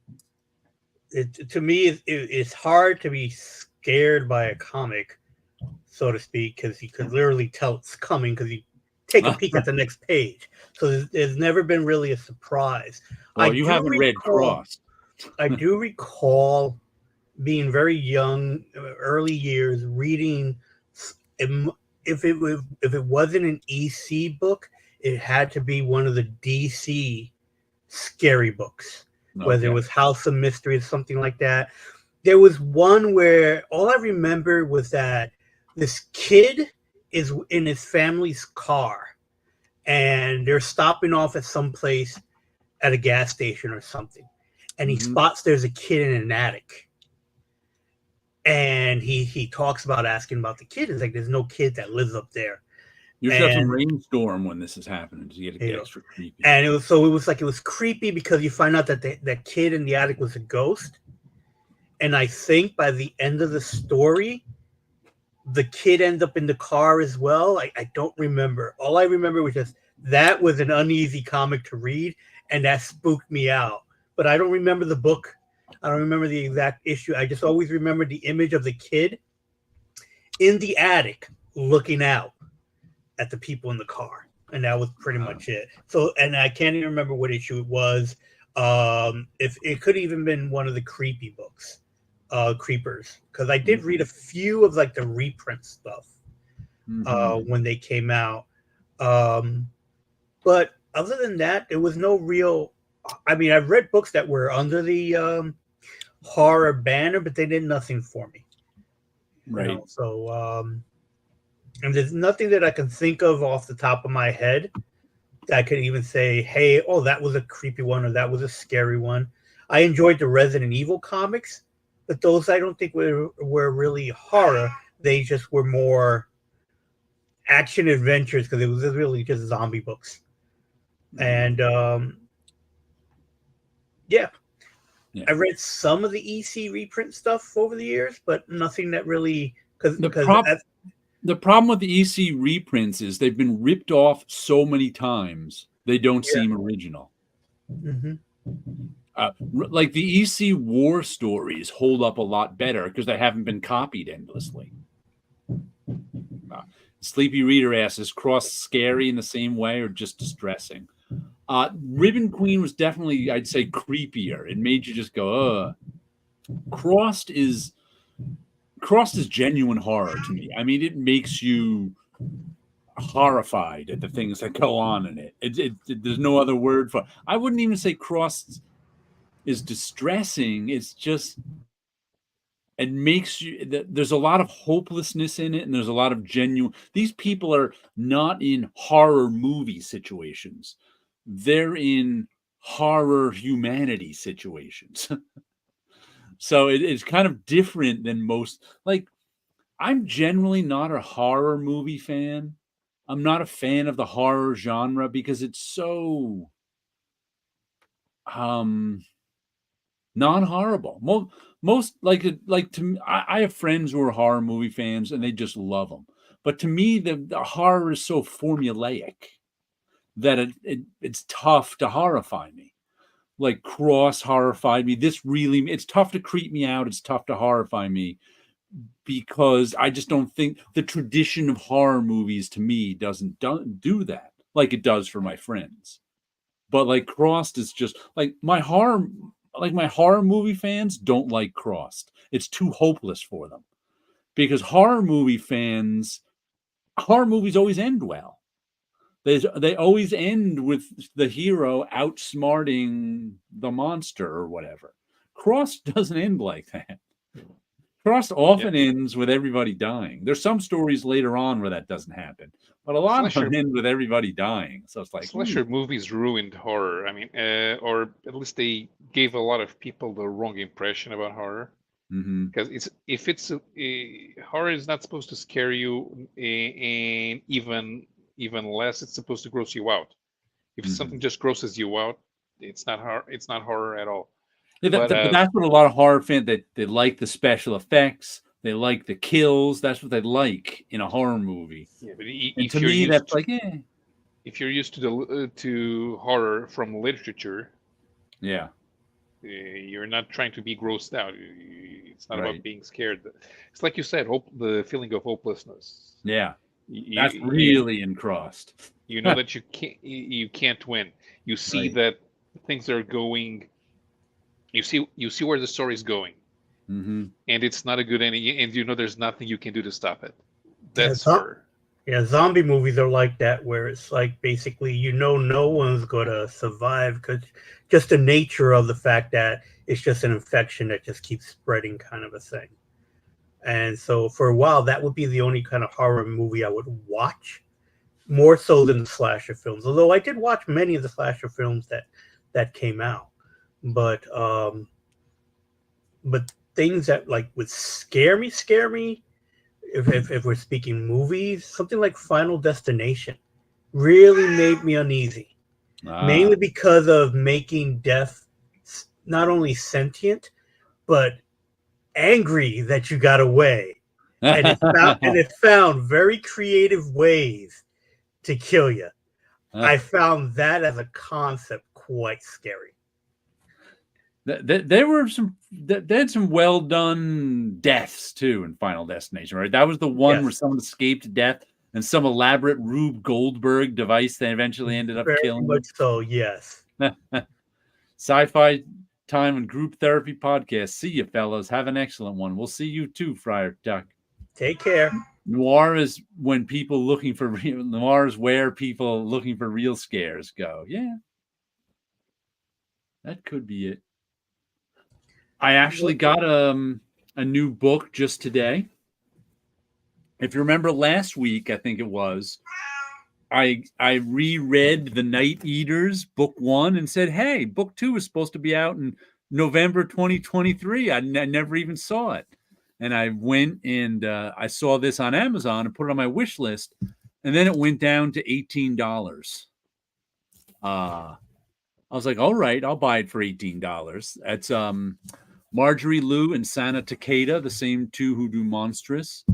To me, it's hard to be scared by a comic, so to speak, because you could literally tell it's coming because you take a peek at the next page. So there's never been really a surprise. Well, you haven't read Cross. I do recall being very young, early years, reading. If it wasn't an EC book, it had to be one of the DC scary books, whether it was House of Mystery or something like that. There was one where all I remember was that this kid is in his family's car and they're stopping off at some place at a gas station or something. And he spots there's a kid in an attic. And he talks about asking about the kid. It's like, there's no kid that lives up there. You should have some rainstorm when this is happening to get extra creepy. And it was creepy because you find out that that kid in the attic was a ghost. And I think by the end of the story, the kid ended up in the car as well. I don't remember. All I remember was just that was an uneasy comic to read, and that spooked me out. But I don't remember the book. I don't remember the exact issue. I just always remember the image of the kid in the attic looking out at the people in the car. And that was pretty much it. So, and I can't even remember what issue it was. If it could even been one of the creepy books, Creepers, because I did read a few of like the reprint stuff when they came out. But other than that, there was no real. I mean, I've read books that were under the horror banner, but they did nothing for me. Right. You know? So, and there's nothing that I can think of off the top of my head that I could even say, hey, oh, that was a creepy one or that was a scary one. I enjoyed the Resident Evil comics, but those I don't think were really horror. They just were more action adventures because it was really just zombie books. And yeah. I read some of the EC reprint stuff over the years, but nothing that really the problem with the EC reprints is they've been ripped off so many times they don't seem original. Like the EC war stories hold up a lot better because they haven't been copied endlessly. Sleepy Reader asks, is Cross scary in the same way or just distressing? Ribbon Queen was definitely, I'd say, creepier. It made you just go, ugh. Crossed is genuine horror to me. I mean, it makes you horrified at the things that go on in it. There's no other word for it. I wouldn't even say Crossed is distressing. It's just, it makes you, there's a lot of hopelessness in it, and there's a lot of genuine, these people are not in horror movie situations. They're in horror humanity situations. So it's kind of different than most. Like, I'm generally not a horror movie fan. I'm not a fan of the horror genre because it's so non-horrible. Most like to me, I have friends who are horror movie fans and they just love them. But to me, the horror is so formulaic that it's tough to horrify me. Like Cross horrified me. It's tough to creep me out. It's tough to horrify me because I just don't think the tradition of horror movies to me doesn't do that like it does for my friends. But like Crossed is just like my horror movie fans don't like Crossed. It's too hopeless for them because horror movies always end well. They always end with the hero outsmarting the monster or whatever. Crossed doesn't end like that. Crossed often ends with everybody dying. There's some stories later on where that doesn't happen, but a lot of them end with everybody dying. So it's like slasher movies ruined horror. I mean, or at least they gave a lot of people the wrong impression about horror. Because horror is not supposed to scare you, and even less, it's supposed to gross you out. If something just grosses you out, it's not horror at all. Yeah, but that's what a lot of horror fans, they like the special effects, they like the kills. That's what they like in a horror movie. Yeah, but and to me, that's like, if you're used to horror from literature, you're not trying to be grossed out. It's not about being scared. It's like you said, the feeling of hopelessness. Yeah. That's really in Crossed. You know that you can't win. You see that things are going. You see where the story is going, and it's not a good ending. And you know there's nothing you can do to stop it. That's horror. Yeah, zombie movies are like that, where it's like basically no one's gonna survive because just the nature of the fact that it's just an infection that just keeps spreading, kind of a thing. And so for a while, that would be the only kind of horror movie I would watch, more so than the slasher films. Although I did watch many of the slasher films that came out, but things that like would scare me, if we're speaking movies, something like Final Destination really made me uneasy. Mainly because of making death not only sentient, but angry that you got away. And it found very creative ways to kill you. I found that as a concept quite scary. There were they had some well done deaths too in Final Destination, right? That was the one where someone escaped death and some elaborate Rube Goldberg device that eventually ended up killing Very much so, yes. Sci-Fi Time and Group Therapy Podcast. See you, fellows. Have an excellent one. We'll see you too, Friar Tuck. Take care. Noir is when people looking for real. Noir is where people looking for real scares go. Yeah, that could be it. I actually got a new book just today. If you remember last week, I think it was, I reread The Night Eaters, book 1, and said, hey, book 2 is supposed to be out in November 2023. I never even saw it. And I went and I saw this on Amazon and put it on my wish list. And then it went down to $18. I was like, all right, I'll buy it for $18. That's Marjorie Liu and Sana Takeda, the same two who do Monstrous.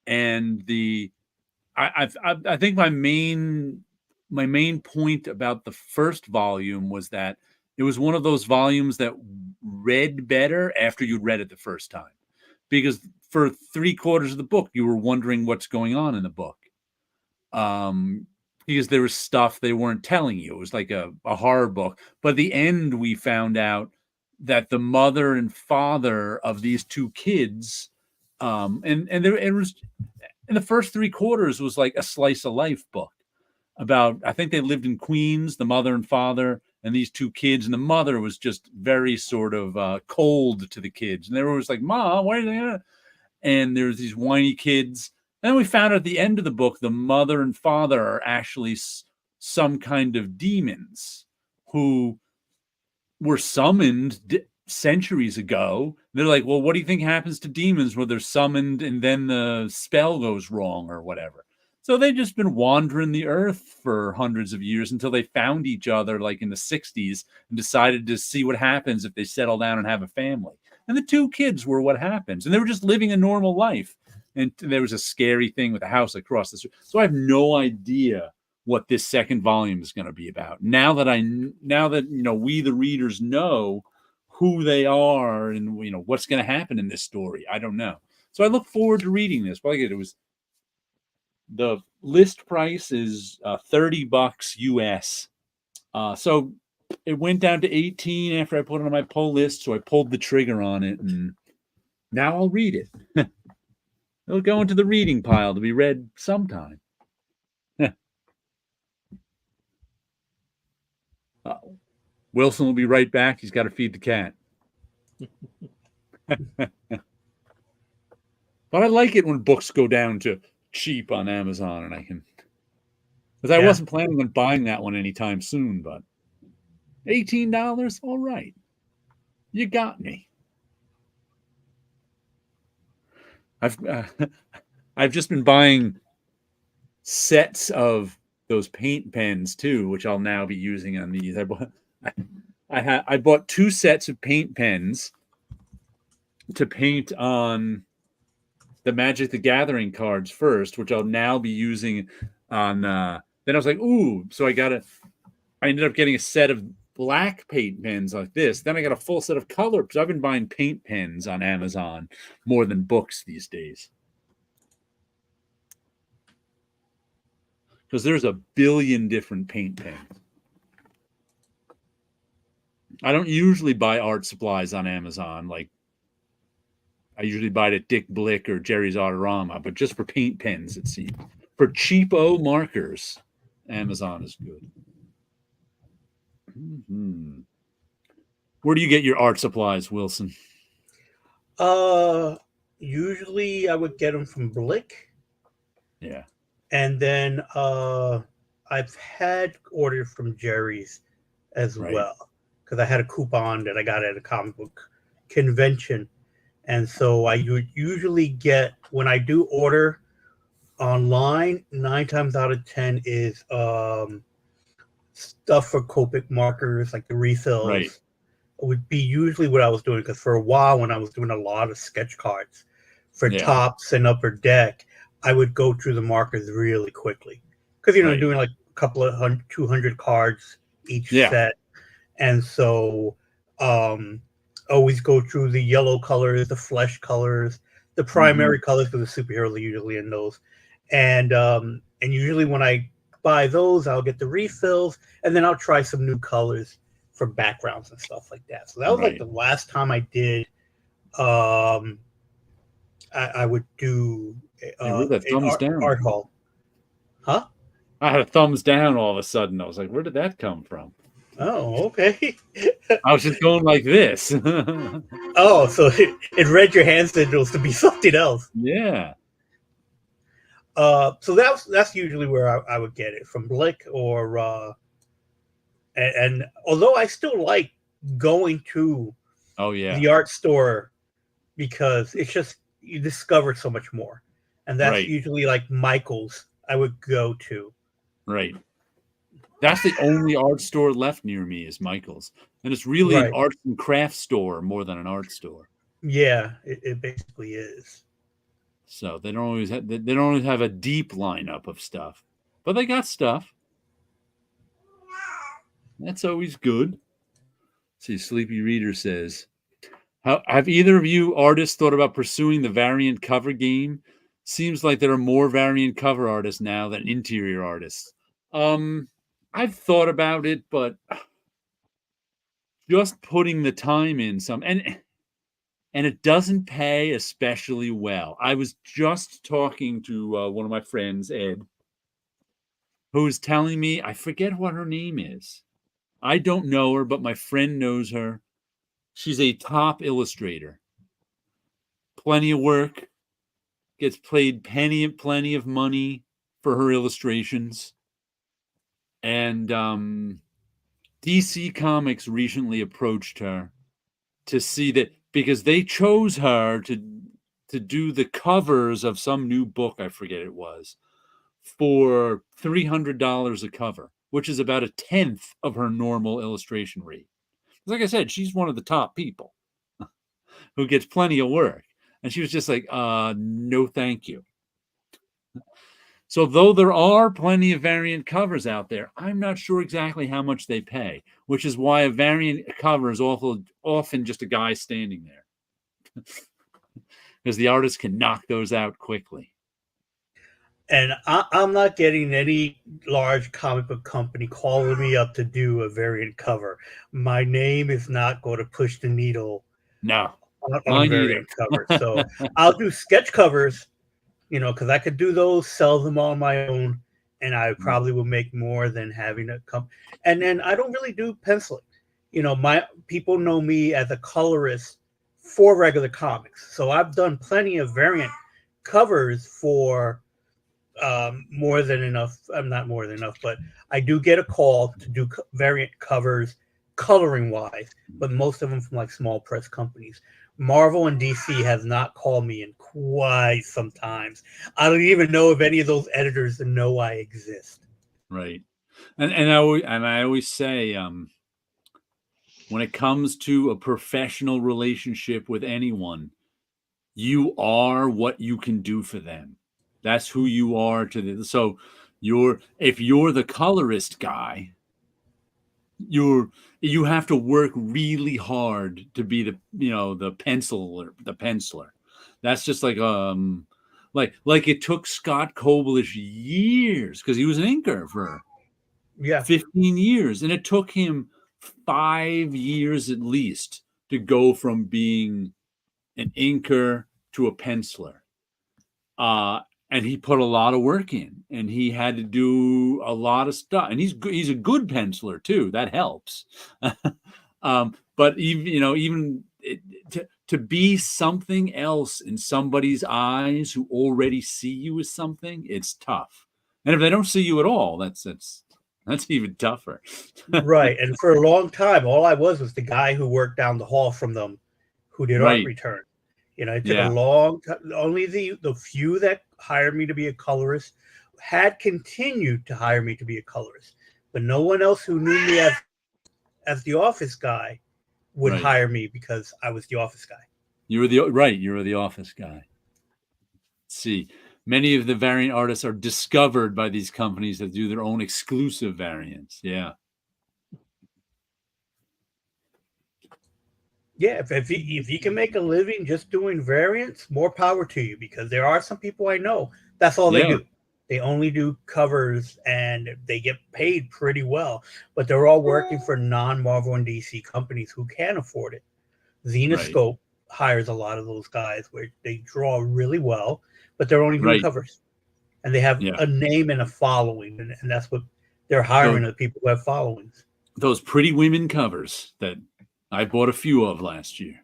And I think my main point about the first volume was that it was one of those volumes that read better after you read it the first time, because for 3/4 of the book you were wondering what's going on in the book, because there was stuff they weren't telling you. It was like a horror book, but at the end we found out that the mother and father of these two kids, it was in the first 3/4 was like a slice of life book about, I think they lived in Queens, the mother and father, and these two kids, and the mother was just very sort of cold to the kids, and they were always like, Mom, why are they gonna? And there's these whiny kids. And then we found out at the end of the book, the mother and father are actually some kind of demons who were summoned centuries ago. They're like, well, what do you think happens to demons when they're summoned and then the spell goes wrong or whatever? So they've just been wandering the earth for hundreds of years until they found each other like in the 60s and decided to see what happens if they settle down and have a family. And the two kids were what happens. And they were just living a normal life. And there was a scary thing with a house across the street. So I have no idea what this second volume is going to be about. Now that we the readers know who they are and what's going to happen in this story, I don't know. So I look forward to reading this. But it was, the list price is $30 US. So it went down to 18 after I put it on my pull list. So I pulled the trigger on it, and now I'll read it. It'll go into the reading pile to be read sometime. Wilson will be right back. He's got to feed the cat. But I like it when books go down to cheap on Amazon, and I can, because I wasn't planning on buying that one anytime soon, but $18, all right. You got me. I've just been buying sets of those paint pens too, which I'll now be using on these. I bought 2 sets of paint pens to paint on the Magic the Gathering cards first, which I'll now be using on. Then I was like, ooh, so I ended up getting a set of black paint pens like this. Then I got a full set of color, because I've been buying paint pens on Amazon more than books these days. Because there's a billion different paint pens. I don't usually buy art supplies on Amazon. Like, I usually buy it at Dick Blick or Jerry's Autorama, but just for paint pens, it seems. For cheapo markers, Amazon is good. Mm-hmm. Where do you get your art supplies, Wilson? Usually I would get them from Blick. Yeah. And then I've had orders from Jerry's as well, because I had a coupon that I got at a comic book convention, And so I would usually get, when I do order online, 9 times out of 10 is stuff for Copic markers, like the refills. Right. Would be usually what I was doing, because for a while when I was doing a lot of sketch cards for tops and upper deck, I would go through the markers really quickly, because doing like a couple of 200 cards each set, and so always go through the yellow colors, the flesh colors, the primary colors, because the superheroes are usually in those, and usually when I buy those, I'll get the refills, and then I'll try some new colors for backgrounds and stuff like that. So that was like the last time I did. I would do where'd that thumbs down? art hall. Huh? I had a thumbs down all of a sudden. I was like, where did that come from? Oh, okay. I was just going like this. Oh, so it read your hand signals to be something else. Yeah. So that's usually where I would get it, from Blick or and although I still like going to the art store, because it's just, you discover so much more, and that's usually like Michael's I would go to. Right. That's the only art store left near me, is Michael's, and it's really an arts and crafts store more than an art store. Yeah, it basically is. So they don't always have a deep lineup of stuff, but they got stuff. That's always good. See, Sleepy Reader says, have either of you artists thought about pursuing the variant cover game? Seems like there are more variant cover artists now than interior artists. I've thought about it, but just putting the time in and it doesn't pay especially well. I was just talking to one of my friends, Ed, who was telling me, I forget what her name is. I don't know her, but my friend knows her. She's a top illustrator. Plenty of work. Gets paid plenty of money for her illustrations. And DC Comics recently approached her to see that, because they chose her to do the covers of some new book, I forget it was, for $300 a cover, which is about 1/10 of her normal illustration rate. Like I said, she's one of the top people who gets plenty of work. And she was just like, no, thank you. So though there are plenty of variant covers out there, I'm not sure exactly how much they pay, which is why a variant cover is often just a guy standing there. Because the artist can knock those out quickly. And I'm not getting any large comic book company calling me up to do a variant cover. My name is not going to push the needle. No, on variant covers. So I'll do sketch covers, because I could do those, sell them on my own, and I probably will make more than having a come. And then I don't really do penciling. My people know me as a colorist for regular comics. So I've done plenty of variant covers for more than enough. I'm not more than enough, but I do get a call to do variant covers coloring wise, but most of them from like small press companies. Marvel and DC has not called me in quite some times. I don't even know if any of those editors know I exist. Right. And I always say, when it comes to a professional relationship with anyone, you are what you can do for them. That's who you are to them. So if you're the colorist guy, you have to work really hard to be the penciler. That's just like it took Scott Koblish years, because he was an inker for 15 years, and it took him 5 years at least to go from being an inker to a penciler. And he put a lot of work in, and he had to do a lot of stuff. And he's a good penciler too. That helps. But even to be something else in somebody's eyes who already see you as something, it's tough. And if they don't see you at all, that's even tougher. Right. And for a long time, all I was the guy who worked down the hall from them, who did art return. It took a long time. Only the few that hired me to be a colorist had continued to hire me to be a colorist, but no one else who knew me as the office guy would hire me because I was the office guy. You were the office guy. Let's see. Many of the variant artists are discovered by these companies that do their own exclusive variants. Yeah. Yeah, if you can make a living just doing variants, more power to you, because there are some people I know that's all they do. They only do covers and they get paid pretty well, but they're all working for non-Marvel and DC companies who can afford it. Zenoscope hires a lot of those guys where they draw really well, but they're only doing covers. And they have a name and a following, and that's what they're hiring, the people who have followings. Those Pretty Women covers that I bought a few of last year,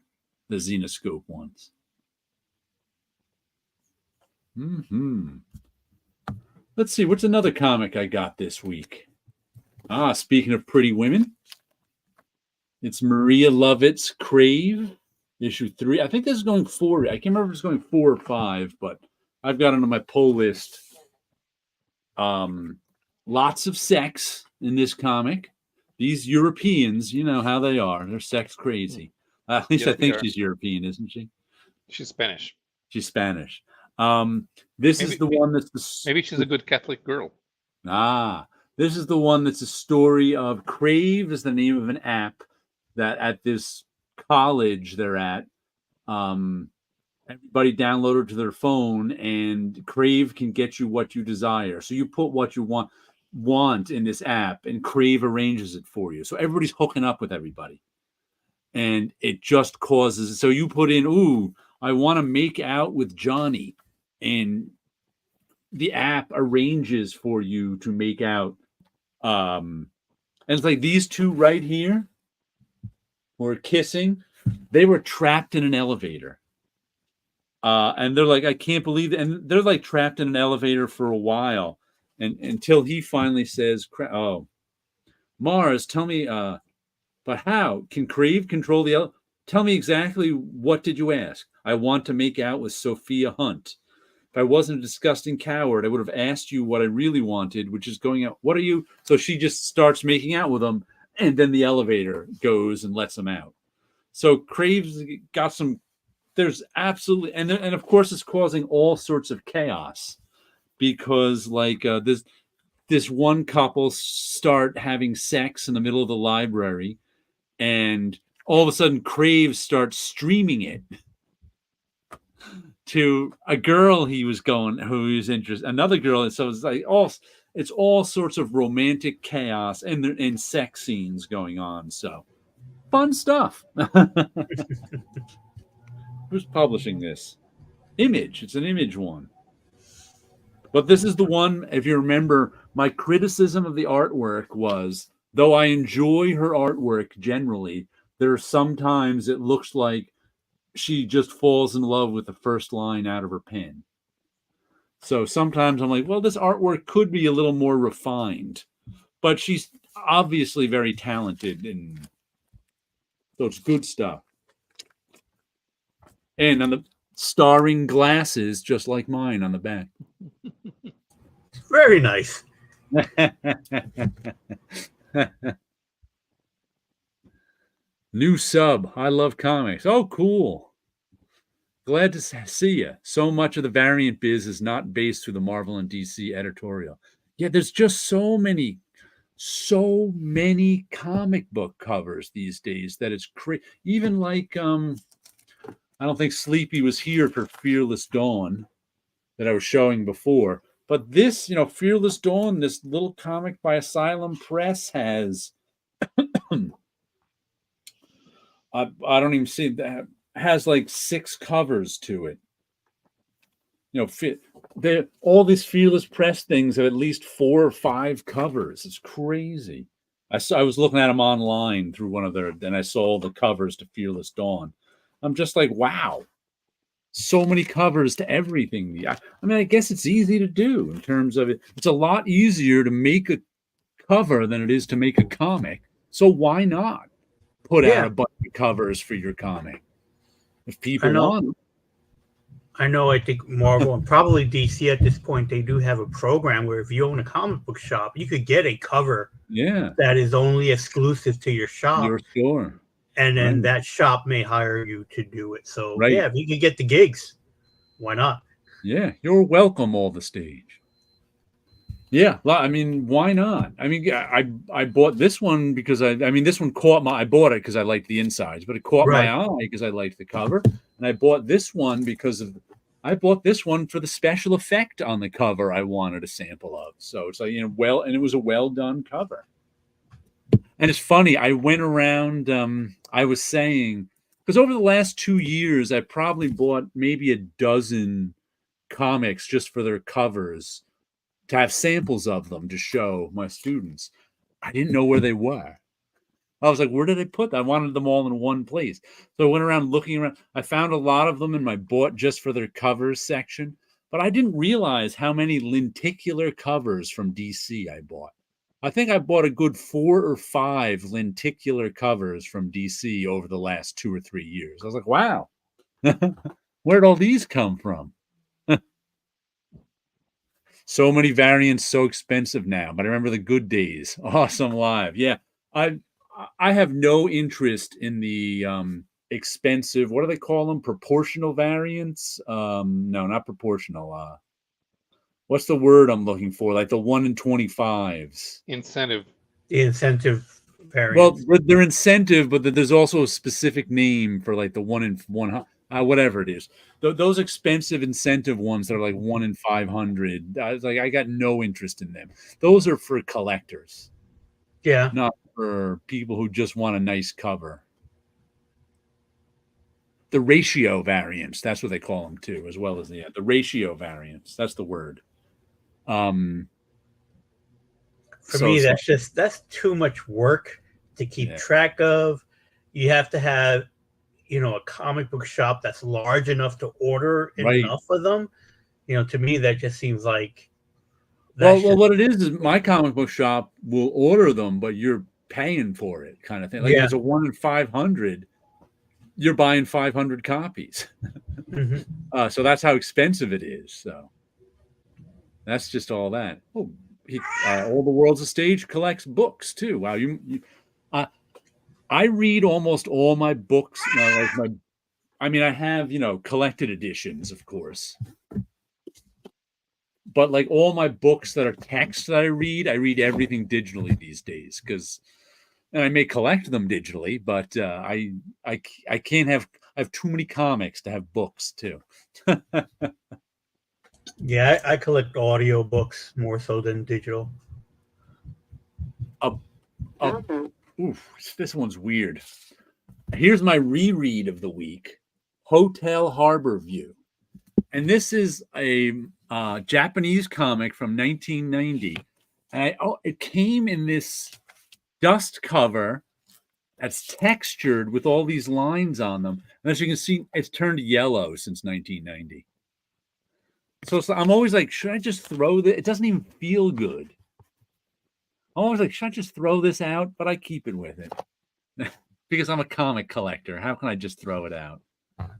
the Zenoscope ones. Let's see, what's another comic I got this week? Speaking of Pretty Women, it's Maria Lovett's Crave, issue 3. I think this is going 4. I can't remember if it's going 4 or 5, but I've got it on my pull list. Lots of sex in this comic. These Europeans, you know how they are. They're sex crazy. At least I think she's European, isn't she? She's Spanish. She's Spanish. This is the one that's maybe she's a good Catholic girl. This is the one that's a story of Crave is the name of an app that at this college they're at. Everybody downloaded to their phone, and Crave can get you what you desire. So you put what you want in this app, and Crave arranges it for you. So everybody's hooking up with everybody, and it just causes. So you put in, I want to make out with Johnny, and the app arranges for you to make out. And it's like these two right here were kissing. They were trapped in an elevator. And they're like, I can't believe it. And they're like trapped in an elevator for a while. And until he finally says, Mars, tell me, but how? Can Crave control the elevator? Tell me exactly, what did you ask? I want to make out with Sophia Hunt. If I wasn't a disgusting coward, I would have asked you what I really wanted, which is going out. What are you? So she just starts making out with him, and then the elevator goes and lets him out. So Crave's got some. There's absolutely, and of course it's causing all sorts of chaos, because like this one couple start having sex in the middle of the library, and all of a sudden Crave starts streaming it to a girl who was interested, another girl, and so it's like all sorts of romantic chaos and sex scenes going on. So fun stuff. Who's publishing this? Image. It's an Image one. But this is the one, if you remember, my criticism of the artwork was, though I enjoy her artwork generally, there are sometimes it looks like she just falls in love with the first line out of her pen. So sometimes I'm like, well, this artwork could be a little more refined. But she's obviously very talented, and so it's good stuff. And on the starring glasses, just like mine on the back. Very nice. New sub. I love comics. Oh, cool. Glad to see you. So much of the variant biz is not based through the Marvel and DC editorial. Yeah, there's just so many comic book covers these days that it's crazy. Even like I don't think Sleepy was here for Fearless Dawn that I was showing before. But this, Fearless Dawn, this little comic by Asylum Press has, I don't even see that, has like 6 covers to it. All these Fearless Press things have at least 4 or 5 covers. It's crazy. I was looking at them online through one of their, and I saw all the covers to Fearless Dawn. I'm just like, wow, so many covers to everything. I mean, I guess it's easy to do in terms of it. It's a lot easier to make a cover than it is to make a comic. So why not put out a bunch of covers for your comic if people want them? I know, I think Marvel and probably DC at this point, they do have a program where if you own a comic book shop, you could get a cover that is only exclusive to your shop. Your store. And then that shop may hire you to do it. So Right. yeah, if you could get the gigs, why not? Yeah, you're welcome all the stage. Yeah, I mean, why not? I mean, I bought this one because this one caught I bought it because I liked the insides, but it caught my eye because I liked the cover. And I bought this one I bought this one for the special effect on the cover I wanted a sample of. So it's like, and it was a well done cover. And it's funny, I went around, I was saying, because over the last 2 years, I probably bought maybe a dozen comics just for their covers to have samples of them to show my students. I didn't know where they were. I was like, where did I put them? I wanted them all in one place. So I went around looking around. I found a lot of them in my bought just for their covers section, but I didn't realize how many lenticular covers from DC I bought. I think I bought a good 4 or 5 lenticular covers from DC over the last 2 or 3 years. I was like, wow, where'd all these come from? So many variants, so expensive now, but I remember the good days. Awesome Live. Yeah. I have no interest in the expensive, what do they call them? Proportional variants? No, not proportional. What's the word I'm looking for? Like the 1 in 25s. Incentive. The incentive variants. Well, they're incentive, but there's also a specific name for like the 1 in 100. Whatever it is, those expensive incentive ones that are like 1 in 500. I got no interest in them. Those are for collectors. Yeah, not for people who just want a nice cover. The ratio variants, that's what they call them too, as well as the ratio variants. That's the word. For me, that's too much work to keep track of. You have to have, a comic book shop that's large enough to order enough of them. To me, that just seems like. Well, what it is my comic book shop will order them, but you're paying for it, kind of thing. Like if it's a 1 in 500, you're buying 500 copies. Mm-hmm. So that's how expensive it is. So that's just all that. Oh, All the World's a Stage collects books too. Wow, I read almost all my books. I have collected editions, of course, but like all my books that are text that I read everything digitally these days and I may collect them digitally, but I can't have. I have too many comics to have books too. Yeah, I collect audio books more so than digital. This one's weird. Here's my reread of the week: Hotel Harbor View, and this is a Japanese comic from 1990. And it came in this dust cover that's textured with all these lines on them. And as you can see, it's turned yellow since 1990. So I'm always like, should I just throw this? It doesn't even feel good. I'm always like, should I just throw this out? But I keep it with it because I'm a comic collector. How can I just throw it out?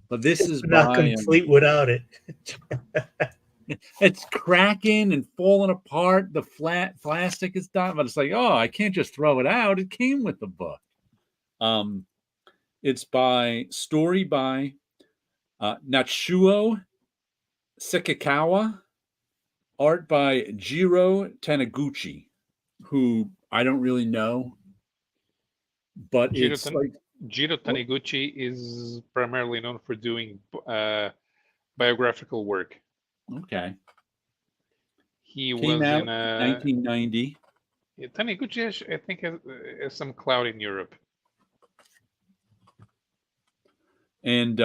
But this is not complete without it. It's cracking and falling apart. The flat plastic is done, but it's like, oh, I can't just throw it out. It came with the book. It's story by Natsuo Sekikawa, art by Jiro Taniguchi, who I don't really know, but Jiro Taniguchi is primarily known for doing biographical work. Okay. He came out in 1990. Taniguchi, I think, has some clout in Europe. And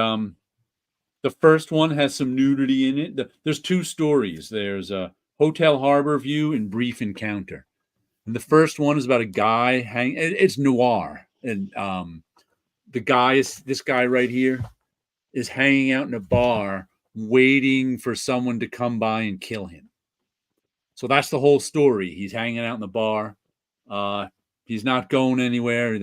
the first one has some nudity in it. There's 2 stories. There's a Hotel Harbor View and Brief Encounter. And the first one is about a guy it's noir. And this guy right here is hanging out in a bar waiting for someone to come by and kill him. So that's the whole story. He's hanging out in the bar. He's not going anywhere.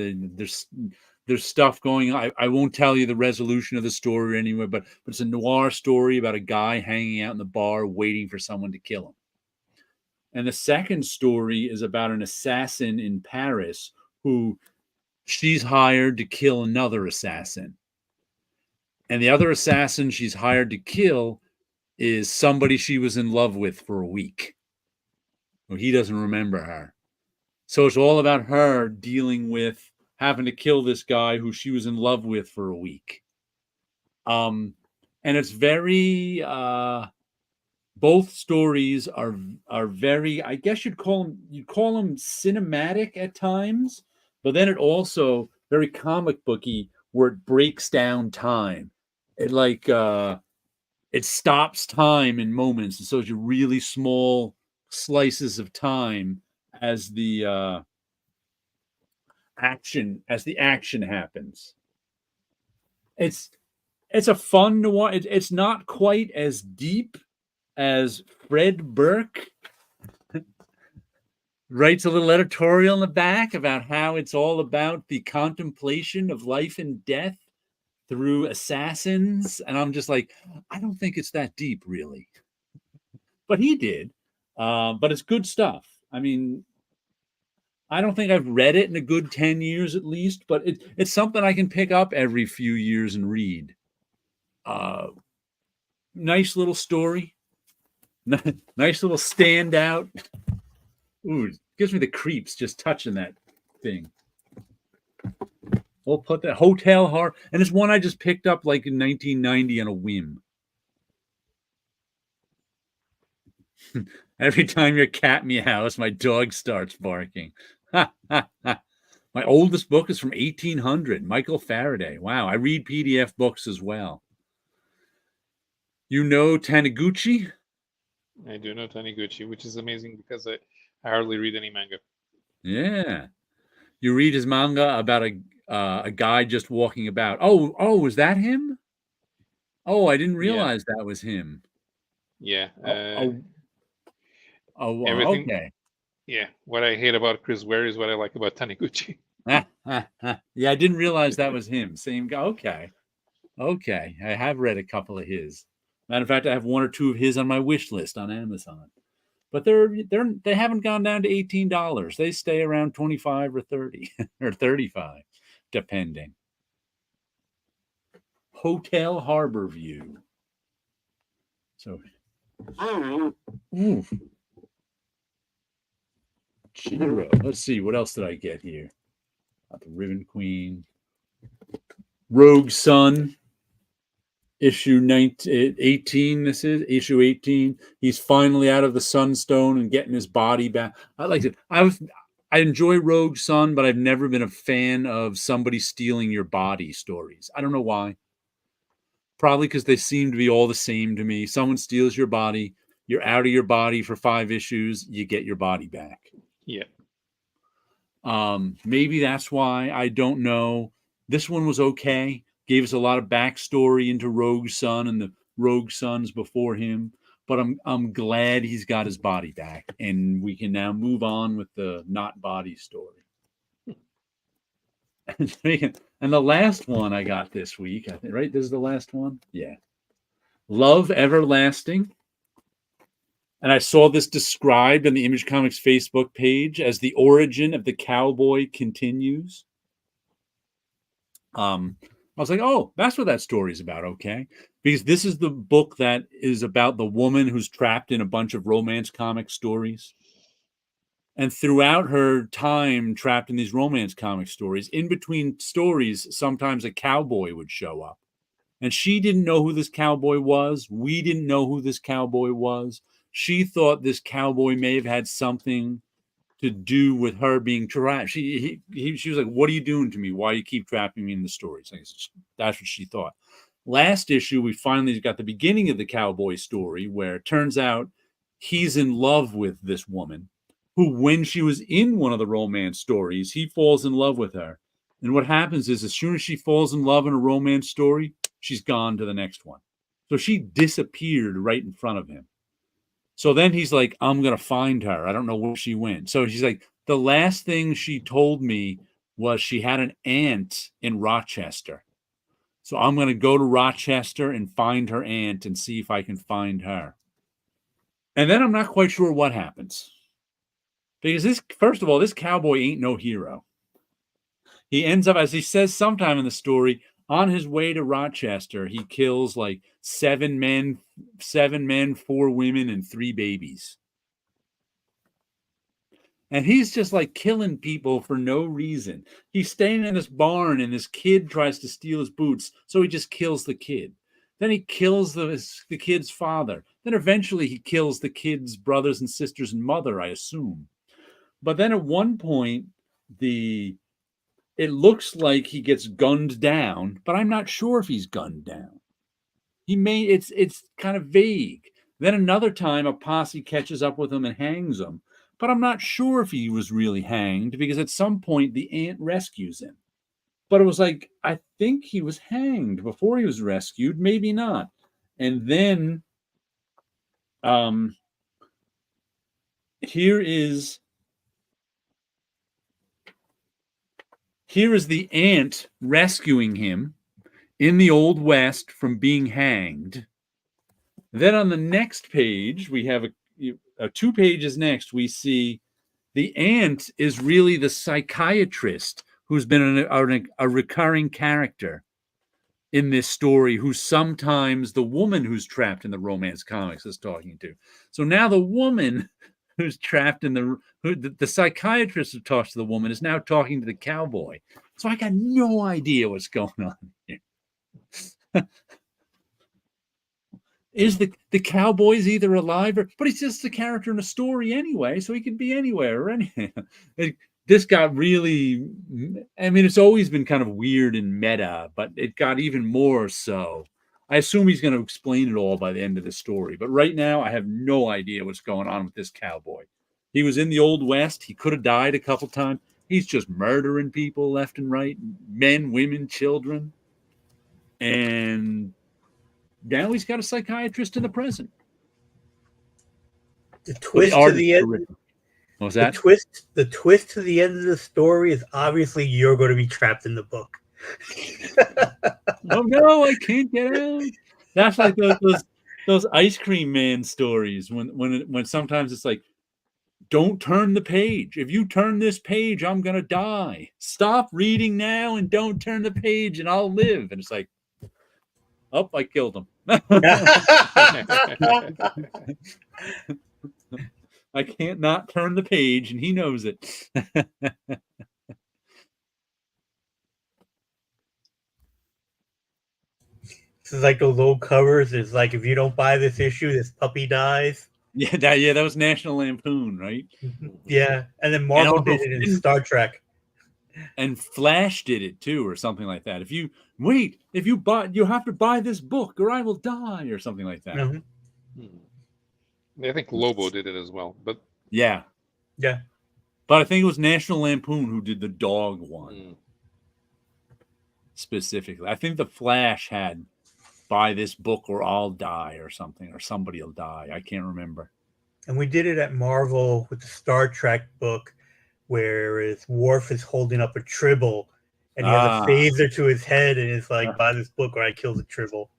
there's stuff going on. I won't tell you the resolution of the story anyway, but it's a noir story about a guy hanging out in the bar waiting for someone to kill him. And the second story is about an assassin in Paris who she's hired to kill another assassin. And the other assassin she's hired to kill is somebody she was in love with for a week. Well, he doesn't remember her. So it's all about her dealing with having to kill this guy who she was in love with for a week. And it's very both stories are very, I guess you'd call them cinematic at times, but then it also very comic booky where it breaks down time. It like it stops time in moments and shows you really small slices of time as the action happens. It's a fun to watch. It's not quite as deep as Fred Burke writes a little editorial in the back about how it's all about the contemplation of life and death through assassins. And I'm just like, I don't think it's that deep, really. But he did. But it's good stuff. I mean, I don't think I've read it in a good 10 years at least, but it's something I can pick up every few years and read. Nice little story. Nice little standout. Ooh, it gives me the creeps just touching that thing. We'll put that Hotel Horror, and it's one I just picked up like in 1990 on a whim. Every time your cat meows, my dog starts barking. My oldest book is from 1800, Michael Faraday. Wow, I read PDF books as well. You know Taniguchi? I do know Taniguchi, which is amazing because I hardly read any manga. Yeah. You read his manga about a guy just walking about. Oh, was that him? Oh, I didn't realize that was him. Yeah. Everything. Okay. Yeah. What I hate about Chris Ware is what I like about Taniguchi. Yeah, I didn't realize that was him. Same guy. Okay. I have read a couple of his. Matter of fact, I have one or two of his on my wish list on Amazon. But they haven't gone down to $18. They stay around 25 or 30 or 35, depending. Hotel Harbor View. So, Chiro. Let's see, what else did I get here? Got the Ribbon Queen. Rogue Sun. Issue 18, this is issue 18. He's finally out of the Sunstone and getting his body back. I liked it. I enjoy Rogue Sun, but I've never been a fan of somebody stealing your body stories. I don't know why. Probably because they seem to be all the same to me. Someone steals your body, you're out of your body for 5 issues, you get your body back. Yeah. Maybe that's why. I don't know. This one was okay. Gave us a lot of backstory into Rogue Sun and the Rogue Sons before him. But I'm glad he's got his body back, and we can now move on with the not body story. And the last one I got this week, I think, right? This is the last one? Yeah. Love Everlasting. And I saw this described on the Image Comics Facebook page as the origin of the cowboy continues. I was like, oh, that's what that story is about. Okay. Because this is the book that is about the woman who's trapped in a bunch of romance comic stories. And throughout her time trapped in these romance comic stories, in between stories, sometimes a cowboy would show up. And she didn't know who this cowboy was. We didn't know who this cowboy was. She thought this cowboy may have had something to do with her being trapped. She was like, what are you doing to me? Why do you keep trapping me in the stories? Like, that's what she thought. Last issue, we finally got the beginning of the cowboy story where it turns out he's in love with this woman who, when she was in one of the romance stories, he falls in love with her. And what happens is as soon as she falls in love in a romance story, she's gone to the next one. So she disappeared right in front of him. So then he's like, I'm going to find her. I don't know where she went. So she's like, the last thing she told me was she had an aunt in Rochester. So I'm going to go to Rochester and find her aunt and see if I can find her. And then I'm not quite sure what happens. Because first of all, this cowboy ain't no hero. He ends up, as he says sometime in the story, on his way to Rochester, he kills like 7 men, 4 women, and 3 babies. And he's just like killing people for no reason. He's staying in this barn and this kid tries to steal his boots. So he just kills the kid. Then he kills the kid's father. Then eventually he kills the kid's brothers and sisters and mother, I assume. But then at one point, it looks like he gets gunned down, but I'm not sure if he's gunned down. It's kind of vague. Then another time a posse catches up with him and hangs him. But I'm not sure if he was really hanged, because at some point the aunt rescues him. But it was like, I think he was hanged before he was rescued, maybe not. And then here is the aunt rescuing him in the Old West from being hanged. Then on the next page, we have 2 pages next, we see the aunt is really the psychiatrist who's been a recurring character in this story, who sometimes the woman who's trapped in the romance comics is talking to. So now the woman who's trapped in the psychiatrist who talks to the woman is now talking to the cowboy. So I got no idea what's going on here. Is the cowboy's either alive but he's just a character in a story anyway, so he could be anywhere or anything. This got really, I mean, it's always been kind of weird and meta, but it got even more so. I assume he's going to explain it all by the end of the story, but right now I have no idea what's going on with this cowboy. He was in the Old West. He could have died a couple times. He's just murdering people left and right, men, women, children, and now he's got a psychiatrist in the present. The twist to the end. What was that? The twist to the end of the story is obviously you're going to be trapped in the book. Oh no, I can't get out. That's like those ice cream man stories when sometimes it's like, don't turn the page. If you turn this page, I'm gonna die. Stop reading now and don't turn the page and I'll live. And it's like, oh, I killed him. I can't not turn the page, and he knows it. This is like those old covers. It's like, if you don't buy this issue, this puppy dies. Yeah, that was National Lampoon, right? Yeah, and then Marvel did it in Star Trek. And Flash did it too, or something like that. If you have to buy this book, or I will die, or something like that. I think Lobo did it as well, but yeah. But I think it was National Lampoon who did the dog one specifically. I think the Flash had buy this book or I'll die or something, or somebody will die. I can't remember. And we did it at Marvel with the Star Trek book, where Worf is holding up a tribble and he has a phaser to his head, and it's like, buy this book or I kill the tribble.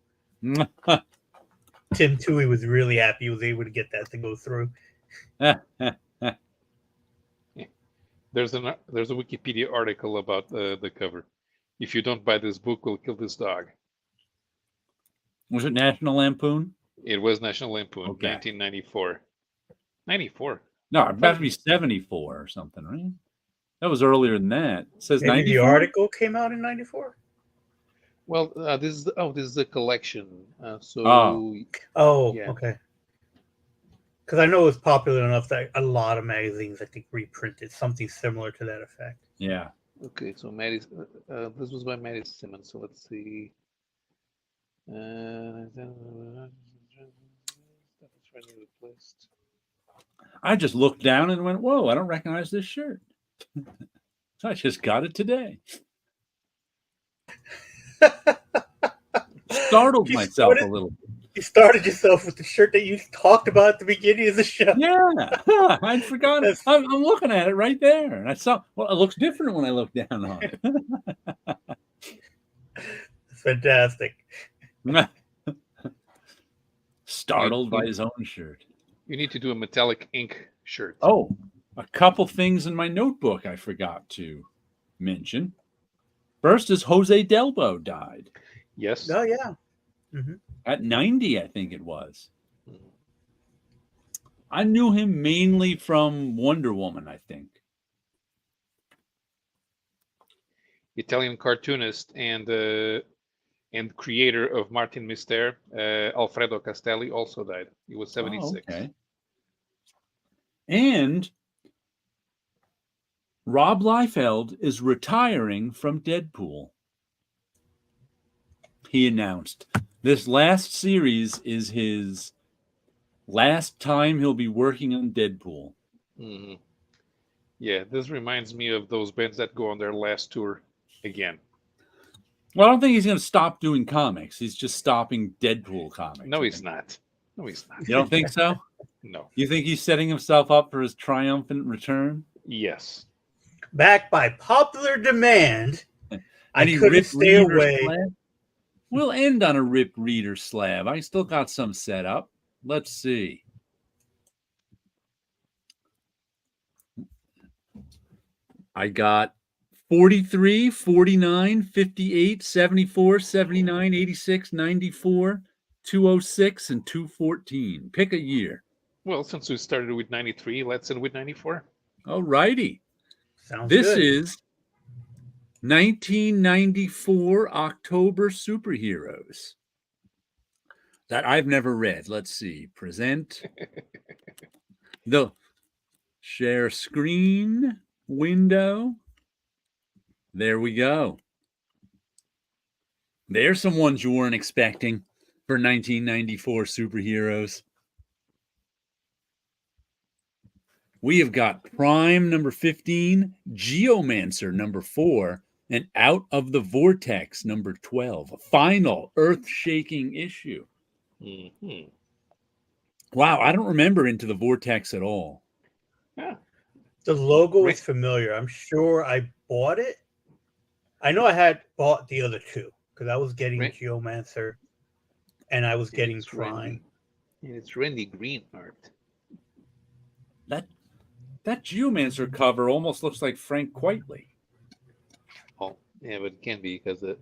Tim Toohey was really happy he was able to get that to go through. There's a Wikipedia article about the cover. If you don't buy this book, we'll kill this dog. Was it National Lampoon? It was National Lampoon, okay. 1994. 94. No, it must be 74 or something, right? That was earlier than that. It says 94. The article came out in 94. Well, this is the collection. Yeah. Okay. Because I know it was popular enough that a lot of magazines, I think, reprinted something similar to that effect. Yeah. Okay, so this was by Maddie Simmons. So let's see. I just looked down and went, whoa, I don't recognize this shirt. So I just got it today. Startled myself a little bit. You started yourself with the shirt that you talked about at the beginning of the show. Yeah, I'd forgotten. I'm looking at it right there, and I saw. Well, it looks different when I look down on it. Fantastic. Startled by his own shirt. You need to do a metallic ink shirt. Oh, a couple things in my notebook I forgot to mention. First is Jose Delbo died. Yes. Oh, yeah. Mm-hmm. At 90, I think it was. I knew him mainly from Wonder Woman, I think. Italian cartoonist and creator of Martin Mister, Alfredo Castelli, also died. He was 76. Oh, okay. And Rob Liefeld is retiring from Deadpool. He announced this last series is his last time he'll be working on Deadpool. Mm-hmm. Yeah, this reminds me of those bands that go on their last tour again. Well, I don't think he's going to stop doing comics. He's just stopping Deadpool comics. No, he's not. No, he's not. You don't think so? No. You think he's setting himself up for his triumphant return? Yes. Back by popular demand, I couldn't stay away. Slab? We'll end on a Rip Reader slab. I still got some set up. Let's see. I got 43, 49, 58, 74, 79, 86, 94, 206, and 214. Pick a year. Well, since we started with 93, let's end with 94. All righty. Sounds this good. is 1994 October Superheroes that I've never read. Let's see. Present the share screen window. There we go. There's some ones you weren't expecting for 1994 superheroes. We have got Prime number 15, Geomancer number 4, and Out of the Vortex number 12. A final earth-shaking issue. Mm-hmm. Wow, I don't remember Into the Vortex at all. Yeah. The logo is familiar. I'm sure I bought it. I know I had bought the other two because I was getting Geomancer and I was getting Prime. And it's Randy Green art. That Geomancer cover almost looks like Frank Quitely. Oh, yeah, but it can't be because that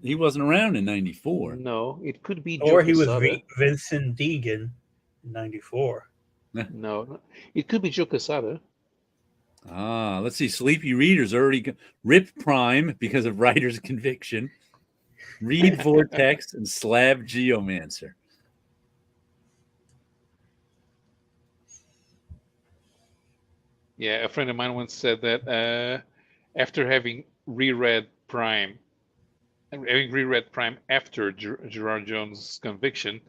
he wasn't around in 94. No, it could be Or Joe he was Quesada. Vincent Deegan in 94. No, it could be Joe Quesada. Ah, let's see. Sleepy Readers already Rip Prime because of writer's conviction. Read Vortex and Slab Geomancer. Yeah, a friend of mine once said that after having reread Prime after Gerard Jones' conviction,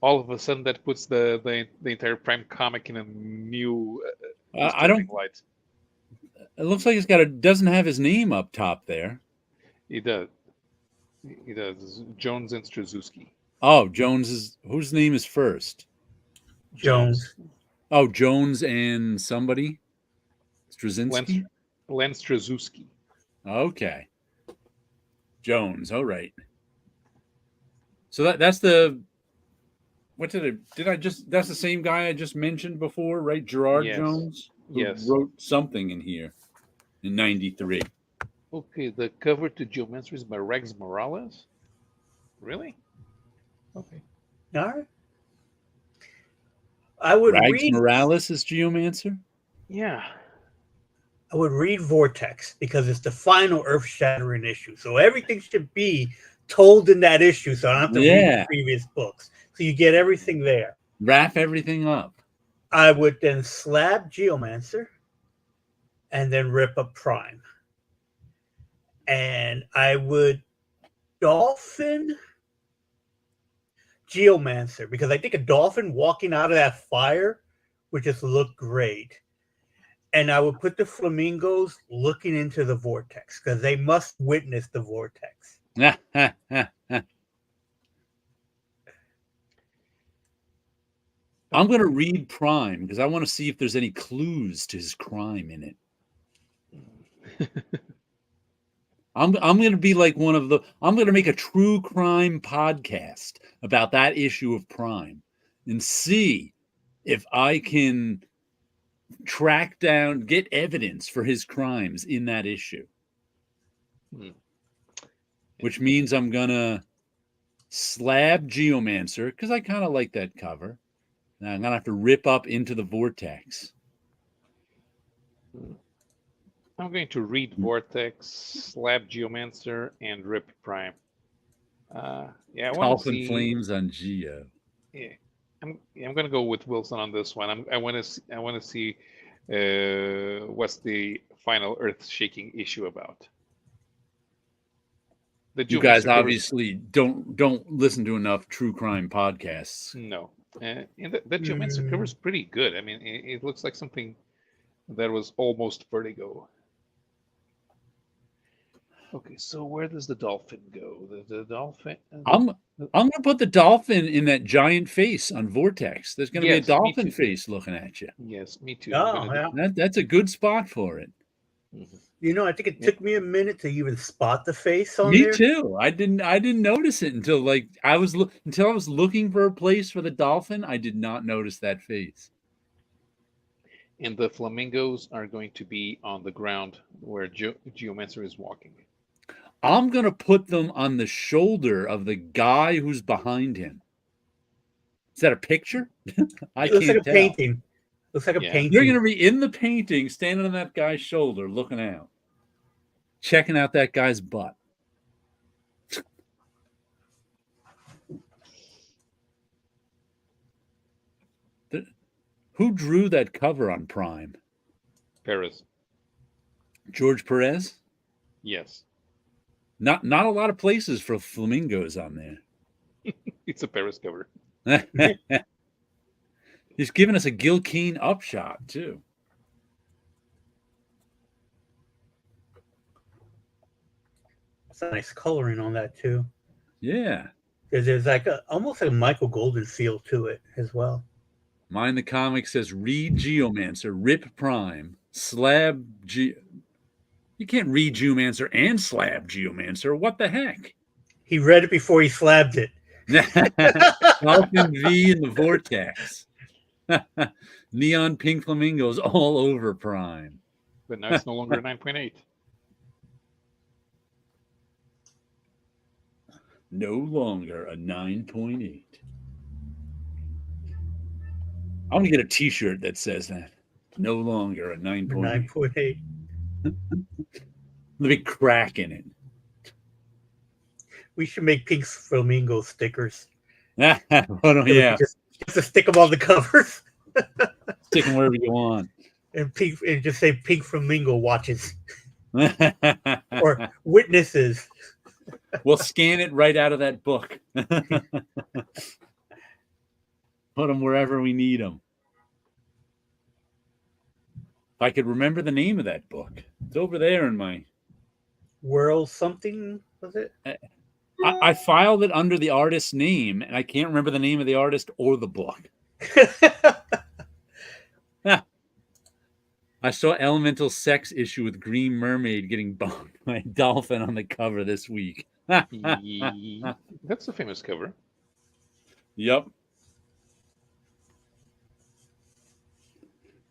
all of a sudden that puts the entire Prime comic in a new I don't light. It looks like doesn't have his name up top there. He does. He does. Jones and Straczewski. Oh, whose name is first? Jones. Oh, Jones and somebody? Straczynski? Len Straczewski. Okay. Jones. All right. So that's the that's the same guy I just mentioned before, right? Gerard Jones? Who wrote something in here in 93. Okay, the cover to Geomancer is by Rex Morales. Really? Okay. All right. I would Rags Morales is Geomancer? Yeah. I would read Vortex because it's the final earth-shattering issue. So everything should be told in that issue. So I don't have to read the previous books. So you get everything there. Wrap everything up. I would then slab Geomancer and then rip up Prime. And I would dolphin Geomancer because I think a dolphin walking out of that fire would just look great. And I would put the flamingos looking into the vortex because they must witness the vortex. I'm going to read Prime because I want to see if there's any clues to his crime in it. I'm going to be like I'm going to make a true crime podcast about that issue of Prime and see if I can track down, get evidence for his crimes in that issue. Which means I'm going to slab Geomancer because I kind of like that cover. Now I'm going to have to rip up Into the Vortex. I'm going to read Vortex, slab Geomancer, and rip Prime. Yeah, I want to see Flames on Geo. Yeah, I'm going to go with Wilson on this one. I want to see what's the final earth-shaking issue about. You guys obviously don't listen to enough true crime podcasts. No, and the Geomancer cover is pretty good. I mean, it looks like something that was almost Vertigo. Okay, so where does the dolphin go? The dolphin. I'm gonna put the dolphin in that giant face on Vortex. There's gonna be a dolphin face looking at you. Yes, me too. Oh, yeah. That's a good spot for it. Mm-hmm. You know, I think it took me a minute to even spot the face on there. Me too. I didn't notice it until I was looking for a place for the dolphin. I did not notice that face. And the flamingos are going to be on the ground where Geomancer is walking. I'm going to put them on the shoulder of the guy who's behind him. Is that a picture? It looks like a painting. Looks like a painting. You're going to be in the painting, standing on that guy's shoulder, looking out. Checking out that guy's butt. Who drew that cover on Prime? Perez. George Perez? Yes. Not a lot of places for flamingos on there. It's a Perez cover. He's giving us a Gil Kane upshot, too. It's a nice coloring on that, too. Yeah. There's like almost like a Michael Golden feel to it as well. Mine the comic says, read Geomancer, rip Prime, slab You can't read Geomancer and slab Geomancer. What the heck? He read it before he slabbed it. Dolphin V in the Vortex. Neon pink flamingos all over Prime. But now it's no longer 9.8. No longer a 9.8. I'm going to get a t-shirt that says that. No longer a 9.8. 9.8. The big crack in it. We should make pink flamingo stickers. Yeah. Just to stick them on the covers. Stick them wherever you want. And just say pink flamingo watches. Or witnesses. We'll scan it right out of that book. Put them wherever we need them. If I could remember the name of that book. It's over there in my... World something, was it? I filed it under the artist's name, and I can't remember the name of the artist or the book. I saw Elemental Sex issue with Green Mermaid getting boned by a dolphin on the cover this week. That's a famous cover. Yep.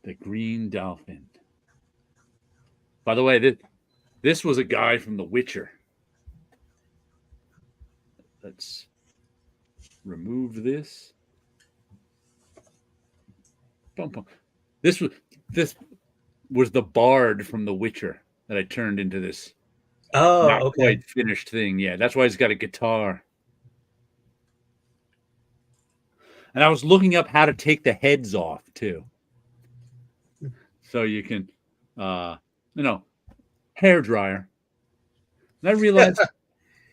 The Green Dolphin. By the way, this was a guy from The Witcher. Let's remove this. This was the bard from The Witcher that I turned into this not quite finished thing. Yeah, that's why he's got a guitar. And I was looking up how to take the heads off too. So you can, hair dryer. And I realized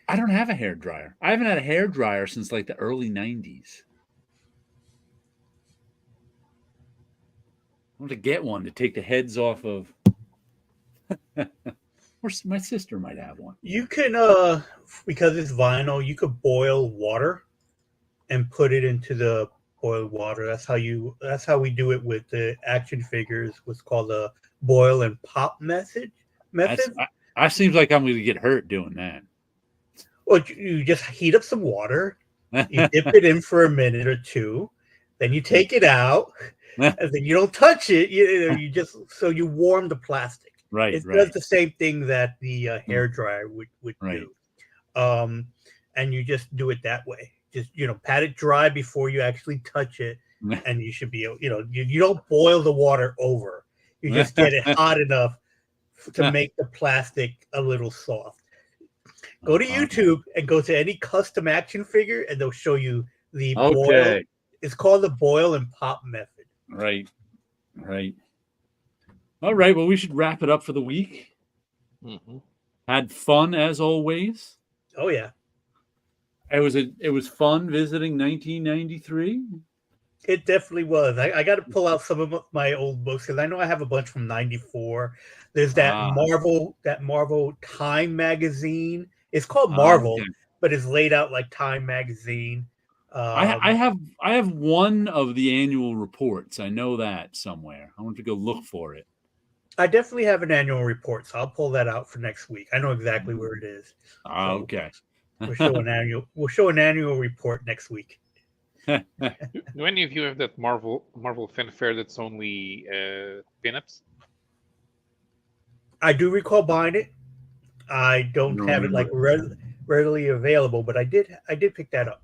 I don't have a hair dryer. I haven't had a hair dryer since like the early 90s. I want to get one to take the heads off of. Or my sister might have one. You can, because it's vinyl, you could boil water and put it into the boiled water. That's how we do it with the action figures. What's called the boil and pop method. That seems like I'm going to get hurt doing that. Well, you just heat up some water, you dip it in for a minute or two, then you take it out, and then you don't touch it. You just you warm the plastic. Right. It does the same thing that the hair dryer would do. And you just do it that way. Just pat it dry before you actually touch it, and you should be you don't boil the water over. You just get it hot enough to make the plastic a little soft. Go to YouTube and go to any custom action figure, and they'll show you the boil. It's called the boil and pop method. Right. All right. Well, we should wrap it up for the week. Mm-hmm. Had fun as always. Oh yeah. It was fun visiting 1993. It definitely was. I got to pull out some of my old books because I know I have a bunch from '94. There's that Marvel Time magazine. It's called Marvel, but it's laid out like Time magazine. I have one of the annual reports. I know that somewhere. I want to go look for it. I definitely have an annual report, so I'll pull that out for next week. I know exactly where it is. Okay. We'll show an annual report next week. Do any of you have that Marvel fanfare that's only pinups? I do recall buying it. I don't have it like readily available, but I did pick that up.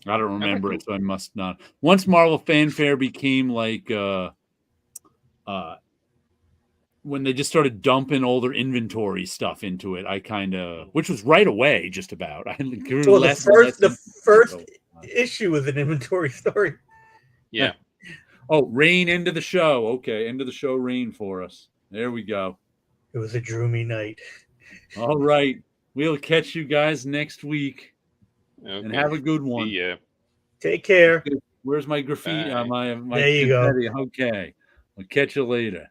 I don't remember it, so I must not. Once Marvel Fanfare became like when they just started dumping all their inventory stuff into it, I which was right away, just about. The first issue was an inventory story. Yeah. Oh, rain into the show. Okay, into the show rain for us. There we go. It was a droomy night. All right. We'll catch you guys next week. Okay. And have a good one. Yeah. Take care. Where's my graffiti? My there you confetti? Go. Okay. I'll catch you later.